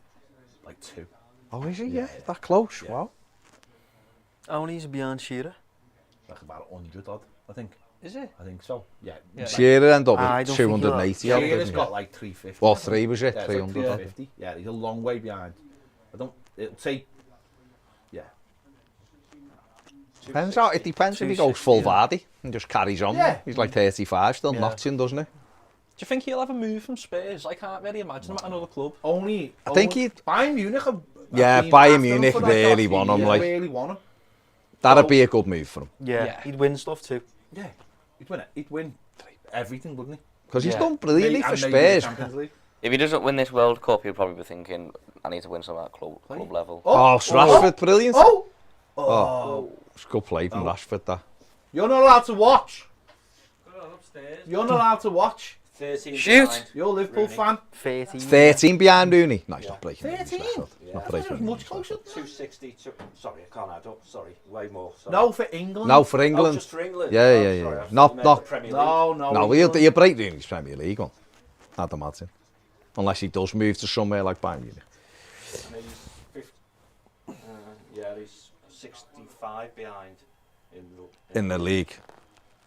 like 2. Oh, is he? Yeah, that close. Yeah. Wow. Only he's beyond Shearer. Like about 100 odd, I think. Is it? I think so. Yeah. Yeah. Shearer ended up I with don't think he'll- 280 odd, Shearer's didn't he? got like 350. Well, 3 was it? Yeah, it's 300 like odd. 350. Yeah, he's a long way behind. It'll take, yeah. It depends if he goes full Vardy and just carries on. Yeah. He's like 35 still Yeah. notching, doesn't he? Do you think he'll ever move from Spurs? I can't really imagine him at another club. I think he'd- Bayern Munich have Yeah, been Bayern after him Munich for that really last want few him, years, like- really want him. That'd be a good move for him. Yeah, Yeah. he'd win stuff too. Yeah, he'd win it. He'd win everything, wouldn't he? Because he's Yeah. done brilliantly for And maybe the Spurs. Champions League. If he doesn't win this World Cup, he'll probably be thinking, I need to win some at club level. Oh, it's Rashford, brilliant. Oh, It's a good play from Rashford, that. you're not allowed to watch. You're not allowed to watch. 13 Shoot! behind. You're a Liverpool Rooney. fan. 13. 13 behind Rooney. No, he's not breaking Rooney's 13? record. Yeah. Not I thought it breaking was Rooney's much closer. record. 260. Sorry, I can't add up. Sorry, way more. Sorry. No, for England. No, for Oh, England. just for England. Yeah, Oh, yeah, sorry, yeah. I thought Not- you meant not- the Premier League. No. No, he'll break Rooney's Premier League one. I'd imagine. Unless he does move to somewhere like Bayern Munich. And he's 50, yeah, he's 65 behind In the league.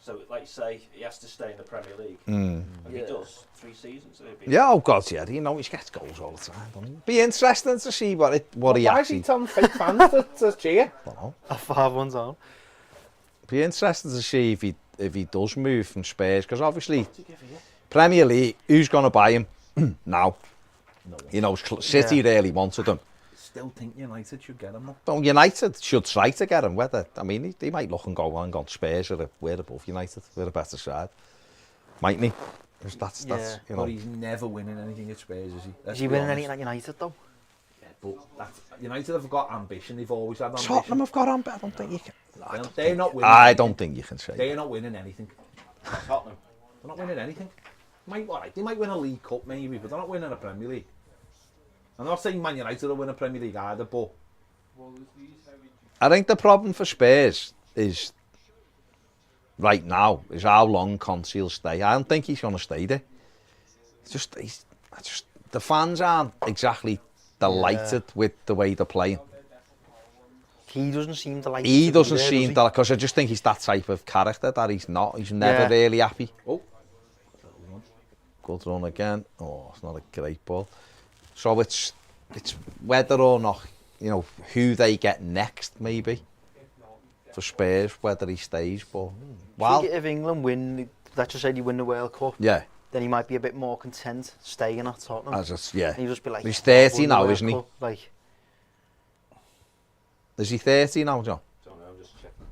So, like you say, he has to stay in the Premier League. Mm. And he does 3 seasons. It'd be- Yeah, oh God, yeah. You know, he gets goals all the time, doesn't he? Be interesting to see what he Why is he actually... telling fake fans to cheer? I don't know. A 5-1 on. Be interesting to see if he does move from Spurs, because obviously Premier League, who's going to buy him now? You know, City really wanted him. still think United should get him. Well, United should try to get him. Whether I mean, they might look and go on Spurs or we're above United. We're a better side, mightn't he? That's you know. But he's never winning anything at Spurs, is he? Is he winning anything at United though? Yeah, but United have got ambition. They've always had ambition. Tottenham have got ambition. I don't think you can. They're not winning. I don't think you can say. They're not winning anything. Tottenham. They're not winning anything. They might win a League Cup maybe, but they're not winning a Premier League. I'm not saying Man United will win a Premier League either, but I think the problem for Spurs is right now is how long Conte will stay. I don't think he's going to stay there. It's just the fans aren't exactly delighted with the way they're playing. He doesn't seem delighted. He doesn't there, seem does because I just think he's that type of character that he's not. He's never really happy. oh, Good run again. Oh, it's not a great ball. So it's whether or not, you know, who they get next maybe for Spurs, whether he stays. But well, if England win, let's just say they win the World Cup, yeah, then he might be a bit more content staying at Tottenham. Yeah, he'll just be like, he's 30 won the now, World isn't he? Cup, like, is he 30 now, John? Don't know, I'm just checking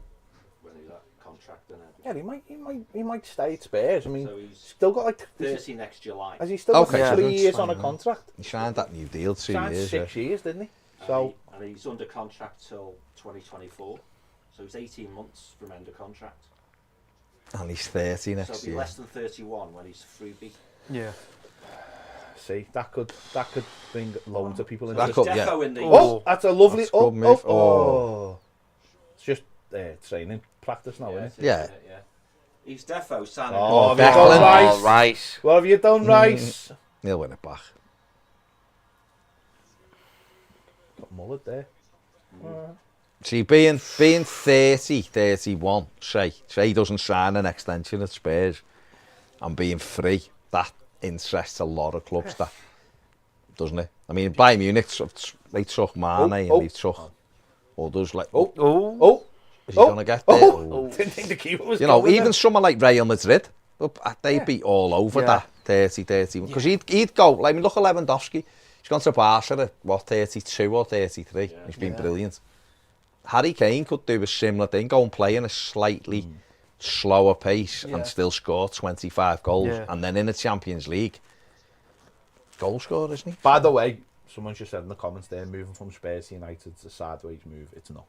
when he's at contract and yeah, he might stay at Spurs. I mean, So he's still got like 30 next July. Has he still got Okay. 3 years Yeah. on a contract? He signed that new deal 2 Signed years. 6 years, didn't he? And So and he's under contract till 2024. So he's 18 months from end of contract. And he's 30 So next he'll be year. less than 31 when he's freebie. yeah. see, that could bring loads of people in. That There's could- Defo in the... Oh, that's a lovely. That's good move. Oh. It's just training practice now, isn't it? it is, Yeah. isn't it? He's Defo signing. Oh, a have you done Declan. right? Oh, right. What have you done, Rice? He'll win it back. Got mullet there. See, being 30, 31, say he doesn't sign an extension at Spurs and being free, that interests a lot of clubs, that, doesn't it? I mean, Bayern Munich, they took Mane and they took others like, is he going to get there? Didn't think the keeper was. You know, going even there. someone like Real Madrid, they'd be all over that 30, 31. Because he'd go, like, I mean, look at Lewandowski. He's gone to Barca at, what, 32 or 33. Yeah. He's been brilliant. Harry Kane could do a similar thing, go and play in a slightly slower pace and still score 25 goals. Yeah. And then in the Champions League, goal scorer, isn't he? By the way, someone just said in the comments there, moving from Spurs to United is a sideways move. It's not.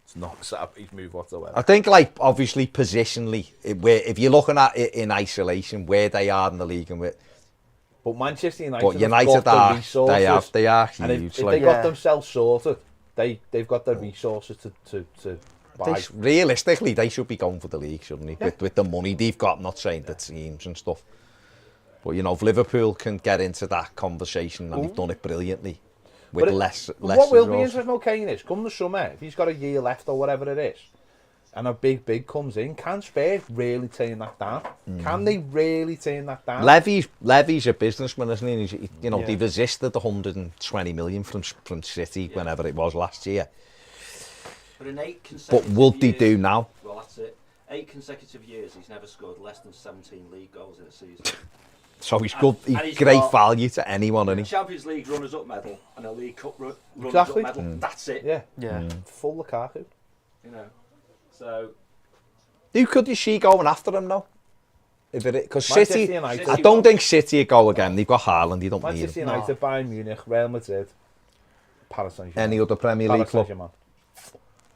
It's not a sideways move whatsoever. I think, like, obviously, positionally, if you're looking at it in isolation, where they are in the league and where... But Manchester United, But United have got the resources. they are huge. And if like, they got themselves sorted, they've got the resources to buy. Realistically, they should be going for the league, shouldn't they? With the money they've got, I'm not saying the teams and stuff. But, you know, if Liverpool can get into that conversation, and they've done it brilliantly, with less what will be resources. interesting about Kane is, come the summer, if he's got a year left or whatever it is, and a big comes in, can Spurs really turn that down? Can they really turn that down? Levy's a businessman, isn't he? He's, you know, they resisted the 120 million from City whenever it was last year. But in 8 consecutive But would they years, do now? Well, that's it. 8 consecutive years, he's never scored less than 17 league goals in a season. So he's good. And He's he's great got value to anyone, isn't he? Champions League runners-up medal and a League Cup runners-up Exactly. medal. That's it. Yeah. Full Lukaku. You know. So Who could you see going after him now? Because Manchester City, United. I don't think City would go again. They've got Haaland. You don't need Manchester him. United, Bayern Munich, Real Madrid, Paris Saint-Germain. Any other Premier League club Saint-Germain.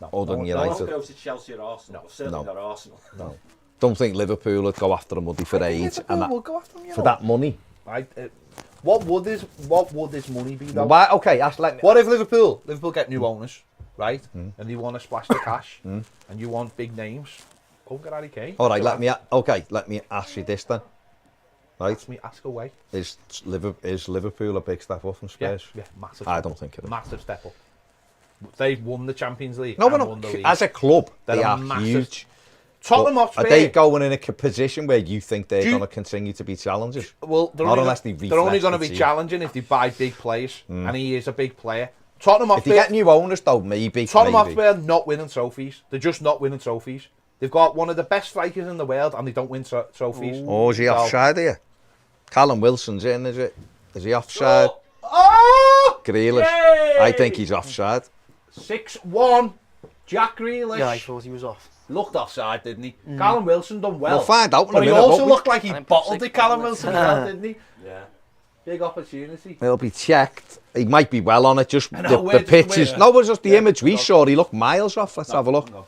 No. other than no United? one goes to Chelsea or Arsenal. No. Certainly No. not Arsenal. No. Don't think Liverpool would go after him, would they, for age and that, We'll go after them, you for know. that money? What would his money be though? Why? Okay, let me. What if Liverpool get new owners, right? And they want to splash the cash, and you want big names? Go get Harry Kane. All right, let me ask you this then. Right, Ask away. is Liverpool a big step up from Spurs? Yeah, massive. I step don't up. think it is. Massive step up. They've won the Champions League. No, and but won the no, league. as a club, They're they a are massive- huge. Tottenham But Hotspur. are they going in a position where you think they're Do you- going to continue to be challengers? Well, they're Not only, unless they they're only refresh going to the be team. challenging if they buy big players, and he is a big player. Tottenham If Hotspur. they get new owners, though, maybe. Tottenham maybe. Hotspur are not winning trophies. They're just not winning trophies. They've got one of the best strikers in the world, and they don't win trophies. Oh, is he So- offside here? Callum Wilson's in, is it? Is he offside? Oh! Grealish. Yay! I think he's offside. 6-1. Jack Grealish. Yeah, I thought he was off. Looked offside, didn't he? Callum Wilson done well. We'll find out in a But he minute, also won't we? looked like he And then bottled put it, Callum 6-1. Wilson, as well, didn't he? Yeah. Big opportunity. It'll be checked. He might be well on it. Just I know, the where's pitch is. where? No, it was just the Yeah, image we no. saw. He looked miles off. Let's have a look. No,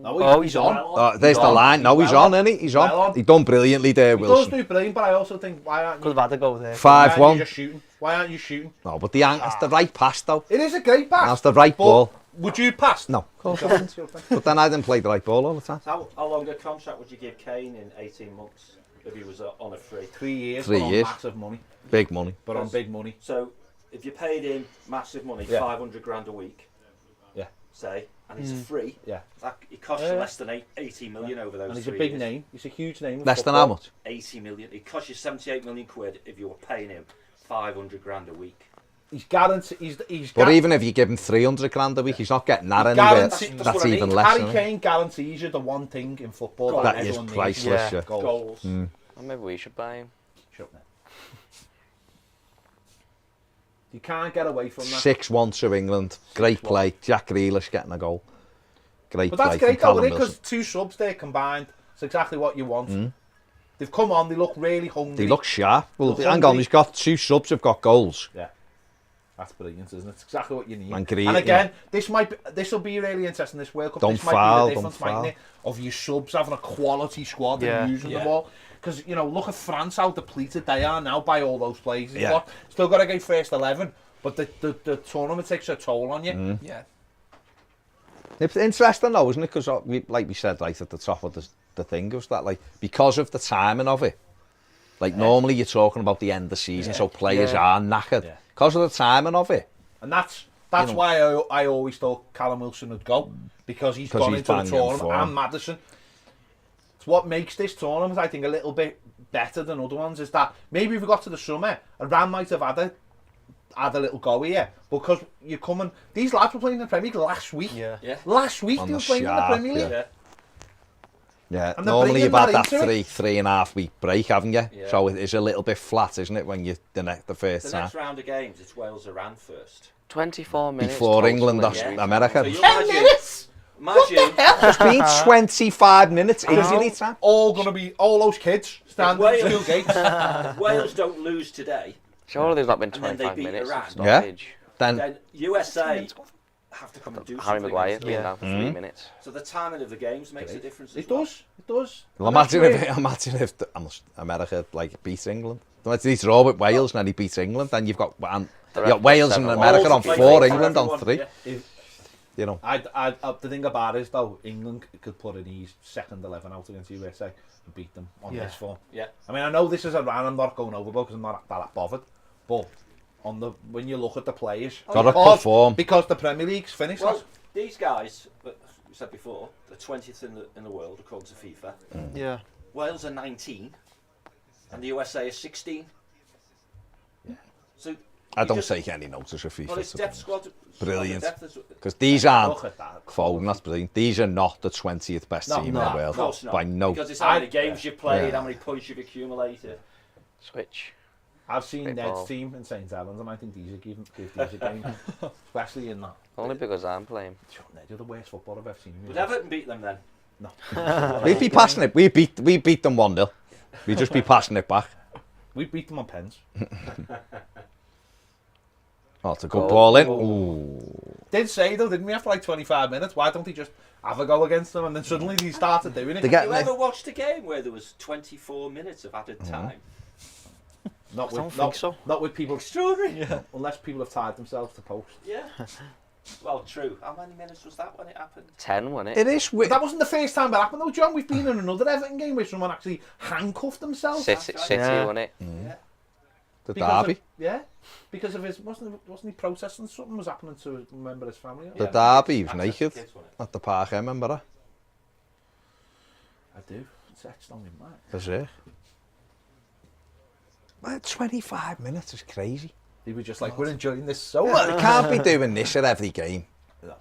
Oh, he's he's on. Oh, there's He's the on. line. No, he's well on, isn't he? He's Well on. on. He done brilliantly there, He does Wilson. do brilliant, but I also think, why aren't Could you, have had to go there. why aren't you 5-1. just shooting? Why aren't you shooting? No, but it's the right pass though. It is a great pass. That's the right but ball. Would you pass? No, of course I wouldn't. But then I didn't play the right ball all the time. How long a contract would you give Kane in 18 months if he was on a free? 3 years. 3 but years. On massive money. Big money. But on big money. So if you paid him massive money, Yeah. 500 grand a week, Yeah. say, and he's free, Yeah. that, it costs you less than 80 million over those And he's 3 a big years. name. He's a huge name. in Less than football. how much? 80 million. It costs you 78 million quid if you were paying him 500 grand a week. He's guaranteed. He's But even if you give him 300 grand a week, he's not getting that anywhere. guaranteed. That's That's what I even mean. less. Harry isn't it? Kane guarantees you the one thing in football That that is everyone priceless. Yeah. Yeah. needs. Goals. Goals. Well, maybe we should buy him. Shut up. You can't get away from that. 6-1 to England. Great play. Jack Grealish getting a goal. Great But play that's from great though, Callum isn't it? Wilson. Because 2 subs there combined. It's exactly what you want. They've come on. They look really hungry. He looks sharp. Well, Look hang on. hungry. He's got 2 subs. Have got goals. Yeah. That's brilliant, isn't it? It's exactly what you need. And great, and again, this will be really interesting. This World Cup. Don't this might foul, be the don't difference, mightn't it, of your subs having a quality squad Yeah. and using Yeah. them all. Because look at France, how depleted they are now by all those players. Yeah. Got. Still got to get first 11, but the tournament takes a toll on you. Yeah. It's interesting though, isn't it? Because like we said right at the top of the thing was that like because of the timing of it, like normally you're talking about the end of the season, so players are knackered. Yeah. Because of the timing of it. And that's why I always thought Callum Wilson would go, because he's 'Cause gone he's into the banging tournament, form. and Maddison. It's what makes this tournament, I think, a little bit better than other ones, is that maybe if we got to the summer, Iran might have had a little go here, because you're coming. These lads were playing in the Premier League last week. Yeah. Yeah. Last week On they the were playing in the sharp, Premier League. yeah. Yeah, And they're normally bringing you've had that that into it. 3.5 week break, haven't you? Yeah. So it is a little bit flat, isn't it, when you the first The time next round of games, it's Wales-Iran first. 24 minutes. before total England, in that's the game. America. So you 10 minutes? Imagine It's been 25 minutes injury It's time. all going to be all those kids standing at Wales- school gates. if Wales don't lose today, Surely there's not been And then they 25 beat minutes Iran. of Yeah. stoppage. Then then USA have to come and do Harry something. Maguire's against been them. down for 3 minutes. So the timing of the games makes a difference. It does. It does. well, And that's imagine if America like beat England. They draw with Wales and then he beats England. Then you've got Wales and 7-1. America on Play 4, for England on everyone, 3. yeah. You know, The thing about it is, though, England could put an ease second 11 out against USA and beat them on Yeah. this form. Yeah. I mean, I know this is Iran. I'm not going overboard because I'm not that bothered. But when you look at the players, Gotta because- perform. because the Premier League's finished. Well, these guys, as we said before, the 20th in the world according to FIFA. Yeah. Wales are 19, and the USA are 16. So I you don't just- take any notice of FIFA. Well, it's depth squad. Brilliant. Depth Because these aren't Look at that. Foden, that's brilliant. These are not the 20th best No, team no, in the of world. course not. By no. Because it's how many I- games you've played, Yeah. how many points you've accumulated. Switch. I've seen Big Ned's ball. team in St Helens, and I think these are give these a game, especially in that. Only because I'm playing. Ned, you're the worst footballer I've ever seen. Would Everton beat them then? No. We'd be passing it. We beat them 1-0. We'd just be passing it back. We beat them on pens. Oh, it's a good Goal. ball in. Ooh. Did say though, didn't we, after like 25 minutes, why don't he just have a go against them, and then suddenly he started doing it? They get Have you me. ever watched a game where there was 24 minutes of added Mm-hmm. time? Not I don't with, think not, so. not with people, Extraordinary. unless people have tied themselves to post. Yeah. Well, true. How many minutes was that when it happened? 10, wasn't It it? is But weird. that wasn't the first time that happened though, John. We've been in another Everton game where someone actually handcuffed themselves. City, Yeah. wasn't it? Yeah. The Because derby. of, yeah, because of his wasn't he protesting something was happening to a member of his family? The Yeah. derby, he was Access to naked kids, wasn't at the park, I remember that. I do. It's etched on me, man. That's it. Well, 25 minutes is crazy. He was just like, we're enjoying this so Well, much. you can't be doing this at every game. No.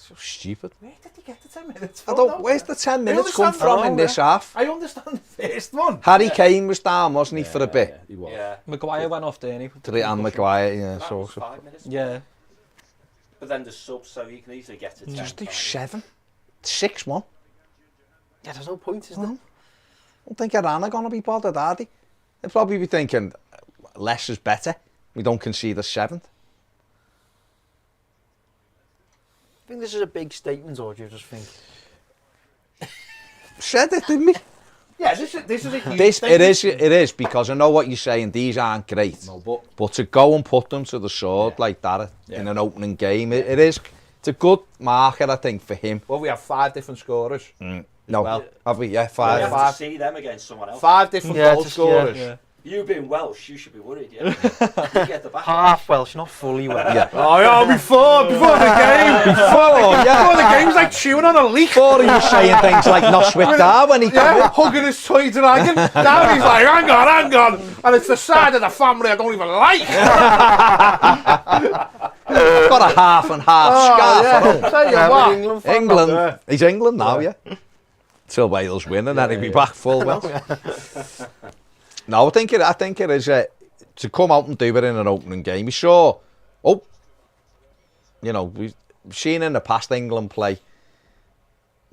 So stupid. Where did he get the 10 minutes I from? don't. Where's the 10 minutes come understand from in that, this half? I understand the first one. Harry Kane was down, wasn't he, for a bit? He was. Yeah. Maguire went off there, and And Maguire, yeah, That so. was 5 minutes. Yeah. But then the subs, so you can easily get to 10. Just do can't you? 7. 6-1. Yeah, there's no point, is there? I don't think Iran are going to be bothered, are they? They'll probably be thinking, less is better. We don't concede a 7th. I think this is a big statement, or do you just think? Said it, didn't we? Yeah, this is a huge This, thing. it is, because I know what you're saying, these aren't great. No, but But to go and put them to the sword like that in an opening game, it is. It's a good marker, I think, for him. well, we have 5 different scorers. No, Well, have we? Yeah, You 5. have Five. to see them against someone else. 5 different Yeah, goal just- scorers. Yeah. You being Welsh, you should be worried, yeah? You get the back. Half Welsh, not fully Welsh. Yeah. Oh, yeah, before the game. Before the game's like chewing on a leaf. Before he was saying things like Noswit when he came Yeah, in. hugging his toy dragon. Now he's like, hang on. And it's the side of the family I don't even like. Got a half and half scarf at home. Tell you what. England. He's England now, yeah. Till Wales win, and then he'll be back full Welsh. No, I think it is to come out and do it in an opening game. We saw, we've seen in the past England play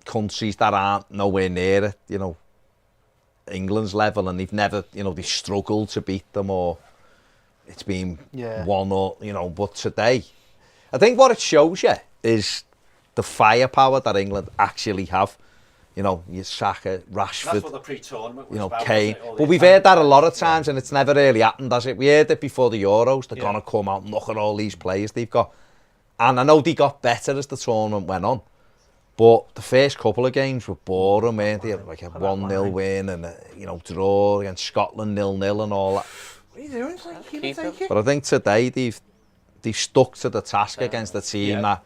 countries that aren't nowhere near it, England's level, and they've never, they struggled to beat them, or it's been 1-0, but today, I think what it shows you is the firepower that England actually have. Your Saka, Rashford, That's what the pre-tournament was about, Kane. wasn't it? All But the we've heard that a lot of times, and it's never really happened, has it? We heard it before the Euros. They're going to come out and look at all these players they've got. And I know they got better as the tournament went on. But the first couple of games were boring, weren't they? Like a 1-0 win and a, draw against Scotland 0-0 and all that. What are you doing? Keep it, take it. But I think today they've stuck to the task against a team that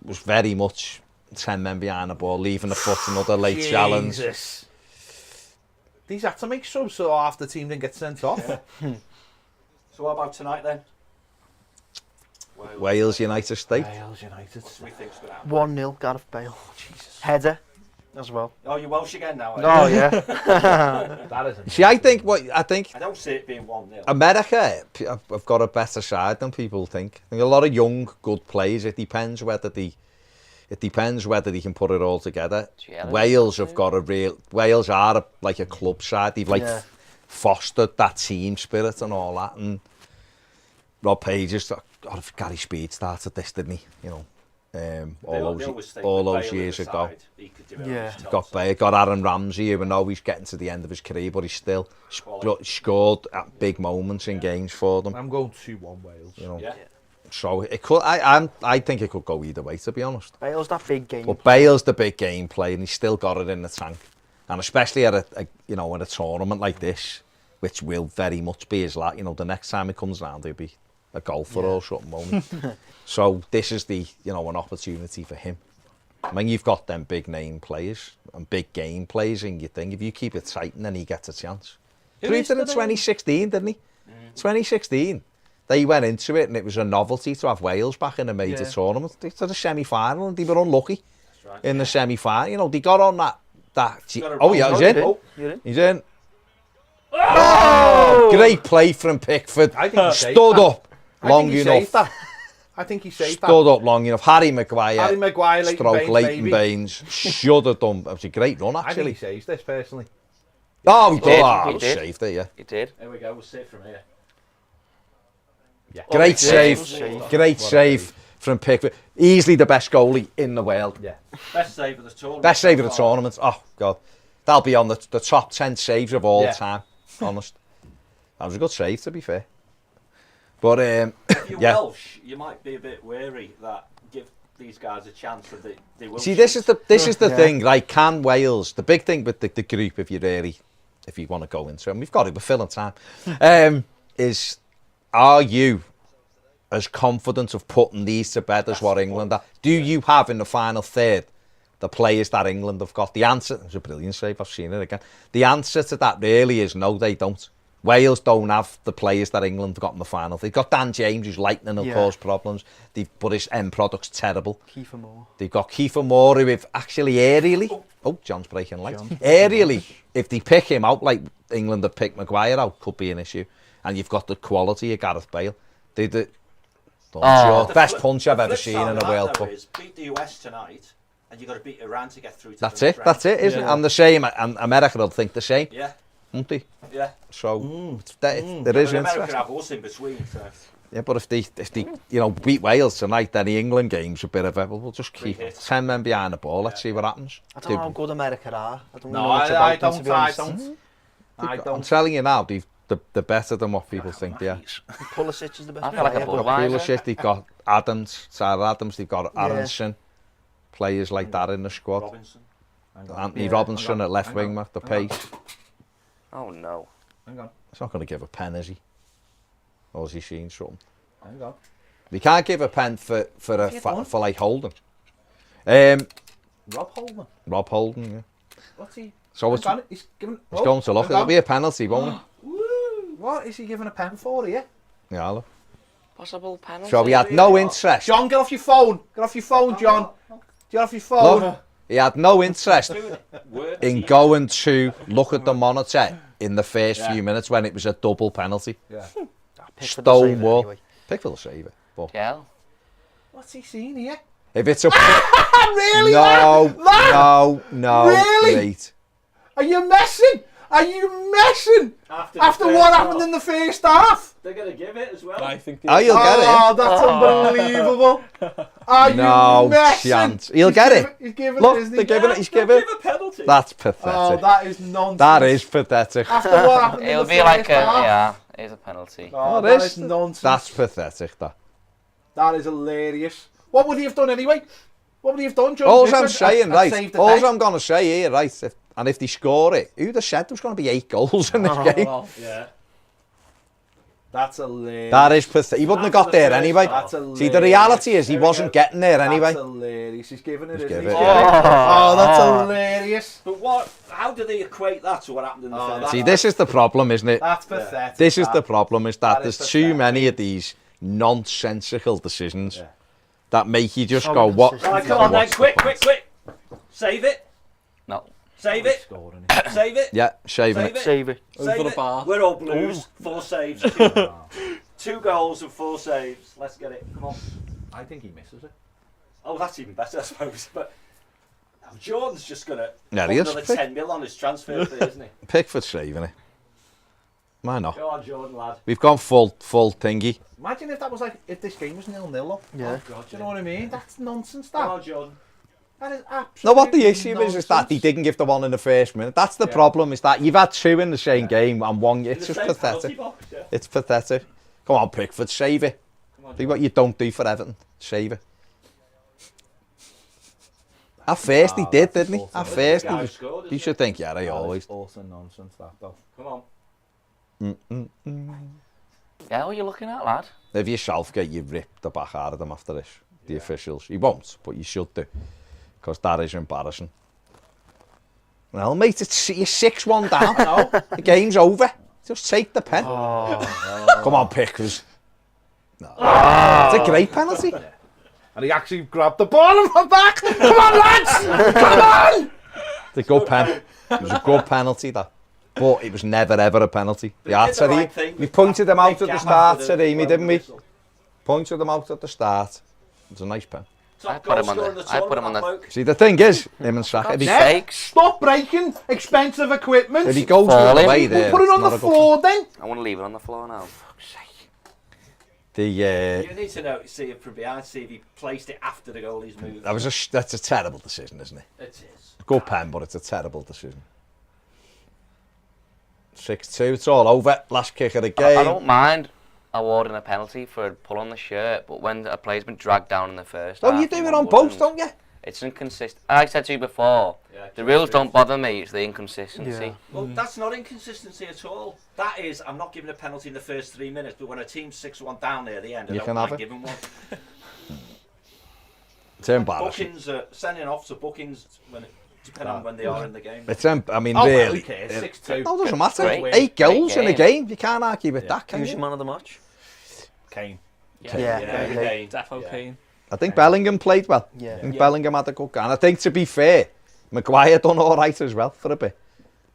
was very much 10 men behind the ball, leaving the foot another late challenge. Jesus. These had to make subs so half the team didn't get sent off. So what about tonight then? Wales, United States. Wales United. What do we think's going to happen? 1-0, Gareth Bale. Header as well. Oh, you're Welsh again now, are Oh, you? yeah. That isn't. See, I think I don't see it being 1-0. America have got a better side than people think. I think a lot of young, good players. It depends whether they can put it all together. Wales have got Wales are like a club side. They've fostered that team spirit and all that. And Rob Page's Gary Speed started this, didn't he? All those years ago. Got Aaron Ramsey, even though he's getting to the end of his career, but he's still scored at big moments in games for them. I'm going 2-1 Wales. So it could. I think it could go either way, to be honest. Bale's that big game. But Bale's the big game player, and he's still got it in the tank. And especially at a tournament like this, which will very much be his the next time he comes round, he'll be a golfer or something, won't he? So this is an opportunity for him. I mean, you've got them big name players and big game players in your thing. If you keep it tight, and then he gets a chance. Proved it in 2016, didn't he? 2016. They went into it, and it was a novelty to have Wales back in a major tournament. They to the semi-final, and they were unlucky in the semi-final. They got on that. He's in. He's in. Oh! Great play from Pickford. I think he saved Stood that. up long I think he enough. saved that. I think he saved Stood up long enough. Harry Maguire, Leighton Leighton Baines should have done. It was a great run, I think actually. he saves this personally. Oh, he did. He did. Saved it, yeah. He did. There we go, we'll see it from here. Yeah. Great he did. save. Great save from Pickford. Easily the best goalie in the world. Yeah. Best save of the tournament. Best save of the tournament. Oh, God. That'll be on the top 10 saves of all time. Honest. That was a good save, to be fair. But, If you're Welsh, you might be a bit wary that give these guys a chance that they will. See, this is the thing. Like, can Wales? The big thing with the group, if you want to go into it, and we've got it, we're filling time. Is are you as confident of putting these to bed as what England are? Do you have in the final third the players that England have got? The answer, it's a brilliant save, I've seen it again. The answer to that really is no, they don't. Wales don't have the players that England have got in the final. They've got Dan James, who's lightning, will cause problems. But his end product's terrible. Kiefer Moore. They've got Kiefer Moore, who if actually aerially... Oh, John's breaking lights. Aerially, if they pick him out like England have picked Maguire out, could be an issue. And you've got the quality of Gareth Bale. Best punch I've ever seen in a World Cup. Beat the US tonight, and you've got to beat Iran to get through to That's the it, isn't it? And the same, and America will think the same. Yeah. Won't they? Yeah. So there is America interesting. have us in between. So. Yeah, but if they beat Wales tonight, then the England game's a bit of a... We'll just keep 10 men behind the ball. Let's see what happens. I don't know how good America are. I don't No, know much I about them, to be honest. I'm telling you now, they're better than what people think they are. Pulisic is the best I feel like a player, but- Budweiser. Pulisic, they've got Sarah Adams, they've got Aronson, players like that in the squad. Robinson. Anthony Robinson at left wing, the pace. Oh no. Hang on. He's not going to give a pen, is he? Or has he seen something? Hang on. They can't give a pen for like Holden. Rob Holden. Rob Holden, yeah. What's he? So it's, He's giving. he's going to look. It'll be a penalty, won't it? Woo! What is he giving a pen for here? Yeah, look. Possible penalty. So he had no interest. John, get off your phone. Get off your phone, John. Get off your phone. Look, he had no interest in going to look at the monitor in the first few minutes when it was a double penalty. Yeah. Pickford will save it Stonewall. anyway. Pickford will save it. But Yeah. What's he seen here? if it's a Really? no, no, Really? mate. Are you messing? Are you messing? After what happened in the first half? They're going to give it as well. I think Oh, you'll get Oh, that's unbelievable. Are No you messing? chance. He'll get it. He's giving Look, it, isn't they're he? giving it. He's Don't giving give it. a penalty. That's Oh, pathetic. that is nonsense. That is pathetic. After what happened in It'll the be like first a half? yeah. It's a penalty. Oh, That that is- is nonsense. That's pathetic. That is hilarious. What would he have done anyway? What would he have done, John? All I'm saying, right? Saved the All day. I'm going to say here, right? If they score it, who'd have said there was going to be 8 goals in this game? Yeah. That's hilarious. That is pathetic. He wouldn't have got there anyway. That's hilarious. See, the reality is he There we wasn't go. getting there anyway. That's hilarious. He's giving it, He's isn't giving he? it, yeah. Oh, that's hilarious. But what? How do they equate that to what happened in the first? See, this is the problem, isn't it? That's pathetic. This is the that. problem, is that That is there's too pathetic. many of these nonsensical decisions Yeah. that make you just So go, what? inconsistent. Right, come on then, what's the quick. Save it. No. Save it. Save it. Yeah, shaving Save it. it. Save it. Over Save the it. bar. We're all Blues. 4 saves. 2 goals and 4 saves. Let's get it. Come on. I think he misses it. Oh, that's even better, I suppose. But Jordan's just going to Yeah, put he is. another 10 mil on his transfer fee, isn't he? Pickford shaving it. Why not? Go on, Jordan, lad. We've gone full thingy. Imagine if that was like, if this game was 0-0 up. Yeah. Oh, God, Do you know what I mean? That's nonsense, Go that. on, Jordan. That is absolutely No, what the issue is that nonsense. he didn't give the one in the first minute. That's the problem, is that you've had 2 in the same game and one. In It's the just same penalty pathetic. box, yeah. It's pathetic. Come on, Pickford, save it. Come on, Do what you don't do for Everton. Save it. At first he did, didn't he? At first he Guy was. scored, You isn't should think, yeah, they That is always. also nonsense, that though. Come on. Yeah, what are you looking at, lad? If you're Southgate, you rip the back out of them after this. The officials. You won't, but you should do. Because that is embarrassing. Well, mate, you're 6-1 down. No, the game's over. Just take the pen. Come on, Pickers. No. It's a great penalty. And he actually grabbed the ball and went back. Come on, lads! Come on! It's a good pen. It was a good penalty, that. But it was never, ever a penalty. They Yeah, did the right thing we with pointed them out big at the gap start, after the Sarimi, didn't we? whistle. Pointed them out at the start. It's a nice pen. Top put him goal on scorer the- in I put him on tournament, the- bloke. See, the thing is, him and Saka, if he, Yeah. Sakes. Stop breaking expensive equipment. if he goes the Falling. other way We'll there, put it it's on not the a good floor then. I want to leave it on the floor now. The, You need to know, see it from behind, see if he placed it after the goalie's moved. that's a terrible decision, isn't it? It is. Good pen, but it's a terrible decision. 6-2, it's all over. Last kick of the game. I don't mind awarding a penalty for a pull on the shirt, but when a player's been dragged down in the first Oh, half, you do and it one on both, wouldn't, don't you? It's inconsistent. I said to you before, the rules don't bother me, it's the inconsistency. Yeah. Well, that's not inconsistency at all. That is, I'm not giving a penalty in the first 3 minutes, but when a team's 6-1 down there at the end, I You don't can mind have it. giving one. It's embarrassing. Bookings, sending off to bookings when Depending on when they are in the game. It's, I mean, Oh, well, really. who cares? 6-2. No, doesn't matter. Great. 8 goals Great in a game. You can't argue with that, can Who's you? your man of the match? Kane. Yeah. Defo Kane. I think Bellingham played well. Yeah. I think Bellingham had a good game. And I think, to be fair, Maguire done all right as well for a bit.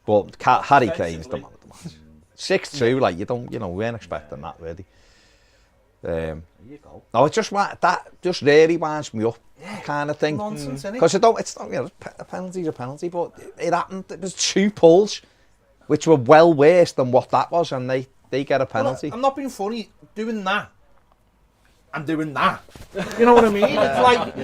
But Harry Kane's the man of the match. 6-2, like, we weren't expecting that, really. There you go. No, it just that just really winds me up, kind of thing. Nonsense, innit? Because it's not, a penalty's a penalty, but it happened. It was 2 pulls, which were well worse than what that was, and they get a penalty. Well, I'm not being funny. Doing that. I'm doing that. You know what I mean? It's like,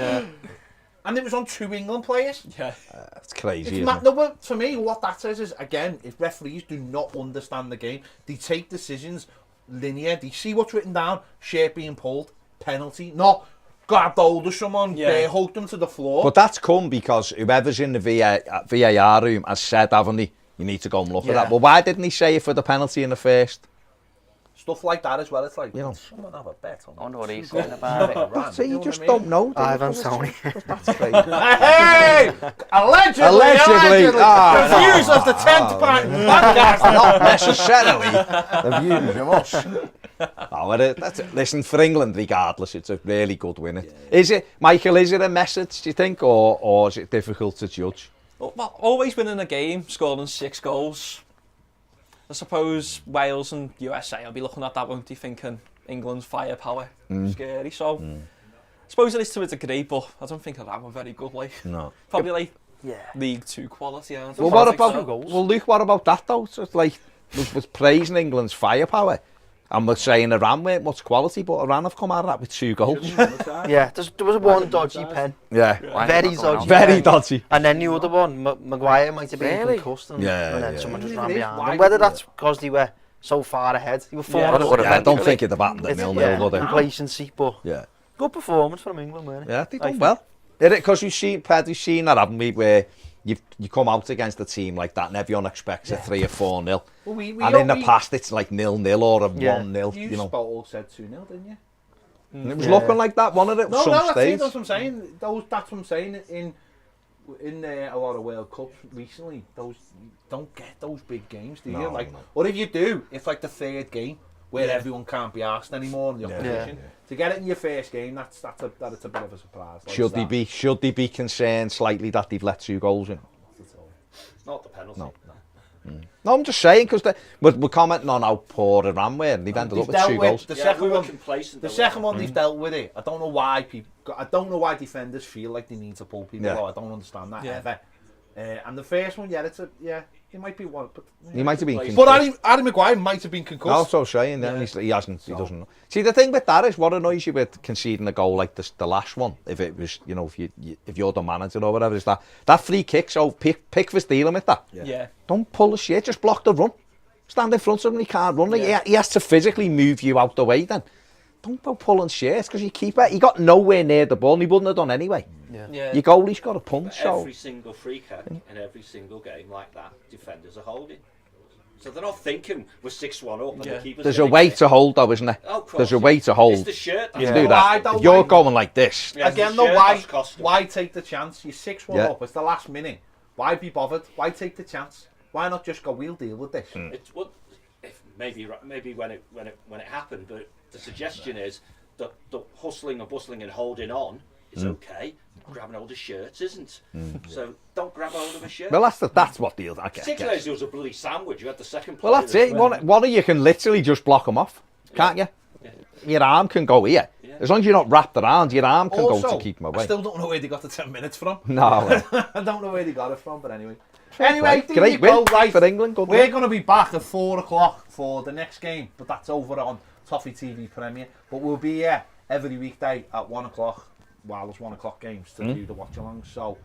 and it was on 2 England players. Yeah. It's crazy. It's Isn't mad. it? No, but for me, what that says is, again, if referees do not understand the game, they take decisions linear. They see what's written down, shirt being pulled, penalty, not grabbed hold of someone, hugged them to the floor. But that's come because whoever's in the VAR room has said, haven't he, you need to go and look at that. Well, why didn't he say it for the penalty in the first? Stuff like that as well. It's like, You know. someone have a bet on I wonder what he's saying about it. So you just don't know. Ivan Toney. That's crazy. Hey! Allegedly! Allegedly. The views of the 10th podcast. Not necessarily the views of us. No, listen, for England, regardless, it's a really good win. Is it, Michael, is it a message, do you think, or is it difficult to judge? Well, always winning a game, scoring 6 goals. I suppose Wales and USA will be looking at that, won't they, thinking England's firepower. Scary, so... I suppose it is to a degree, but I don't think that were very good, like. No. Probably like Yeah. League 2 quality, aren't they? Well, what I think about so. well, Luke? What about that though? So it's like was praising England's firepower, and we're saying Iran weren't much quality, but Iran have come out of that with 2 goals. Yeah, there was one dodgy pen. Yeah, Very dodgy. very pen. dodgy. And then the other one, Maguire might have been Really? concussed, and, Yeah, and then yeah, someone yeah. just ran It is behind wide, him. Whether isn't that's because they were so far ahead, they were 4 Yeah, would have I don't think it'd have happened at 0-0, would it? complacency, but Yeah, good performance from England, weren't it? yeah, they I done think. well. Because you've seen that, haven't we? Where you come out against a team like that, and everyone expects a 3 or 4-0, Well, we and in the past it's like 0-0 or a 1-0. You You know, all said 2-0, didn't you? and it was looking like that. One of it No, some that's stage. it. That's what I'm saying. That's what I'm saying. In a lot of World Cups recently, those don't get those big games, do you? No, Like, no. or if you do, it's like the 3rd game where everyone can't be asked anymore in the opposition. To get it in your first game, that's a bit of a surprise. Like that. Should they be concerned slightly that they've let 2 goals in? It's not the penalty. No. No, I'm just saying because we're commenting on how poor Iran were, and they've ended up with 2 goals. The Yeah, second we were one. complacent. The though, second weren't one they've dealt with it. I don't know why I defenders feel like they need to pull people Yeah. out. I don't understand that Yeah. ever. And the first one, it might be one, but He might have been concussed. But Harry Maguire might have been No, concussed. so saying, yeah. He hasn't. He doesn't know. See, the thing with that is, what annoys you with conceding a goal like the last one, if it was, if you're the manager or whatever, is that free kick. So Pickford's dealing with that. Yeah. Don't pull the shit. Just block the run. Stand in front of him. He can't run. He has to physically move you out the way. Then don't go pulling shit because you keep it. He got nowhere near the ball. And he wouldn't have done anyway. Yeah. Your goalie's got a punch. So Every single free kick in every single game like that, defenders are holding. So they're not thinking we're 6-1 up and the keeper's there's a gonna way get it. to hold, though, isn't there? Oh, of course, There's a way to hold. It's the shirt. You that's do what- that. Why If you're don't- going like this, Yeah, Again, the though, shirt why that's cost them. why take the chance? You're 6-1 Yeah. up. It's the last minute. Why be bothered? Why take the chance? Why not just go? We'll deal with this. It's what if maybe when it happened, but the suggestion is that the hustling and bustling and holding on is okay. Grabbing hold of shirts isn't. So don't grab hold of a shirt. well, that's what deals. I get. Particularly as there was a bloody sandwich. You had the second player. Well, that's it. One of you can literally just block them off, can't you? Yeah. Your arm can go here. Yeah. As long as you're not wrapped around, your arm can Also, go to keep them away. I still don't know where they got the 10 minutes from. No. I don't know where they got it from, but anyway. Anyway, Right. there Great you go, win right. for England. Good We're win. going to be back at 4 o'clock for the next game, but that's over on Toffee TV Premier. But we'll be here every weekday at 1 o'clock, while there's 1 o'clock games to do the watch along. So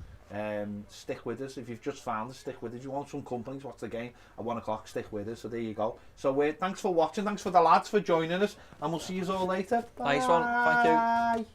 stick with us. If you've just found us, stick with us. If you want some company to watch the game at 1 o'clock, stick with us. So there you go. So thanks for watching. Thanks for the lads for joining us. And we'll see you all later. Bye. Nice one. Thank you.